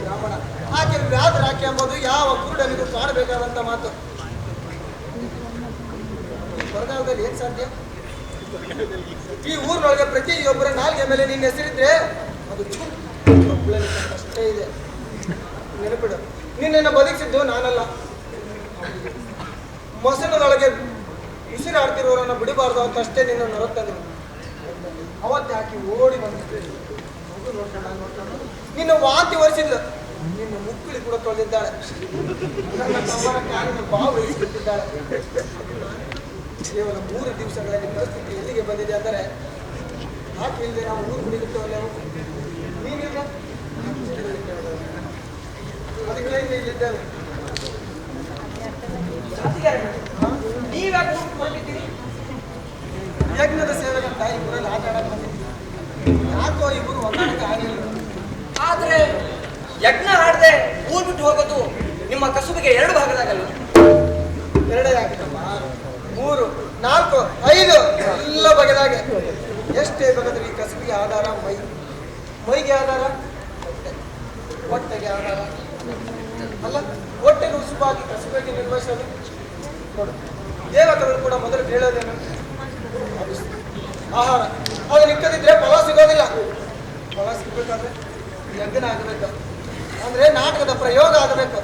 ಬ್ರಾಹ್ಮಣ ಆಕೆ ವ್ಯಾಧರ ಆಕೆ ಎಂಬುದು ಯಾವ ಕುರುಡನಿಗೂ ಕಾಣಬೇಕಾದಂತ ಮಾತು. ಬರಗಾಲದಲ್ಲಿ ಏನ್ ಸಾಧ್ಯ? ಈ ಊರಿನೊಳಗೆ ಪ್ರತಿಯೊಬ್ಬರ ನಾಲ್ಗೆ ಮೇಲೆ ನಿನ್ನ ಹೆಸರಿದ್ರೆ ಅದು ಅಷ್ಟೇ ಇದೆ. ನೆನಪಿಡು, ನಿನ್ನನ್ನು ಬದುಕಿಸಿದ್ದು ನಾನಲ್ಲ. ಮೊಸಳದೊಳಗೆ ಉಸಿರಾಡ್ತಿರೋರನ್ನ ಬಿಡಬಾರ್ದು ಅಂತ ಅಷ್ಟೇ ನಿನ್ನ ನರತ್ತಂದ್ರು. ಅವತ್ತೆ ಹಾಕಿ ಓಡಿ ಬಂದಿದ್ದೆ. ಮಗು ನೋಡ್ಕೊಂಡು ನಿನ್ನ ವಾಂತಿ ಒರೆಸಿದ್ಲು. ನಿನ್ನ ಮುಕ್ಕಳಿ ಕೂಡ ತೊಳೆದಿದ್ದಾಳೆ. ನನ್ನ ತಮ್ಮನ ಕಾಲಿನ ಬಾವು ಇಳಿಸಿಬಿಟ್ಟಿದ್ದಾಳೆ. ಕೇವಲ 3 ದಿವಸಗಳಲ್ಲಿ ಪರಿಸ್ಥಿತಿ ಎಲ್ಲಿಗೆ ಬಂದಿದೆ ಅಂದರೆ ಆಕೆ ಇಲ್ಲದೆ ನಾವು ಊರು ಬಿಡಿರುತ್ತೇವಲ್ಲ. ನೀನಿಲ್ಲ, ಅದಕ್ಕೆ ಇಲ್ಲಿದ್ದೇವೆ. ನೀವ್ಯಾಕೆ ಹೊರಟಿದ್ದೀರಿ? ಯಜ್ಞದ ಸೇವೆಗಂತ ಇಬ್ಬರಲ್ಲಿ ಆಟ ಆಡಕ್ಕೆ ಬಂದಿದ್ದೀರಿ. ಯಾಕೋ ಇಬ್ಬರು ಹೊಂದಾಣಿಕೆ ಆಗಿಲ್ಲ. ಆದ್ರೆ ಯಜ್ಞ ಆಡದೆ ಊರ್ ಬಿಟ್ಟು ಹೋಗೋದು ನಿಮ್ಮ ಕಸುಬಿಗೆ 2 ಭಾಗದಾಗಲ್ಲ. 2 ಆಗಿತ್ತಮ್ಮ, 3, 4, 5 ಎಲ್ಲ ಬಗೆದಾಗೆ. ಎಷ್ಟೇ ಬಗೆದ್ರೆ ಈ ಕಸುಬಿಗೆ ಆಧಾರ ಮೈಗೆ ಆಧಾರ, ಹೊಟ್ಟೆಗೆ ಆಧಾರ ಅಲ್ಲ. ಹೊಟ್ಟೆಗೆ ಉಸುಬಾಗಿ ಕಸುಬಿಗೆ ನಿರ್ವಹಿಸೋದು ನೋಡು. ದೇವತೆಗಳು ಕೂಡ ಮೊದಲು ಹೇಳೋದೇನು? ಆಹಾರ. ಅದು ನಿಕ್ಕದಿದ್ರೆ ಫಲ ಸಿಗೋದಿಲ್ಲ. ಫಲ ಸಿಗ್ಬೇಕಾದ್ರೆ ಯಜ್ಞ ಆಗಬೇಕು. ಅಂದ್ರೆ ನಾಟಕದ ಪ್ರಯೋಗ ಆಗಬೇಕು.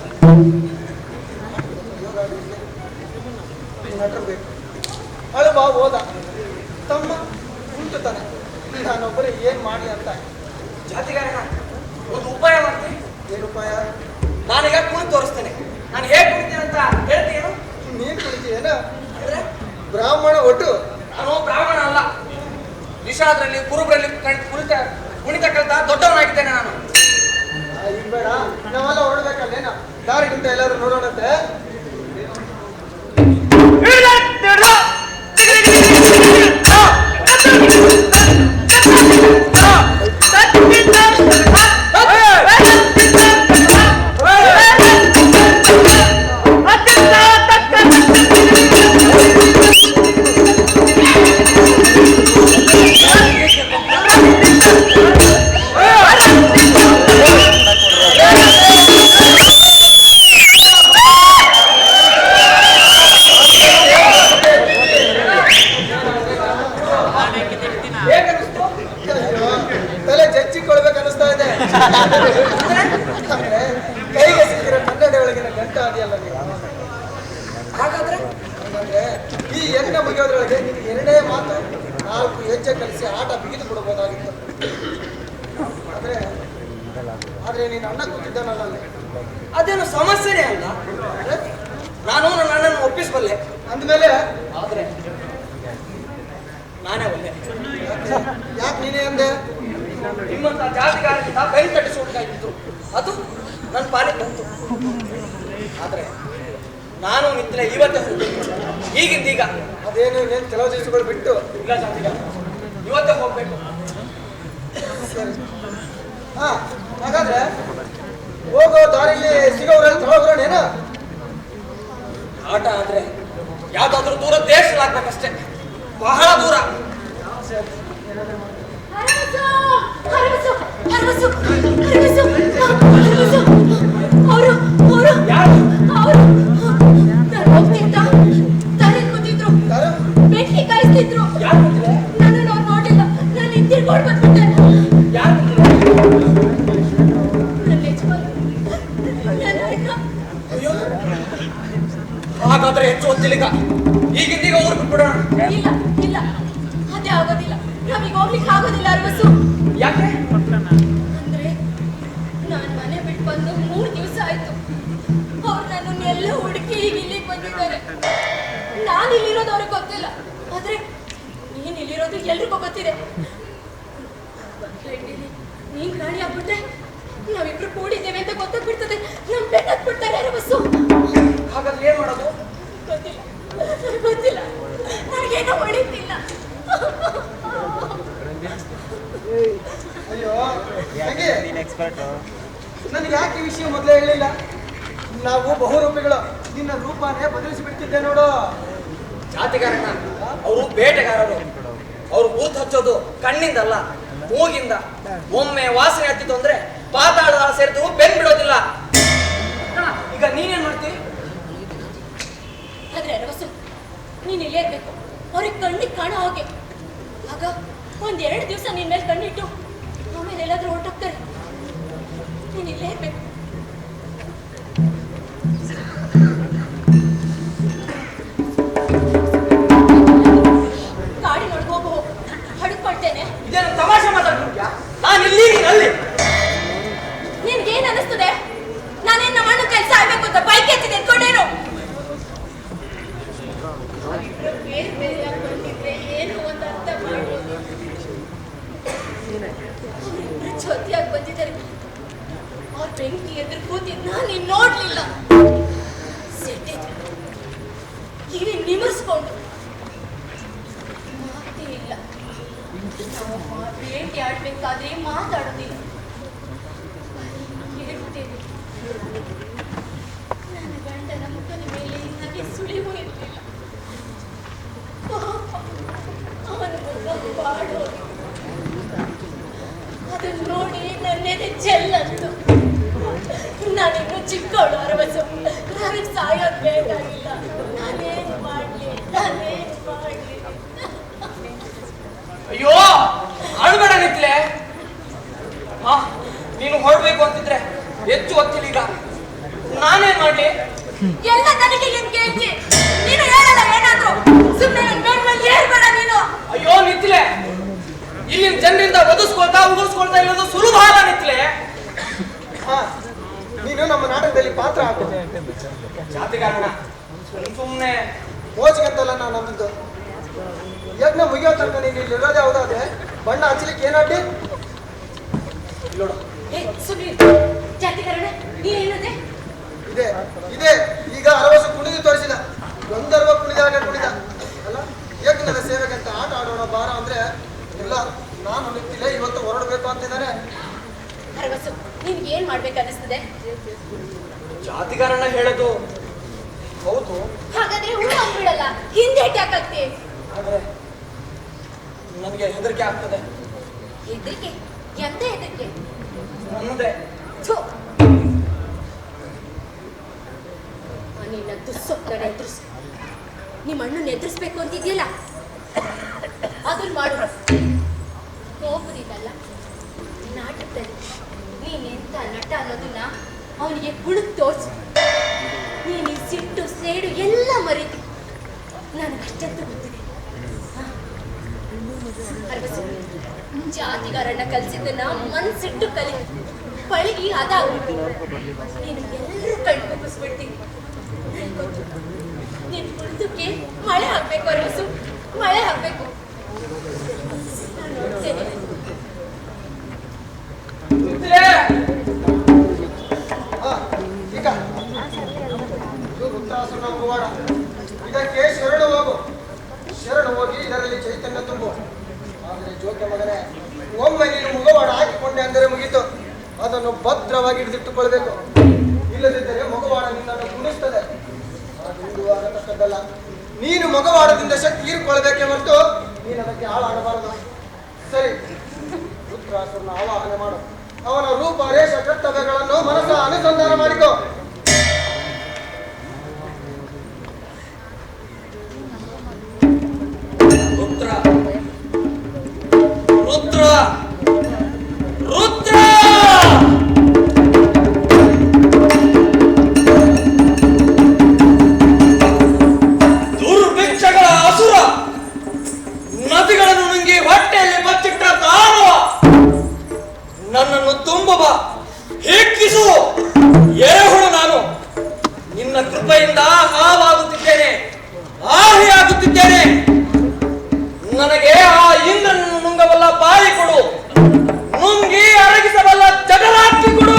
ನಟರು ಬೇಕು. ಅಳುವ ಹೋದ ತಮ್ಮ ಉಂಟುತ್ತಾನೆ. ನಾನೊಬ್ಬರೇ ಏನ್ ಮಾಡ್ಲಿ ಅಂತ. ಜಾತಿಗಾರನ ಒಂದು ಉಪಾಯ ಮಾಡ್ತೀನಿ. ಏನು ಉಪಾಯ? ನಾನೀಗ ಕುಣಿದು ತೋರಿಸ್ತೇನೆ. ನಾನು ಹೇಗೆ ಕುಣಿತೀನಿ ಅಂತ ಹೇಳ್ತೀಯೇನು? ನೀನ್ ಕುಳಿತೀಯೇನ? ಅಂದ್ರೆ ಬ್ರಾಹ್ಮಣ ಒಟ್ಟು. ನಾನು ಬ್ರಾಹ್ಮಣ ಅಲ್ಲ, ವಿಷಾದ್ರಲ್ಲಿ ಕುರುಬರಲ್ಲಿ ಕುಣಿತ ಕಲಿತ ದೊಡ್ಡವನಾಗಿದ್ದೇನೆ ನಾನು. ಈಗ ಬೇಡ, ನಾವೆಲ್ಲ ಹೊರಡ್ಬೇಕಲ್ಲೇನ? ದಾರಿಗಿಂತ ಎಲ್ಲಾದ್ರೂ ನೋಡೋಣಂತೆ. ತಲೆ ಜಚ್ಚಿಕೊಳ್ಬೇಕನ್ನಿಸ್ತಾ ಇದೆ. ಅಂದ್ರೆ ಕೈಗೆ ಸಿಕ್ಕಿರೋ ಕನ್ನಡ ಒಳಗಿನ ಗಂಟ ಅದೆಯಲ್ಲ ನೀವು. ಹಾಗಾದ್ರೆ ಅಂದ್ರೆ ಈ ಯಜ್ಞ ಮುಗಿಯೋದ್ರೊಳಗೆ ನಿನಗೆ ಎರಡೇ ಮಾತು 4 ಹೆಜ್ಜೆ ಕಲಿಸಿ ಆಟ ಬಿಗಿದು ಕೊಡಬಹುದಾಗಿತ್ತು. ಆದ್ರೆ ನೀನು ಅಣ್ಣ ಕೂತಿದ್ದಾನಲ್ಲ ಅಲ್ಲಿ. ಅದೇನು ಸಮಸ್ಯೆನೇ ಅಲ್ಲ. ನಾನು ನನ್ನ ಅಣ್ಣನ ಒಪ್ಪಿಸಬಲ್ಲೆ. ಅಂದ್ಮೇಲೆ ಆದ್ರೆ ನಾನೇ ಒಳ್ಳೆ. ಯಾಕೆ ನೀನೇ ಅಂದೆ? ನಿಮ್ಮಂತ ಜಾತಿಗಾರರಿಂದ ಬೆಲ್ ತಟ್ಟಿಸುವುದಾಗಿತ್ತು, ಅದು ನನ್ನ ಪಾಲಿಗೆ ಬಂತು. ಆದ್ರೆ ನಾನು ನಿಂತಲೇ ಇವತ್ತೇ ಹೋಗ್ಬೇಕು, ಈಗಿಂದೀಗ. ಅದೇನು ಇನ್ನೇನು ಕೆಲವು ದಿವಸಗಳು ಬಿಟ್ಟು. ಇಲ್ಲ ಜಾತಿಗಾರ, ಇವತ್ತೇ ಹೋಗ್ಬೇಕು. ಸರಿ. ಹಾ, ಹಾಗಾದ್ರೆ ಹೋಗೋ ದಾರಿಲಿ ಸಿಗೋರಲ್ಲಿ ತಗೊಳ್ಬೋಣೇನು? ಆಟ ಆದ್ರೆ ಯಾವ್ದಾದ್ರೂ ದೂರ ದೇಶಲಾಗ್ಬೇಕಷ್ಟೇ, ಬಹಳ ದೂರ. ಬೆಂಕಿ ಕಾಯಿಸ್ತಿದ್ರು. ನನ್ನನ್ನು ಅವ್ರು ನೋಡಿಲ್ಲ. ನಾನು ಹಿಂದಿರ್ಕೊಂಡು ಬಂದ್ಬಿಟ್ಟೆ. ಹಾಗಾದ್ರೆ ಹೆಚ್ಚು ಹೊತ್ತಿಲ್ಲಿಗ, ಈಗಿಂದೀಗ ಊರು ಬಿಟ್ಬಿಡೋಣ. ಇಲ್ಲ ಇಲ್ಲ, ಅದೇ ಆಗೋದಿಲ್ಲ. ನಮಗೆ ಹೋಗ್ಲಿಕ್ಕೆ ಆಗೋದಿಲ್ಲ ಅರವಸು. ಯಾಕೆ? ಅಂದ್ರೆ ನಾನು ಮನೆ ಬಿಟ್ಟು ಬಂದು 3 ದಿವಸ ಆಯ್ತು. ಅವ್ರು ನನ್ನನ್ನೆಲ್ಲ ಹುಡುಕಿ ಈಗ ಇಲ್ಲಿಗೆ ಬಂದಿದ್ದಾರೆ. ನಾನು ಇಲ್ಲಿರೋದು ಅವ್ರಿಗೆ ಗೊತ್ತಿಲ್ಲ, ಆದ್ರೆ ನೀನ್ ಇಲ್ಲಿರೋದು ಎಲ್ರಿಗೂ ಗೊತ್ತಿದೆ. ನೀನ್ ಪ್ರಾಣಿ ಆಗ್ಬಿಟ್ರೆ ನಾವಿಬ್ರು ಕೂಡಿದ್ದೇವೆ ಅಂತ ಗೊತ್ತಾಗ್ಬಿಡ್ತದೆ. ನಮ್ ಬೆಟ್ಟಾಕ್ಬಿಡ್ತಾರೆ ಅರವಸು. ಹಾಗಾದ್ರೆ ಏನ್ ಮಾಡೋದು? ಗೊತ್ತಿಲ್ಲ ಗೊತ್ತಿಲ್ಲ, ನನಗೇನೋ ಹೊಳಿತಿಲ್ಲ. ಅಯ್ಯೋ ನನಗೆ ಯಾಕೆ ಈ ವಿಷಯ ಮೊದಲೇ ಹೇಳಿಲ್ಲ? ನಾವು ಬಹುರೂಪಿಗಳು, ನಿನ್ನ ರೂಪನೇ ಬದಲಿಸಿ ಬಿಡ್ತಿದ್ದೆ ನೋಡು. ಜಾತಿಗಾರನ ಅವರು ಬೇಟೆಗಾರರು. ಅವ್ರು ಭೂತ ಹಚ್ಚೋದು ಕಣ್ಣಿಂದಲ್ಲ, ಮೂಗಿಂದ. ಒಮ್ಮೆ ವಾಸನೆ ಹತ್ತಿತ್ತು ಅಂದ್ರೆ ಪಾತಾಳದ ಸೇರಿತು ಬೆನ್ ಬಿಡೋದಿಲ್ಲ. ಈಗ ನೀನೇನ್ ಮಾಡ್ತೀವಿ? ಆದ್ರೆ ಅರವಸು, ನೀನ್ ಇಲ್ಲೇ ಇರ್ಬೇಕು, ಅವ್ರಿಗೆ ಕಣ್ಣಿಗೆ ಕಾಣೋ ಹಾಗೆ. ಆಗ 1-2 ದಿವಸ ನಿನ್ ಮೇಲೆ ಕಣ್ಣಿಟ್ಟು ಆಮೇಲೆ ಎಲ್ಲಾದ್ರೂ ಹೊರಟೋಗ್ತಾರೆ. ನೀನ್ ಇಲ್ಲೇ ಇರ್ಬೇಕು. ಗಾಡಿ ನೋಡ್ಕೊ ಹೋಗು, ಹಡುಕೊಳ್ತೇನೆ. ಇದೇನು ತಮಾಷೆ ಮಾತಾಡ್ತಿದ್ಯಾ? ನಾನು ಇಲ್ಲಿ, ನೀನ್ ಅಲ್ಲಿ. ನಿನ್ಗೇನ್ ಅನಿಸ್ತದೆ? ನಾನೇನ್ ನಮ್ಮ ಅಣ್ಣ ಕೆಲಸ ಆಗ್ಬೇಕು ಅಂತ ಬೈಕ್ ಎತ್ತಿದೆ ಎತ್ಕೊಂಡೇನು? ಬೇರೆ ಬೇರೆಯಾಗಿ ಬಂದಿದ್ರೆ ಏನು ಒಂದು ಅರ್ಥ ಮಾಡ್ಬೋದು. ಜೊತೆಯಾಗಿ ಬಂದಿದ್ದಾರೆ. ಅವ್ರ ಬೆಂಕಿ ಎದುರು ಕೂತಿದ್ನ ನೀನ್ ನೋಡ್ಲಿಲ್ಲ. ಸಿಟ್ಟಿದ್ರು, ಕಿವಿ ನಿಮರ್ಸ್ಕೊಂಡು ಮಾತೇ ಇಲ್ಲ. ನಾವು ಭೇಟಿ ಆಡ್ಬೇಕಾದ್ರೆ ಮಾತಾಡೋದಿಲ್ಲ. ಹೇಳ್ತೇನೆ, ನನ್ನ ಗಂಡನ ಮುಖದ ಮೇಲೆ ನನಗೆ ಸುಳಿವು ಇರಲಿಲ್ಲ. ಅವನ ಮುಖ ಬಾಡೋದು, ಅದನ್ನು ನೋಡಿ ನನ್ನೆದೆ ಚೆಲ್ಲಂತು. ನಾನಿನ್ನು ಚಿಕ್ಕವಳು ಅರವಸು, ನನಗೆ ಸಾಯೋದು ಬೇಕಾಗಿಲ್ಲ. ನಾನೇನು ಮಾಡ್ಲಿ? ಅಯ್ಯೋ, ಅಳ್ಬೇಡ ನಿತ್ಲೆ. ನೀನು ಹೊರಡ್ಬೇಕು ಅಂತಿದ್ರೆ ಹೆಚ್ಚು ಜಾತಿಗಾರಣ ಸುಮ್ಮನೆ ಮೋಜಿಗಂತಲ್ಲ ನಾನು ನಂಬಿದ್ದು. ಯಜ್ಞ ಮುಗಿಯೋ ತನಕ ನೀನು ಇಲ್ಲಿ ಇರೋದೇ ಹೌದಾದ್ರೆ ಬಣ್ಣ ಹಚ್ಚಲಿಕ್ಕೆ ಏನಾಡಿ ನೋಡು. ಜಾತಿಕರಣ ನೀನೇನದೆ ಇದೆ ಇದೆ ಈಗ ಅರವಸು ಕುಣಿದು ತೋರಿಸಿದ, ಗಂಧರ್ವ ಕುಣಿದಾಗ ಕುಣಿದ ಅಲ್ಲ. ಯಜ್ಞದ ಸೇವೆಗೆ ಅಂತ ಆಟ ಆಡೋಣ ಬಾರ ಅಂದ್ರೆ ಇಲ್ಲ, ನಾನು ನಿಂತಿಲ್ಲ, ಇವತ್ತು ಹೊರಡಬೇಕು ಅಂತಿದ್ದಾನೆ. ಅರವಸು ನಿನ್ಗೆ ಏನ್ ಮಾಡ್ಬೇಕು ಅನಿಸ್ತದೆ? ಜಾತಿಗಾರಣ ಹೇಳೋದು ಹೌದು, ಹಾಗಾದ್ರೆ ಊಟ ಬಿಡಲ್ಲ, ಹಿಂದೆ ಯಾಕಾಗ್ತಿ? ಆದ್ರೆ ನನಗೆ ಹೆದರಿಕೆ ಆಗ್ತದೆ. ಹೆದರಿಕೆ? ಎಂತ ಹೆದರಿಕೆ? ನನ್ನದೇ. ನಿನ್ನ ದುಸ್ಸೊಪ್ಪನ ಎದುರಿಸು. ನಿಮ್ಮ ಅಣ್ಣನ ಎದುರಿಸ್ಬೇಕು ಅಂತಿದ್ಯಲ್ಲ, ಅದನ್ನ ಮಾಡು. ಕೋಪದಿದ್ದಲ್ಲ, ನಾಟಕದಲ್ಲಿ ನೀನೆಂತ ನಟ ಅನ್ನೋದನ್ನ ಅವನಿಗೆ ಹುಡುಕ್ ತೋರ್ಸು. ನೀನು ಈ ಸಿಟ್ಟು ಸೇಡು ಎಲ್ಲ ಮರೀತಿ, ನನಗಷ್ಟಂತೂ ಗೊತ್ತಿದೆ. ಅರವಸು, ಜಾತಿಗಾರನ್ನ ಕಲಿಸಿದ್ದನ್ನ ಮನ್ಸಿಟ್ಟು ಕಲಿ, ಪಳಗಿ ಅದಾಗ್ಬಿಟ್ಟು ನೀನು ಎಲ್ಲರೂ ಕಣ್ಕೊಪ್ಪಿಸ್ಬಿಡ್ತೀನಿ. ನೀನು ಹುಡುಗಕ್ಕೆ ಮಳೆ ಹಾಕ್ಬೇಕು ಅರವಸು, ಮಳೆ ಹಾಕ್ಬೇಕು. ನಾನು ನೋಡ್ತೇನೆ. ಈಗ ಇದು ವೃತ್ತಾಸುರನ ಮುಖವಾಡ, ಇದಕ್ಕೆ ಶರಣ ಹೋಗು. ಶರಣ ಹೋಗಿ ಇದರಲ್ಲಿ ಚೈತನ್ಯ ತುಂಬು. ಆದರೆ ಜೋಕೆ ಮಗನೇ, ಒಮ್ಮೆ ನೀನು ಮುಖವಾಡ ಹಾಕಿಕೊಂಡೆ ಅಂದರೆ ಮುಗೀತು. ಅದನ್ನು ಭದ್ರವಾಗಿ ಹಿಡಿದಿಟ್ಟುಕೊಳ್ಬೇಕು. ಇಲ್ಲದಿದ್ದರೆ ಮುಖವಾಡ ನಿನ್ನನ್ನು ಕುಣಿಸ್ತದೆ. ಅದು ಹಿಂದುವಾಗತಕ್ಕದ್ದಲ್ಲ. ನೀನು ಮುಖವಾಡದಿಂದ ಶಕ್ತಿ ಹೀರಿಕೊಳ್ಬೇಕೆ ಹೊರತು ನೀನು ಅದಕ್ಕೆ ಹಾಳಾಗಬಾರದು. ಸರಿ, ವೃತ್ತಾಸುರನ ಆವಾಹನೆ ಮಾಡು. ಅವನ ರೂಪ ರೇಷ ಕರ್ತವ್ಯಗಳನ್ನು ಮನಸ್ಸ ಅನುಸಂಧಾನ ಮಾಡಿಕೊ. ರುದ್ರ ರುದ್ರ ರುದ್ರ ದುರ್ಭಿಕ್ಷಗಳ ಅಸುರ, ನದಿಗಳನ್ನು ನುಂಗಿ ಹೊಟ್ಟೆಯಲ್ಲಿ ಬಚ್ಚಿಟ್ಟ ದಾನವ, ನನ್ನನ್ನು ತುಂಬುವ ಹಿಗ್ಗಿಸು ಎರೆಹುಳು. ನಾನು ನಿನ್ನ ಕೃಪೆಯಿಂದ ಹಾವಾಗುತ್ತಿದ್ದೇನೆ, ಆಹಿಯಾಗುತ್ತಿದ್ದೇನೆ. ನನಗೆ ಆ ಇಂದ್ರನನ್ನು ನುಂಗಬಲ್ಲ ಬಾಯಿ ಕೊಡು, ನುಂಗಿ ಅರಗಿಸಬಲ್ಲ ಜಗರಾತ್ರಿ ಕೊಡು.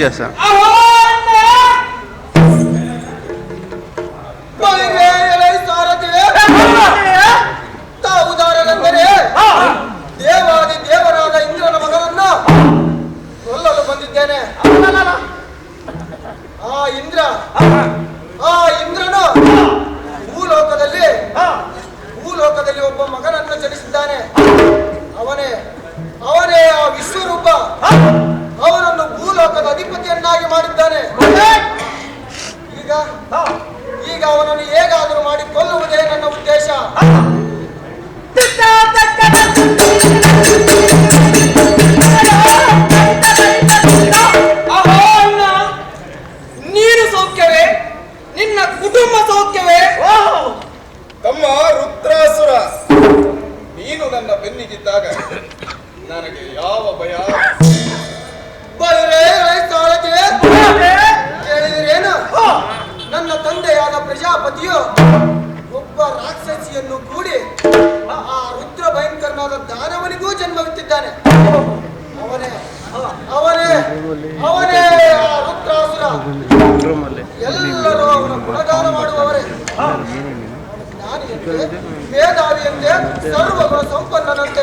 చేస్తా. ಗರ್ಭದಲ್ಲಿ ಒಬ್ಬ ಮಗನನ್ನು ಜನಿಸಿದ್ದಾನೆ. ಅವನೇ ಅವನೇ ಆ ವಿಶ್ವರೂಪ. ಅವನನ್ನು ಭೂಲೋಕದ ಅಧಿಪತಿಯನ್ನಾಗಿ ಮಾಡಿದ್ದಾನೆ. ಈಗ ಅವನನ್ನು ಹೇಗಾದರೂ ಮಾಡಿ ಕೊಲ್ಲುವುದೇ ನನ್ನ ಉದ್ದೇಶ. ನೀನು ಸೌಖ್ಯವೇ? ನಿನ್ನ ಕುಟುಂಬ ಸೌಖ್ಯವೇ? ತಮ್ಮ ರುದ್ರಾಸುರ, ನೀನು ನನ್ನ ಬೆನ್ನಿಗಿದ್ದಾಗ ನನಗೆ ಯಾವ ಭಯ? ಕೇಳಿದ್ರೇನು? ನನ್ನ ತಂದೆಯಾದ ಪ್ರಜಾಪತಿಯು ಒಬ್ಬ ರಾಕ್ಷಸಿಯನ್ನು ಕೂಡಿ ಆ ರುದ್ರ ಭಯಂಕರನಾದ ದಾನವನಿಗೂ ಜನ್ಮವಿತ್ತಿದ್ದಾನೆ. ಅವನೇ ಅವನೇ ಅವನೇ ಆ ರುದ್ರಾಸುರ. ಎಲ್ಲರೂ ಅವನ ಗುಣಗಾನ ಮಾಡುವವರೇ. ಜ್ಞಾನಿಯಂತೆ, ಮೇಧಾವಿಯಂತೆ, ಸರ್ವಗುಣ ಸಂಪನ್ನನಂತೆ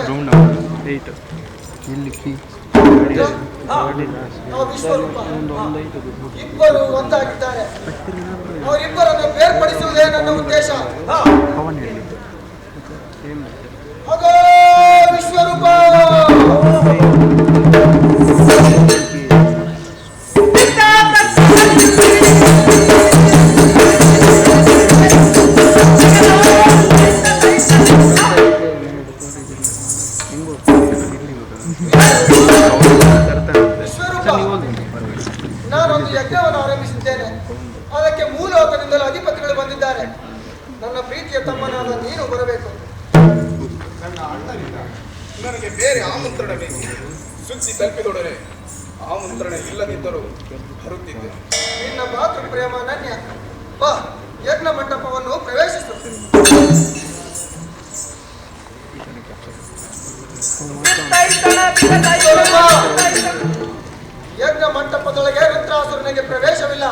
ವಿಶ್ವರೂಪ ಇಬ್ಬರು ಒಂದಾಗಿದ್ದಾರೆ. ಅವರಿಬ್ಬರನ್ನು ಬೇರ್ಪಡಿಸುವುದೇ ನನ್ನ ಉದ್ದೇಶ. ಹಾಗೋ ವಿಶ್ವರೂಪ, ನಾನೊಂದು ಯಜ್ಞವನ್ನು ಆರಂಭಿಸಿದ್ದೇನೆ. ಅದಕ್ಕೆ ಮೂಲೋಕದಿಂದಲೂ ಅಧಿಪತಿಗಳು ಬಂದಿದ್ದಾರೆ. ನನ್ನ ಪ್ರೀತಿಯ ತಮ್ಮನಾದ ನೀನು ಬರಬೇಕು. ನನ್ನ ಅಣ್ಣನಿಂದ ನನಗೆ ಬೇರೆ ಆಮಂತ್ರಣ ಬೇಕು. ಸುದ್ದಿ ತಲುಪಿದೊಡನೆ ಆಮಂತ್ರಣ ಇಲ್ಲದಿದ್ದರೂ ಬರುತ್ತಿದ್ದೆ. ನಿನ್ನ ಮಾತೃ ಪ್ರೇಮ ನನ್ಯ. ಬಾ, ಯಜ್ಞ ಮಂಟಪವನ್ನು ಪ್ರವೇಶಿಸು. ಯಜ್ಞ ಮಂಟಪದೊಳಗೆ ರುದ್ರಾಸುರನಿಗೆ ಪ್ರವೇಶವಿಲ್ಲ.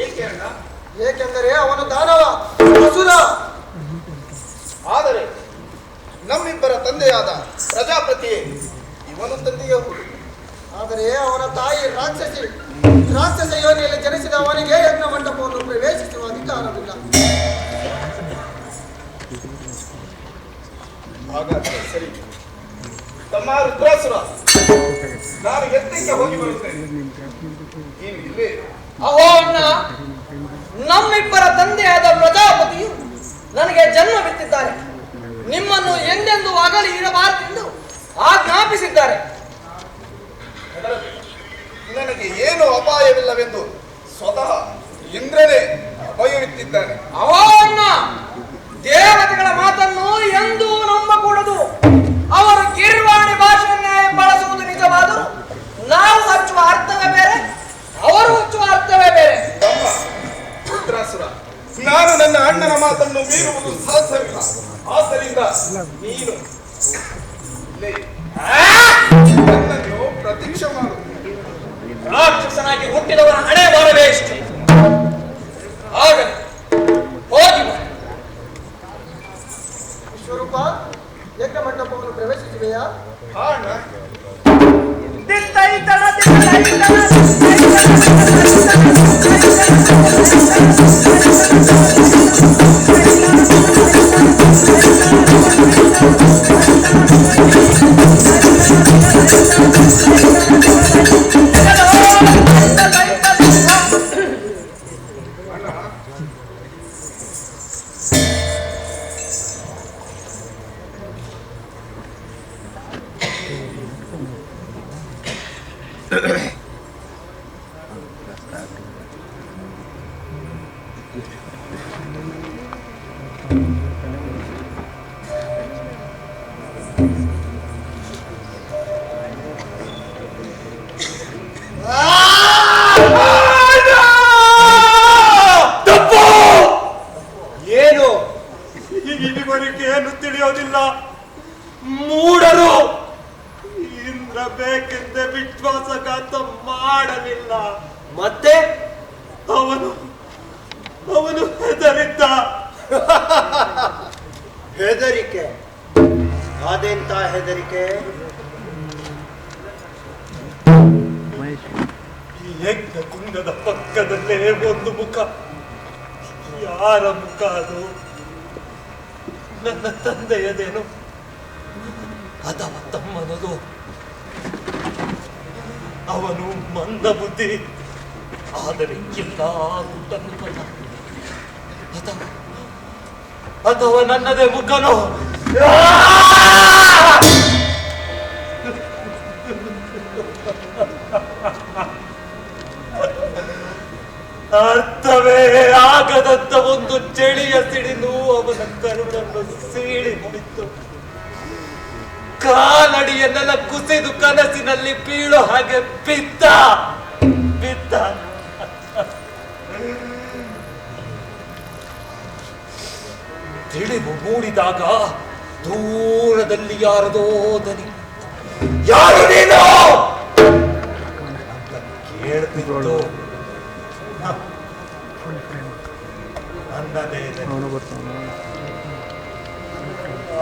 ಏಕೆ ಅಣ್ಣ? ಏಕೆಂದರೆ ಅವನು ದಾನವ, ಅಸುರ. ಆದರೆ ನಮ್ಮಿಬ್ಬರ ತಂದೆಯಾದ ಪ್ರಜಾಪತಿಯೇ ಇವನು ತಂದೆಯೇ ಹೌದು. ಆದರೆ ಅವನ ತಾಯಿ ರಾಕ್ಷಸಿ. ರಾಕ್ಷಸ ಯೋನಿಯಲ್ಲಿ ಜನಿಸಿದ ಅವನಿಗೆ ಯಜ್ಞ ಮಂಟಪವನ್ನು ಪ್ರವೇಶಿಸುವ ಅಧಿಕಾರವಿಲ್ಲ. ಹಾಗಾದರೆ ಸರಿ. ತಮ್ಮ ರುದ್ರಾಸುರ, ನಾನು ಎತ್ತಕ್ಕೆ ಹೋಗಿ ಬರುತ್ತೇನೆ. ನೀನು ಇಲ್ಲೇ ಅಹೋ ಅಣ್ಣ, ನಮ್ಮಿಬ್ಬರ ತಂದೆಯಾದ ಪ್ರಜಾಪತಿಯು ನನಗೆ ಜನ್ಮವಿತ್ತಿದ್ದಾರೆ. ನಿಮ್ಮನ್ನು ಎಂದೆಂದು ಅಗಲಿ ಇರಬಾರದೆಂದು ಆಜ್ಞಾಪಿಸಿದ್ದಾರೆ. ನನಗೆ ಏನು ಅಪಾಯವಿಲ್ಲವೆಂದು ಸ್ವತಃ ಇಂದ್ರನೇ ಅಭಯವಿತ್ತಿದ್ದಾನೆ. ಅಹೋ ಅಣ್ಣ, ದೇವತೆಗಳ ಮಾತನ್ನು ಎಂದೂ ನಂಬಕೂಡದು. ಅವರು ಗಿರ್ವಾಣಿ ಭಾಷೆಯನ್ನೇ ಬಳಸುವುದು ನಿಜವಾದರೂ ನಾವು ಹಚ್ಚುವ ಅರ್ಥವೇ ಬೇರೆ, ಅವರು ಹಚ್ಚುವ ಅರ್ಥವೇ ಬೇರೆ. ತಮ್ಮ ರುದ್ರಾಸುರ, ನಾನು ನನ್ನ ಅಣ್ಣನ ಮಾತನ್ನು ಮೀರುವುದು ಸಾಧ್ಯವಿಲ್ಲ. ಆದ್ದರಿಂದ ನೀನು ಇಲ್ಲೇ ನನ್ನನ್ನು ಪ್ರತೀಕ್ಷೆ ಮಾಡು. ರಾಕ್ಷಸನಾಗಿ ಹುಟ್ಟಿದವರ ಹಣೆ ಬಾರವೇ ಇಷ್ಟೇ. ಆಗಲಿ, ಹೋಗಿ ಬಾ. ವಿಶ್ವರೂಪ, ಯಜ್ಞ ಮಂಟಪವನ್ನು ಪ್ರವೇಶಿಸುವೆಯಾ? ಹಾ ಅಣ್ಣ. ಏನು ತಿಳಿಯೋದಿಲ್ಲ. ಮೂಢರು. ಇಂದ್ರ ಬೇಕೆಂದೇ ವಿಶ್ವಾಸಘಾತ ಮಾಡಲಿಲ್ಲ. ಮತ್ತೆ ಅವನು ಹೆದರಿದ್ದ. ಹೆದರಿಕೆ? ಅದೆಂತ ಹೆದರಿಕೆ? ಯಜ್ಞ ಕುಂಡದ ಪಕ್ಕದಲ್ಲೇ ಒಂದು ಮುಖ. ಯಾರ ಮುಖ ಅದು? ನನ್ನ ತಂದೆಯದೇನು ಅಥವಾ ತಮ್ಮನದು? ಅವನು ಮಂದ ಬುದ್ಧಿ, ಆದರೆ ಇಲ್ಲ ಗುಡ್ಡನ್ನು ಅಥವಾ ನನ್ನದೇ ಮುಖನೋ? ಅರ್ಥವೇ ಆಗದಂತ ಒಂದು ಚಳಿಯ ಸಿಡಿಲು ಅವನ ಕರುಳನ್ನು ಸೀಳಿ ಮುಡಿತು. ಕಾಲಡಿಯನ್ನೆಲ್ಲ ಕುಸಿದು ಕನಸಿನಲ್ಲಿ ಬೀಳೋ ಹಾಗೆ ಬಿದ್ದ. ತಿಳಿವು ಮೂಡಿದಾಗ ದೂರದಲ್ಲಿ ಯಾರದೋ ದನಿ, ಯಾರು ನೀನು ಅಂತ ಕೇಳ್ತಿತ್ತು. ನನ್ನದೇ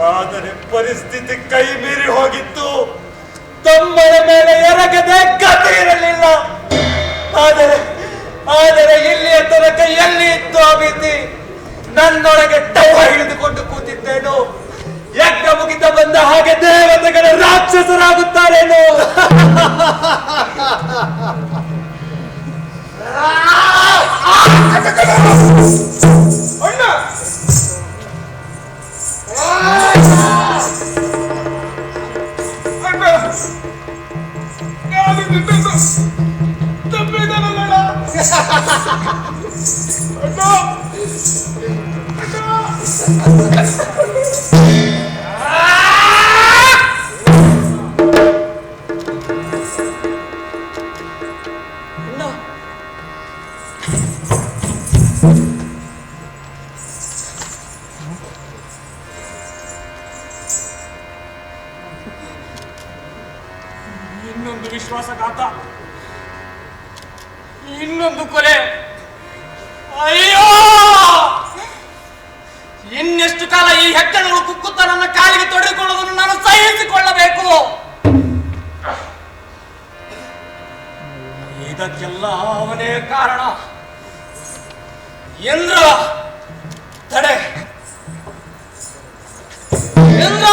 ಆದರೆ ಪರಿಸ್ಥಿತಿ ಕೈ ಮೀರಿ ಹೋಗಿತ್ತು. ತಮ್ಮನ ಮೇಲೆ ಎರಗದೆ ಗತಿ ಇರಲಿಲ್ಲ. ಆದರೆ ಇಲ್ಲಿಯ ತನಕ ಎಲ್ಲಿ ಇತ್ತು ಆ ಭೀತಿ? ನನ್ನೊಳಗೆ ಟವ ಹಿಡಿದುಕೊಂಡು ಕೂತಿದ್ದೇನು? ಯಜ್ಞ ಮುಗಿತ ಬಂದ ಹಾಗೆ ದೇವತೆಗಳ ರಾಕ್ಷಸರಾಗುತ್ತಾರೇನು? ಇನ್ನೊಂದು ವಿಶ್ವಾಸಘಾತ, ಇನ್ನೊಂದು ಕೊಲೆ. ಅಯ್ಯೋ, ಇನ್ನೆಷ್ಟು ಕಾಲ ಈ ಹೆಗ್ಗಣಗಳು ಕುಕ್ಕುತ್ತ ನನ್ನ ಕಾಲಿಗೆ ತೊಡೆದುಕೊಳ್ಳುವುದನ್ನು ನಾನು ಸಹಿಸಿಕೊಳ್ಳಬೇಕು? ಇದಕ್ಕೆಲ್ಲ ಅವನೇ ಕಾರಣ. ಇಂದ್ರ, ತಡೆ! ಇಂದ್ರ,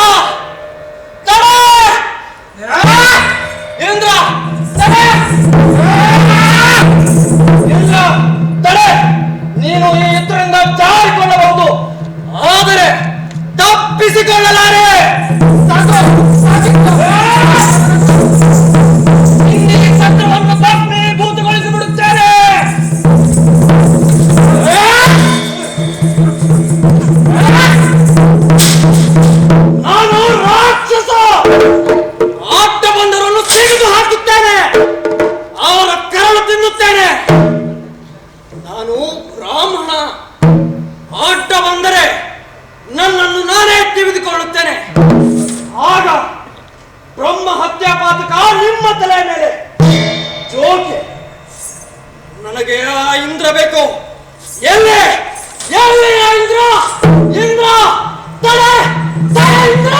ತಡೆ! ಇಂದ್ರ, ತಡೆ! ಇಂದ್ರ, ತಡೆ! ನೀನು ಈ ಎತ್ತರದಿಂದ ಜಾರಿಕೊಳ್ಳಬಹುದು, ಆದರೆ ತಪ್ಪಿಸಿಕೊಳ್ಳಲಾರೆ. ಇಂದಿನ ಸತ್ಯವನ್ನು ಭಸ್ಮೀಭೂತಗೊಳಿಸಿ ಬಿಡುತ್ತೇನೆ. ನಾನು ರಾಕ್ಷಸ. ಅಡ್ಡ ಬಂದರನ್ನು ತೆಗೆದು ಹಾಕುತ್ತೇನೆ, ಅವರ ಕರಳು ತಿನ್ನುತ್ತೇನೆ. ನಾನು ಬ್ರಾಹ್ಮಣ. ಅಡ್ಡ ಬಂದರೆ ನನ್ನನ್ನು ನಾನೇ ತಿಳಿದುಕೊಳ್ಳುತ್ತೇನೆ. ಆಗ ಬ್ರಹ್ಮ ಹತ್ಯಾಪಾತಕ ನಿಮ್ಮ ತಲೆ ಮೇಲೆ ಜೋಕೆ. ನನಗೆ ಆ ಇಂದ್ರ ಬೇಕು. ಎಲ್ಲಿ ಎಲ್ಲಿ ಆ ಇಂದ್ರ? ಇಂದ್ರ, ತಡೆ! ತಡೆ ಇಂದ್ರ!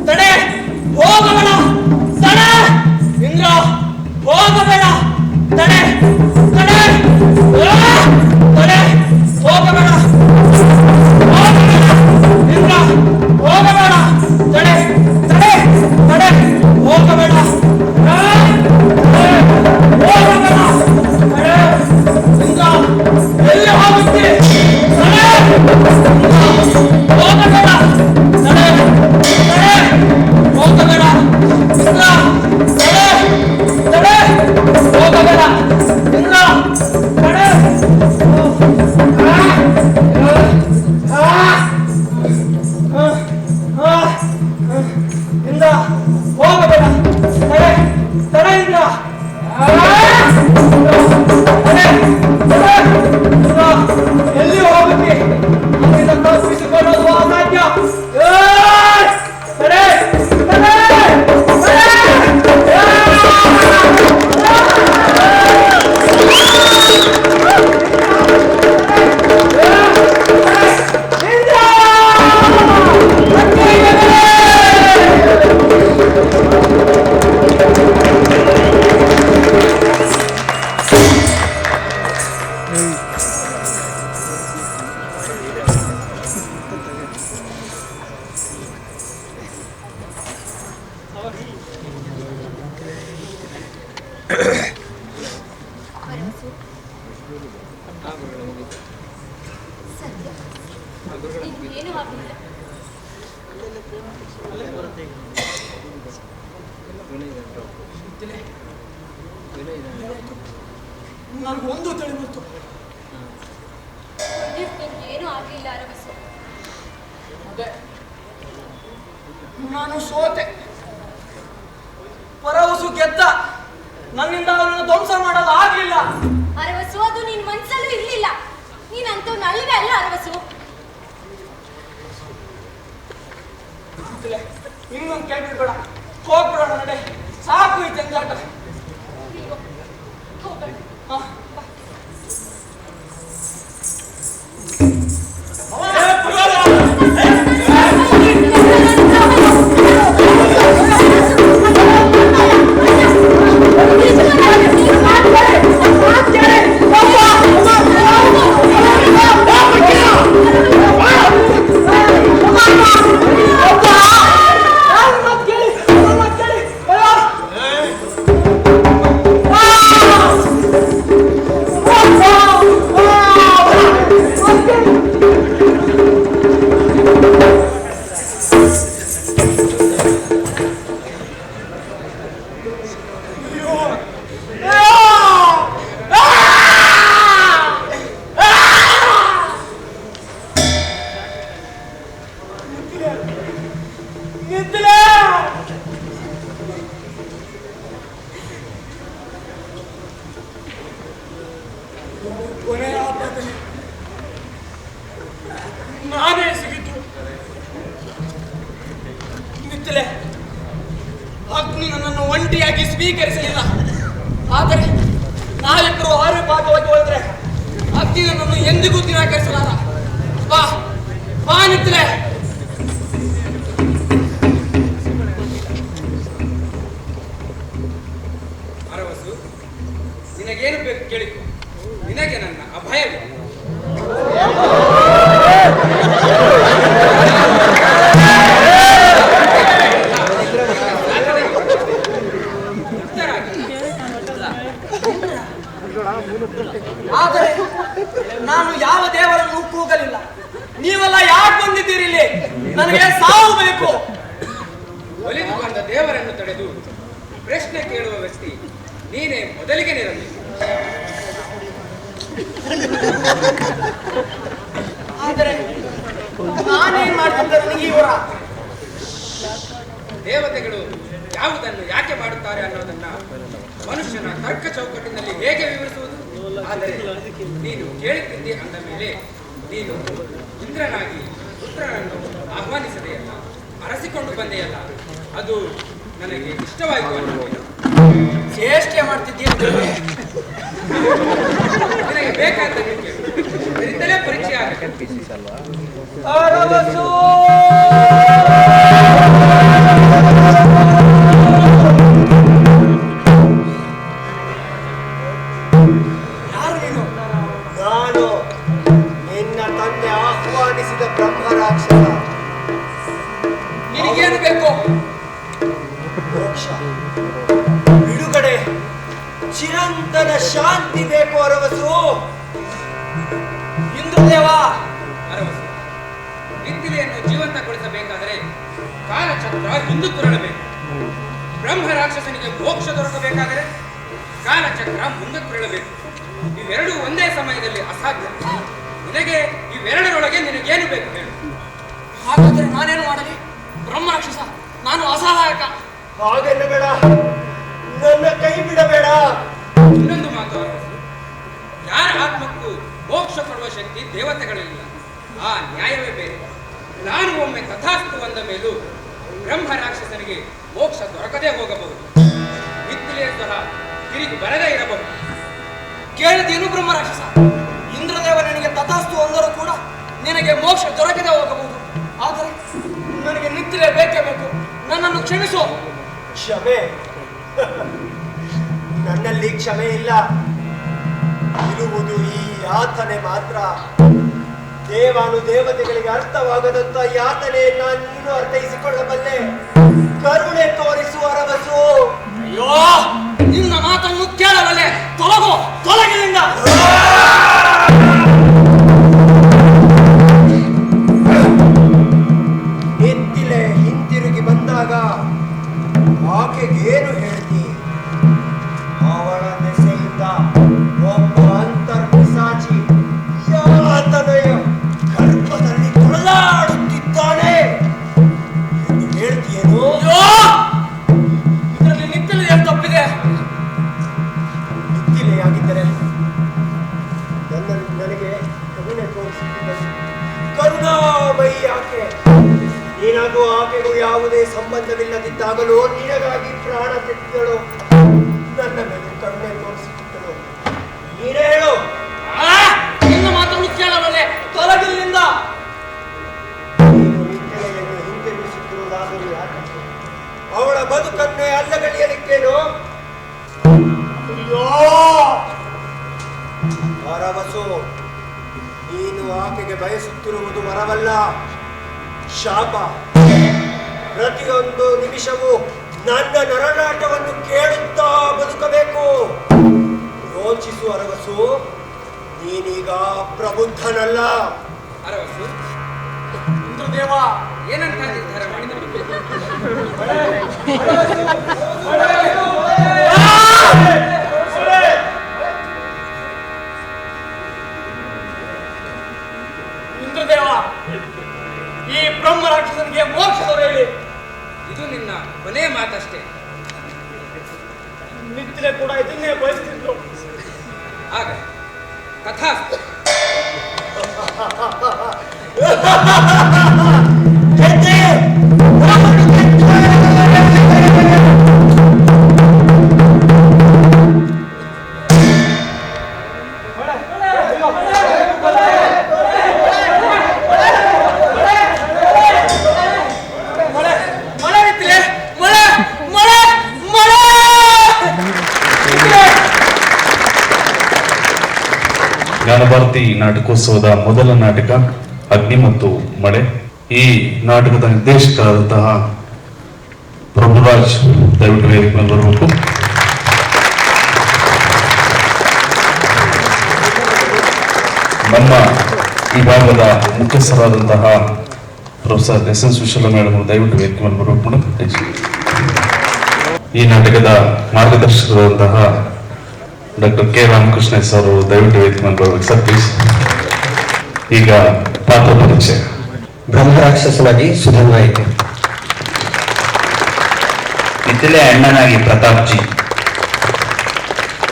ತಡೆ! ಹೋಗಬೇಡ! ತಡೆ! ಇಂದ್ರ, ಹೋಗಬೇಡ! ತಡೆ! ತಡೆ! ತಡೆ! ಹೋಗಬೇಡ! ಇಂದ್ರ, ಹೋಗಬೇಡ! ತಡೆ! ತಡೆ! ತಡೆ! ಹೋಗಬೇಡ! ಹೋಗಬೇಡ! ತಡೆ! ಇಂದ್ರ, ಎಲ್ಲಿ ಹೋಗುತ್ತೆ? ತಡೆ! ಹೋಗಬೇಡ! ತಡೆ! ತಡೆ! ಹೋಗಬೇಡ! ಇಂದ್ರ, ತಡೆ! ತಡೆ! ಹೋಗಬೇಡ! ಇಂದ್ರ, ತಡೆ! ಇಂದ್ರ, ಹೋಗಬೇಡ! ತಡೆ! ತಡೆ ಇಂದ್ರ! ತಡೆ! ತಡೆ! ಇಂದ್ರ, ಎಲ್ಲಿ ಹೋಗುತ್ತೆ? ನಮ್ಮಿಂದ ತಪ್ಪಿಸಿಕೊಳ್ಳೋದು ಅಸಾಧ್ಯ. ತಡೆ! ತಡೆ! ಇಂದ್ರ! ಏನು ಆಗಿಲ್ಲ. ನನಗೆ ಒಂದು ತಿಳಿಬಿಡ್ತು. ಏನು ಆಗಲಿಲ್ಲ ಅರವಸು. ಅದೇ ನಾನು ಸೋತೆ. ಪರವಸು ಗೆದ್ದ. ನನ್ನಿಂದ ಅವನನ್ನು ಧ್ವಂಸ ಮಾಡಲು ಆಗ್ಲಿಲ್ಲ. ಅರವಸು, ಅದು ನಿನ್ ಮನ್ಸಲ್ಲೂ ಇರ್ಲಿಲ್ಲ. ನೀನಂತೂ ನಲ್ಲಿದೆ ಅಲ್ಲ ಅರವಸು. ಇನ್ನೊಂದು ಕೇಳ್ಬಿಡ್ಬೇಡ, ಹೋಗ್ಬಿಡೋಣ ನಡೆ. ಸಾಕು ಈ ಜಂಜಾಟ. ನಾನೇ ಸಿಗಿದ್ದು. ಮಿಥಿಲೆ, ಅಗ್ನಿ ನನ್ನನ್ನು ಒಂಟಿಯಾಗಿ ಸ್ವೀಕರಿಸಲಿಲ್ಲ. ಆದರೆ ನಾವಿಬ್ಬರು ಆರು ಭಾಗವಾಗಿ ಹೋದ್ರೆ ಅಗ್ನಿ ನನ್ನನ್ನು ಎಂದಿಗೂ ನಿರಾಕರಿಸಲಾರ. ಬಾ ಬಾ ಮಿಥಿಲೆ. ಅರವಸು, ನಿನಗೇನು ಬೇಕು ಕೇಳಿಕೊ. ನಿನಗೆ ನನ್ನ ಅಭಯವಿದೆ. ಆದರೆ ನಾನು ಯಾವ ದೇವರನ್ನು ಕೂಗಲಿಲ್ಲ. ನೀವೆಲ್ಲ ಯಾಕೆ ಬಂದಿದ್ದೀರಿ ಇಲ್ಲಿ? ನನಗೆ ಸಾವು ಬೇಕು. ಒಲಿದು ಬಂದ ದೇವರನ್ನು ತಡೆದು ಪ್ರಶ್ನೆ ಕೇಳುವ ವ್ಯಕ್ತಿ ನೀನೇ ಮೊದಲಿಗೆ ನಿರಬೇಕು. ಆದರೆ ನಾನೇನ್ ಮಾಡ್ತಿದ್ದೆ ನನಗೆ ಇವರ? ದೇವತೆಗಳು ಯಾವುದನ್ನು ಯಾಕೆ ಮಾಡುತ್ತಾರೆ ಅನ್ನೋದನ್ನ ಮನುಷ್ಯನ ತರ್ಕ ಚೌಕಟ್ಟಿನಲ್ಲಿ ಹೇಗೆ ವಿವರಿಸುವುದು? ಆದರೆ ನೀನು ಕೇಳುತ್ತಿದ್ದೆ ಅಂದ ಮೇಲೆ ನೀನು ಇಂದ್ರನಾಗಿ ಪುತ್ರನನ್ನು ಆಹ್ವಾನಿಸದೆಯಲ್ಲ, ಅರಸಿಕೊಂಡು ಬಂದೆಯಲ್ಲ, ಅದು ನನಗೆ ಇಷ್ಟವಾಯಿತು ಅನ್ನೋದಿಲ್ಲ. ಚೇಷ್ಟೆ ಮಾಡ್ತಿದ್ದೀಯ. ನಿನಗೆ ಬೇಕಾದ ಇದರಿಂದಲೇ ಪರೀಕ್ಷೆ ಆಗುತ್ತೆ. ನಾನು ನಿನ್ನ ತಂದೆ ಆಹ್ವಾನಿಸಿದ ಬ್ರಹ್ಮ ರಾಕ್ಷಸ. ನಿನಗೇನು ಬೇಕು? ಮೋಕ್ಷ, ಬಿಡುಗಡೆ, ಚಿರಂತನ ಶಾಂತಿ ಬೇಕು ಅರವಸು. ಇಂದ್ರದೇವ, ಅರವಸು, ಮಿಥಿಲೆಯನ್ನು ಜೀವಂತಗೊಳಿಸಬೇಕಾದರೆ ಕಾಲಚಕ್ರ ಹಿಂದು ಕುರಳಬೇಕು. ಬ್ರಹ್ಮ ರಾಕ್ಷಸನಿಗೆ ಮೋಕ್ಷ ದೊರಕಬೇಕಾದರೆ ಕಾಲಚಕ್ರ ಮುಂದೆ ಕುರಳಬೇಕು. ಇವೆರಡೂ ಒಂದೇ ಸಮಯದಲ್ಲಿ ಅಸಾಧ್ಯ. ನಿನಗೆ ಇವೆರಡರೊಳಗೆ ನಿನಗೇನು ಬೇಕು ಹೇಳು. ಹಾಗಾದ್ರೆ ನಾನೇನು ಮಾಡಲಿ? ಬ್ರಹ್ಮ ರಾಕ್ಷಸ, ನಾನು ಅಸಹಾಯಕ. ಹಾಗೆಲ್ಲ ಬೇಡ, ನನ್ನ ಕೈ ಬಿಡಬೇಡ. ಇನ್ನೊಂದು ಮಾತು ಅರವಸು, ಯಾರ ಆತ್ಮಕ್ಕೂ ಮೋಕ್ಷ ಕೊಡುವ ಶಕ್ತಿ ದೇವತೆಗಳಿಲ್ಲ. ಆ ನ್ಯಾಯವೇ ಬೇರೆ. ನಾನು ಒಮ್ಮೆ ತಥಾಸ್ತು ಅಂದ ಮೇಲೂ ಬ್ರಹ್ಮ ರಾಕ್ಷಸನಿಗೆ ಮೋಕ್ಷ ದೊರಕದೇ ಹೋಗಬಹುದು. ಮಿಥಿಲೆಯೂ ಸಹ ತಿರುಗಿ ಬರದೇ ಇರಬಹುದು. ಕೇಳಿದೇನು ಬ್ರಹ್ಮ ರಾಕ್ಷಸ? ಇಂದ್ರದೇವ ನಿನಗೆ ತಥಾಸ್ತು ಅಂದರೂ ಕೂಡ ನಿನಗೆ ಮೋಕ್ಷ ದೊರಕದೆ ಹೋಗಬಹುದು. ಆದರೆ ನನಗೆ ಮಿಥಿಲೆ ಬೇಕೇ ಬೇಕು. ನನ್ನನ್ನು ಕ್ಷಮಿಸು. ಕ್ಷಮೆ? ನನ್ನಲ್ಲಿ ಕ್ಷಮೆ ಇಲ್ಲ. ಇರುವುದು ಈ ಯಾತನೆ ಮಾತ್ರ. ದೇವಾನುದೇವತೆಗಳಿಗೆ ಅರ್ಥವಾಗದಂತ ಯಾತನೆಯನ್ನ ನೀನು ಅರ್ಥೈಸಿಕೊಳ್ಳಬಲ್ಲೆ. ಕರುಣೆ ತೋರಿಸುವ ಅರವಸು. ಅಯ್ಯೋ, ನಿನ್ನ ಮಾತನ್ನು ಏನು ಹೇಳ್ತಿ? ಅವಳ ದೆಸೆಯಿಂದ ಒಬ್ಬ ಅಂತರ್ಪಿಸಾಚಿ ಯಾತನೆಯ ಗರ್ಭದಲ್ಲಿ ತೊಳಲಾಡುತ್ತಿದ್ದಾನೆ ಎಂದು ಹೇಳ್ತೀಯೇನು? ಇದರಲ್ಲಿ ನಿತ್ತಲು ಏನು ತಪ್ಪಿದೆ? ನಿತ್ತಿಲೆಯಾಗಿದ್ದರೆ ನನಗೆ ಕರುಣೆ ತೋರಿಸುತ್ತಿದ್ದರು. ಕರುಣಾಮಯಿ ಆಕೆ. ನೀನಾಗೂ ಆಕೆಗೂ ಯಾವುದೇ ಸಂಬಂಧವಿಲ್ಲದಿದ್ದಾಗಲೂ ನಿನಗಾಗಿ ಪ್ರಾಣ ತೆತ್ತಿದಳು. ನನ್ನ ಮೇಲೆ ಕರುಣೆ ತೋರಿಸುತ್ತಿದ್ದಳು. ನೀನೇ ಹೇಳು. ಇನ್ನು ಮಾತನ್ನು ಕೇಳಬಲ್ಲೆ, ತೊಲಗಿಲ್ಲಿಂದ. ನೀನು ನಿತ್ಯೆಯನ್ನು ಹಿಂತಿರುಗಿಸುತ್ತಿರುವುದಾದರೂ ಯಾಕೆ? ಅವಳ ಬದುಕನ್ನೇ ಅಲ್ಲಗಲಿಯಲಿಕ್ಕೇನು? ಅಯ್ಯೋ ವರವಸು, ನೀನು ಆಕೆಗೆ ಬಯಸುತ್ತಿರುವುದು ವರವಲ್ಲ, ಶಾಪ. ಪ್ರತಿಯೊಂದು ನಿಮಿಷವೂ ನನ್ನ ನರನಾಟವನ್ನು ಕೇಳುತ್ತಾ ಬದುಕಬೇಕು. ಯೋಚಿಸು ಅರವಸು, ನೀನೀಗ ಪ್ರಬುದ್ಧನಲ್ಲ. ಅರವಸು, ಇಂದ್ರದೇವ ಏನಂತ ನಿರ್ಧಾರ ಮಾಡಿದ? ಇಂದ್ರದೇವ, ಈ ಬ್ರಹ್ಮ ರಾಕ್ಷಸನಿಗೆ ಮೋಕ್ಷ ದೊರೆಯಲಿ. ಇದು ನಿನ್ನ ಕೊನೆಯ ಮಾತಷ್ಟೇ. ನಿತ್ತಿಲೆ ಕೂಡ ಇದನ್ನೇ ಬಯಸ್ತಿದ್ರು. ಆಗ ಕಥಾ ಜ್ಞಾನಭಾರತಿ ನಾಟಕೋತ್ಸವದ ಮೊದಲ ನಾಟಕ ಅಗ್ನಿ ಮತ್ತು ಮಳೆ. ಈ ನಾಟಕದ ನಿರ್ದೇಶಕರಾದಂತಹ ಪ್ರಭುರಾಜ್ ದಯವಿಟ್ಟು ವೇದಿಕೆ ಮೇಲೆ ಬರಬೇಕು. ನಮ್ಮ ಈ ಭಾಗದ ಮುಖ್ಯಸ್ಥರಾದಂತಹ ಪ್ರೊಫೆಸರ್ ಎಸ್ ವಿಶಾಲ ಮೇಡಮ್ ದಯವಿಟ್ಟು ವೇದಿಕೆ ಮೇಲೆ ಬರಬೇಕು ಮೇಡಮ್. ಈ ನಾಟಕದ ಮಾರ್ಗದರ್ಶಕರಾದಂತಹ ಡಾಕ್ಟರ್ ಕೆ ರಾಮಕೃಷ್ಣ ಸರ್ ದಯವಿಟ್ಟು ವೇದಿಕೆ ಮೇಲೆ ಬರಬೇಕು ಸರ್ ಪ್ಲೀಸ್. ಈಗ ಪಾತ್ರ ಪರಿಚಯ. ಬ್ರಹ್ಮರಾಕ್ಷಸನಾಗಿ ಸುಧನ್ವಾಯಿತು. ನಿತಿಲೆ ಅಣ್ಣನಾಗಿ ಪ್ರತಾಪ್ ಜಿ.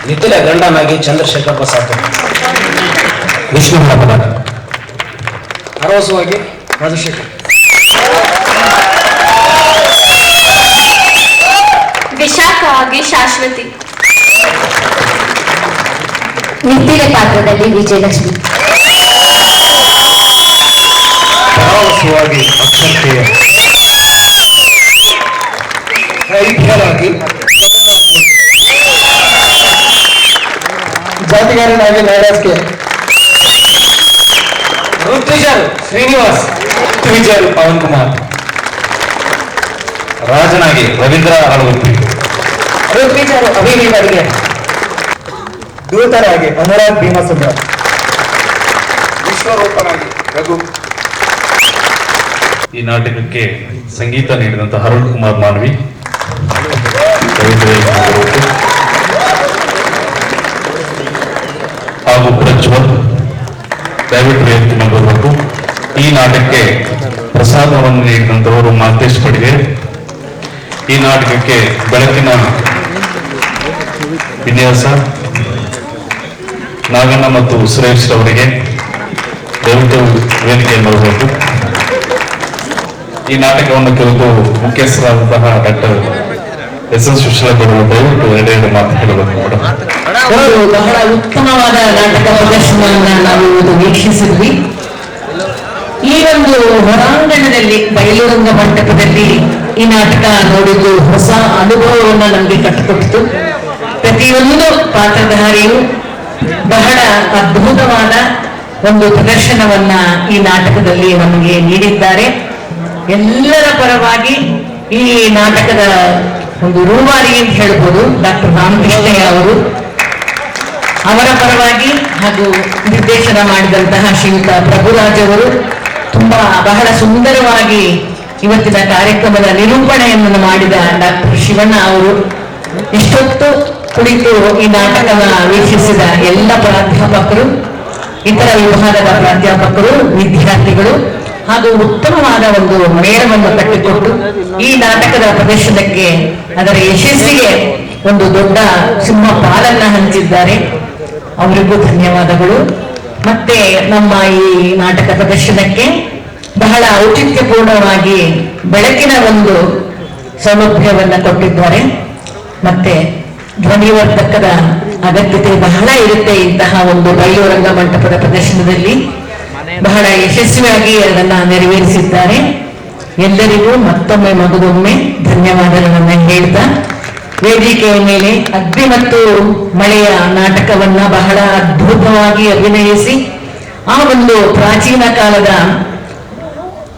ನಿತಿಲೆ ಗಂಡನಾಗಿ ಚಂದ್ರಶೇಖರ್ ಪ್ರಸಾದ್. ವಿಷ್ಣು ಹಬ್ಬ ಅರವಸವಾಗಿ ರಾಜಶೇಖರ್. ವಿಶಾಖ ಆಗಿ ಶಾಶ್ವತಿ. ನಿತ್ತಿಲೆ ಪಾತ್ರದಲ್ಲಿ ವಿಜಯಲಕ್ಷ್ಮಿ. ಪರಾವಸವಾಗಿ ಅಕ್ಷಂತೆಯ. ರೈತರಾಗಿ ಜಾತಿಗಾರನಾಗಿ ನಾರಾಸ್ಕೆ. ಋತ್ವಿಜರು ಶ್ರೀನಿವಾಸ್. ಋತ್ವಿಜರು ಪವನ್ ಕುಮಾರ್. ರಾಜನಾಗಿ ರವೀಂದ್ರ ಅಳವತ್ತಿ. ಋತ್ವಿಜರು ಅಭಿನಯ ಅಡಿಗೆ. ದೂತರಾಗಿ ಅನುರಾಗ್ ಭೀಮಸುಂದರ. ವಿಶ್ವರೂಪನಾಗಿ ರಘು. ಈ ನಾಟಕಕ್ಕೆ ಸಂಗೀತ ನೀಡಿದಂತಹ ಅರುಣ್ ಕುಮಾರ್ ಮಾನ್ವಿ. ಹಾಗೂ ಪ್ರಜ್ವಲ್ ದಯವಿಟ್ಟು ವೇದಿಕೆ ಮೇಲೆ ಬರಬೇಕು. ಈ ನಾಟಕಕ್ಕೆ ಪ್ರಸಾದವನ್ನು ನೀಡಿದಂತವರು ಮಾತೇಶ್ ಪಡಿಗೆ. ಈ ನಾಟಕಕ್ಕೆ ಬೆಳಕಿನ ವಿನ್ಯಾಸ ನಾಗಣ್ಣ ಮತ್ತು ಸುರೇಶ್ ಅವರಿಗೆ ದಯವಿಟ್ಟು ವೇದಿಕೆಯಲ್ಲಿ ಬರಬೇಕು. ಈ ನಾಟಕವನ್ನು ಕುರಿತು ಮುಖ್ಯಸ್ಥರಾದಂತಹ ಡಾಕ್ಟರ್ ಎಸ್ ವಿಶಾಲ ದಯವಿಟ್ಟು ಎರಡೆರಡು ಮಾತು ಹೇಳಬೇಕು ಮೇಡಮ್. ಬಹಳ ಉತ್ತಮವಾದ ನಾಟಕ ಪ್ರದರ್ಶನವನ್ನ ನಾವು ಇವತ್ತು ವೀಕ್ಷಿಸಿದ್ವಿ. ಈ ಒಂದು ಹೊರಾಂಗಣದಲ್ಲಿ ಬಯಲುರಂಗ ಮಂಟಪದಲ್ಲಿ ಈ ನಾಟಕ ನೋಡಿದ್ದು ಹೊಸ ಅನುಭವವನ್ನ ನಮಗೆ ಕಟ್ಟಿಕೊಟ್ಟಿತು. ಪ್ರತಿಯೊಂದು ಪಾತ್ರಧಾರಿಯು ಬಹಳ ಅದ್ಭುತವಾದ ಒಂದು ಪ್ರದರ್ಶನವನ್ನ ಈ ನಾಟಕದಲ್ಲಿ ನಮಗೆ ನೀಡಿದ್ದಾರೆ. ಎಲ್ಲರ ಪರವಾಗಿ ಈ ನಾಟಕದ ಒಂದು ರೂವಾರಿ ಅಂತ ಹೇಳ್ಬೋದು ಡಾಕ್ಟರ್ ರಾಮಕೃಷ್ಣಯ್ಯ ಅವರು, ಅವರ ಪರವಾಗಿ ಹಾಗೂ ನಿರ್ದೇಶನ ಮಾಡಿದಂತಹ ಶ್ರೀಯುತ ಪ್ರಭುರಾಜ್ ಅವರು ತುಂಬಾ ಬಹಳ ಸುಂದರವಾಗಿ ಇವತ್ತಿನ ಕಾರ್ಯಕ್ರಮದ ನಿರೂಪಣೆಯನ್ನು ಮಾಡಿದ ಡಾಕ್ಟರ್ ಶಿವಣ್ಣ ಅವರು ಇಷ್ಟೊತ್ತು ಕುಳಿತು ಈ ನಾಟಕದ ವೀಕ್ಷಿಸಿದ ಎಲ್ಲ ಪ್ರಾಧ್ಯಾಪಕರು, ಇತರ ವಿಭಾಗದ ಪ್ರಾಧ್ಯಾಪಕರು, ವಿದ್ಯಾರ್ಥಿಗಳು ಹಾಗೂ ಉತ್ತಮವಾದ ಒಂದು ಮೇಳವನ್ನು ಕಟ್ಟಿಕೊಟ್ಟು ಈ ನಾಟಕದ ಪ್ರದರ್ಶನಕ್ಕೆ, ಅದರ ಯಶಸ್ಸಿಗೆ ಒಂದು ದೊಡ್ಡ ಸಿಂಹ ಪಾಲನ್ನ ಹಂಚಿದ್ದಾರೆ. ಅವರಿಗೂ ಧನ್ಯವಾದಗಳು. ಮತ್ತೆ ನಮ್ಮ ಈ ನಾಟಕ ಪ್ರದರ್ಶನಕ್ಕೆ ಬಹಳ ಔಚಿತ್ಯಪೂರ್ಣವಾಗಿ ಬೆಳಕಿನ ಒಂದು ಸೌಲಭ್ಯವನ್ನ ಕೊಟ್ಟಿದ್ದಾರೆ. ಮತ್ತೆ ಧ್ವನಿವರ್ಧಕದ ಅಗತ್ಯತೆ ಬಹಳ ಇರುತ್ತೆ. ಇಂತಹ ಒಂದು ಬಯಲು ರಂಗ ಮಂಟಪದ ಪ್ರದರ್ಶನದಲ್ಲಿ ಬಹಳ ಯಶಸ್ವಿಯಾಗಿ ಅದನ್ನ ನೆರವೇರಿಸಿದ್ದಾರೆ. ಎಲ್ಲರಿಗೂ ಮತ್ತೊಮ್ಮೆ ಮಗದೊಮ್ಮೆ ಧನ್ಯವಾದಗಳನ್ನ ಹೇಳ್ತಾ, ವೇದಿಕೆಯ ಮೇಲೆ ಅಗ್ನಿ ಮತ್ತು ಮಳೆಯ ನಾಟಕವನ್ನ ಬಹಳ ಅದ್ಭುತವಾಗಿ ಅಭಿನಯಿಸಿ ಆ ಒಂದು ಪ್ರಾಚೀನ ಕಾಲದ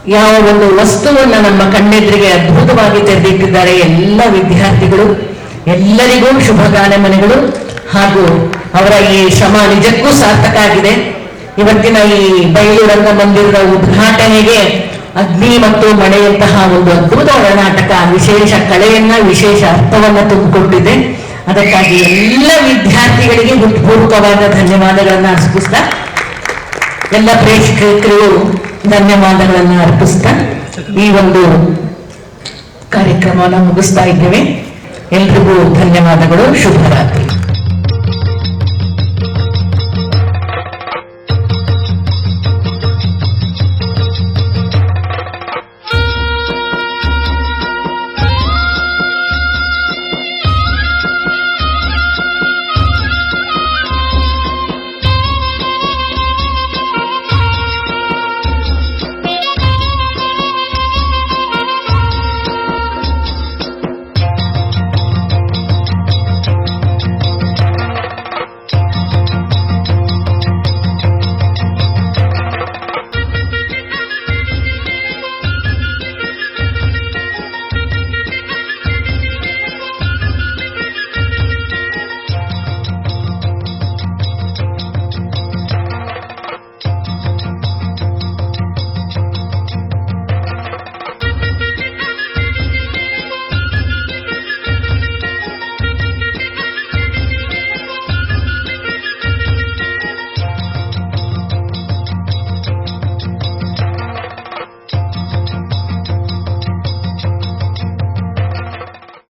ಯಾವ ಒಂದು ವಸ್ತುವನ್ನ ನಮ್ಮ ಕಣ್ಣೆದುರಿಗೆ ಅದ್ಭುತವಾಗಿ ತೆರೆದಿಟ್ಟಿದ್ದಾರೆ. ಎಲ್ಲ ವಿದ್ಯಾರ್ಥಿಗಳು ಎಲ್ಲರಿಗೂ ಶುಭಕಾಮನೆಗಳು ಹಾಗೂ ಅವರ ಈ ಶ್ರಮ ನಿಜಕ್ಕೂ ಸಾರ್ಥಕ ಆಗಿದೆ. ಇವತ್ತಿನ ಈ ಬಯಲು ರಂಗಮಂದಿರದ ಉದ್ಘಾಟನೆಗೆ ಅಗ್ನಿ ಮತ್ತು ಮಳೆಯಂತಹ ಒಂದು ಅದ್ಭುತವಾದ ನಾಟಕ ವಿಶೇಷ ಕಳೆಯನ್ನ, ವಿಶೇಷ ಅರ್ಥವನ್ನ ತುಂಬಿಕೊಟ್ಟಿದೆ. ಅದಕ್ಕಾಗಿ ಎಲ್ಲ ವಿದ್ಯಾರ್ಥಿಗಳಿಗೆ ಹೃತ್ಪೂರ್ವಕವಾದ ಧನ್ಯವಾದಗಳನ್ನ ಅರ್ಪಿಸ್ತಾ, ಎಲ್ಲ ಪ್ರೇಕ್ಷಕರಿಗೂ ಧನ್ಯವಾದಗಳನ್ನ ಅರ್ಪಿಸ್ತಾ ಈ ಒಂದು ಕಾರ್ಯಕ್ರಮವನ್ನು ಮುಗಿಸ್ತಾ ಇದ್ದೇವೆ. ಎಲ್ರಿಗೂ ಧನ್ಯವಾದಗಳು. ಶುಭರಾತ್ರಿ.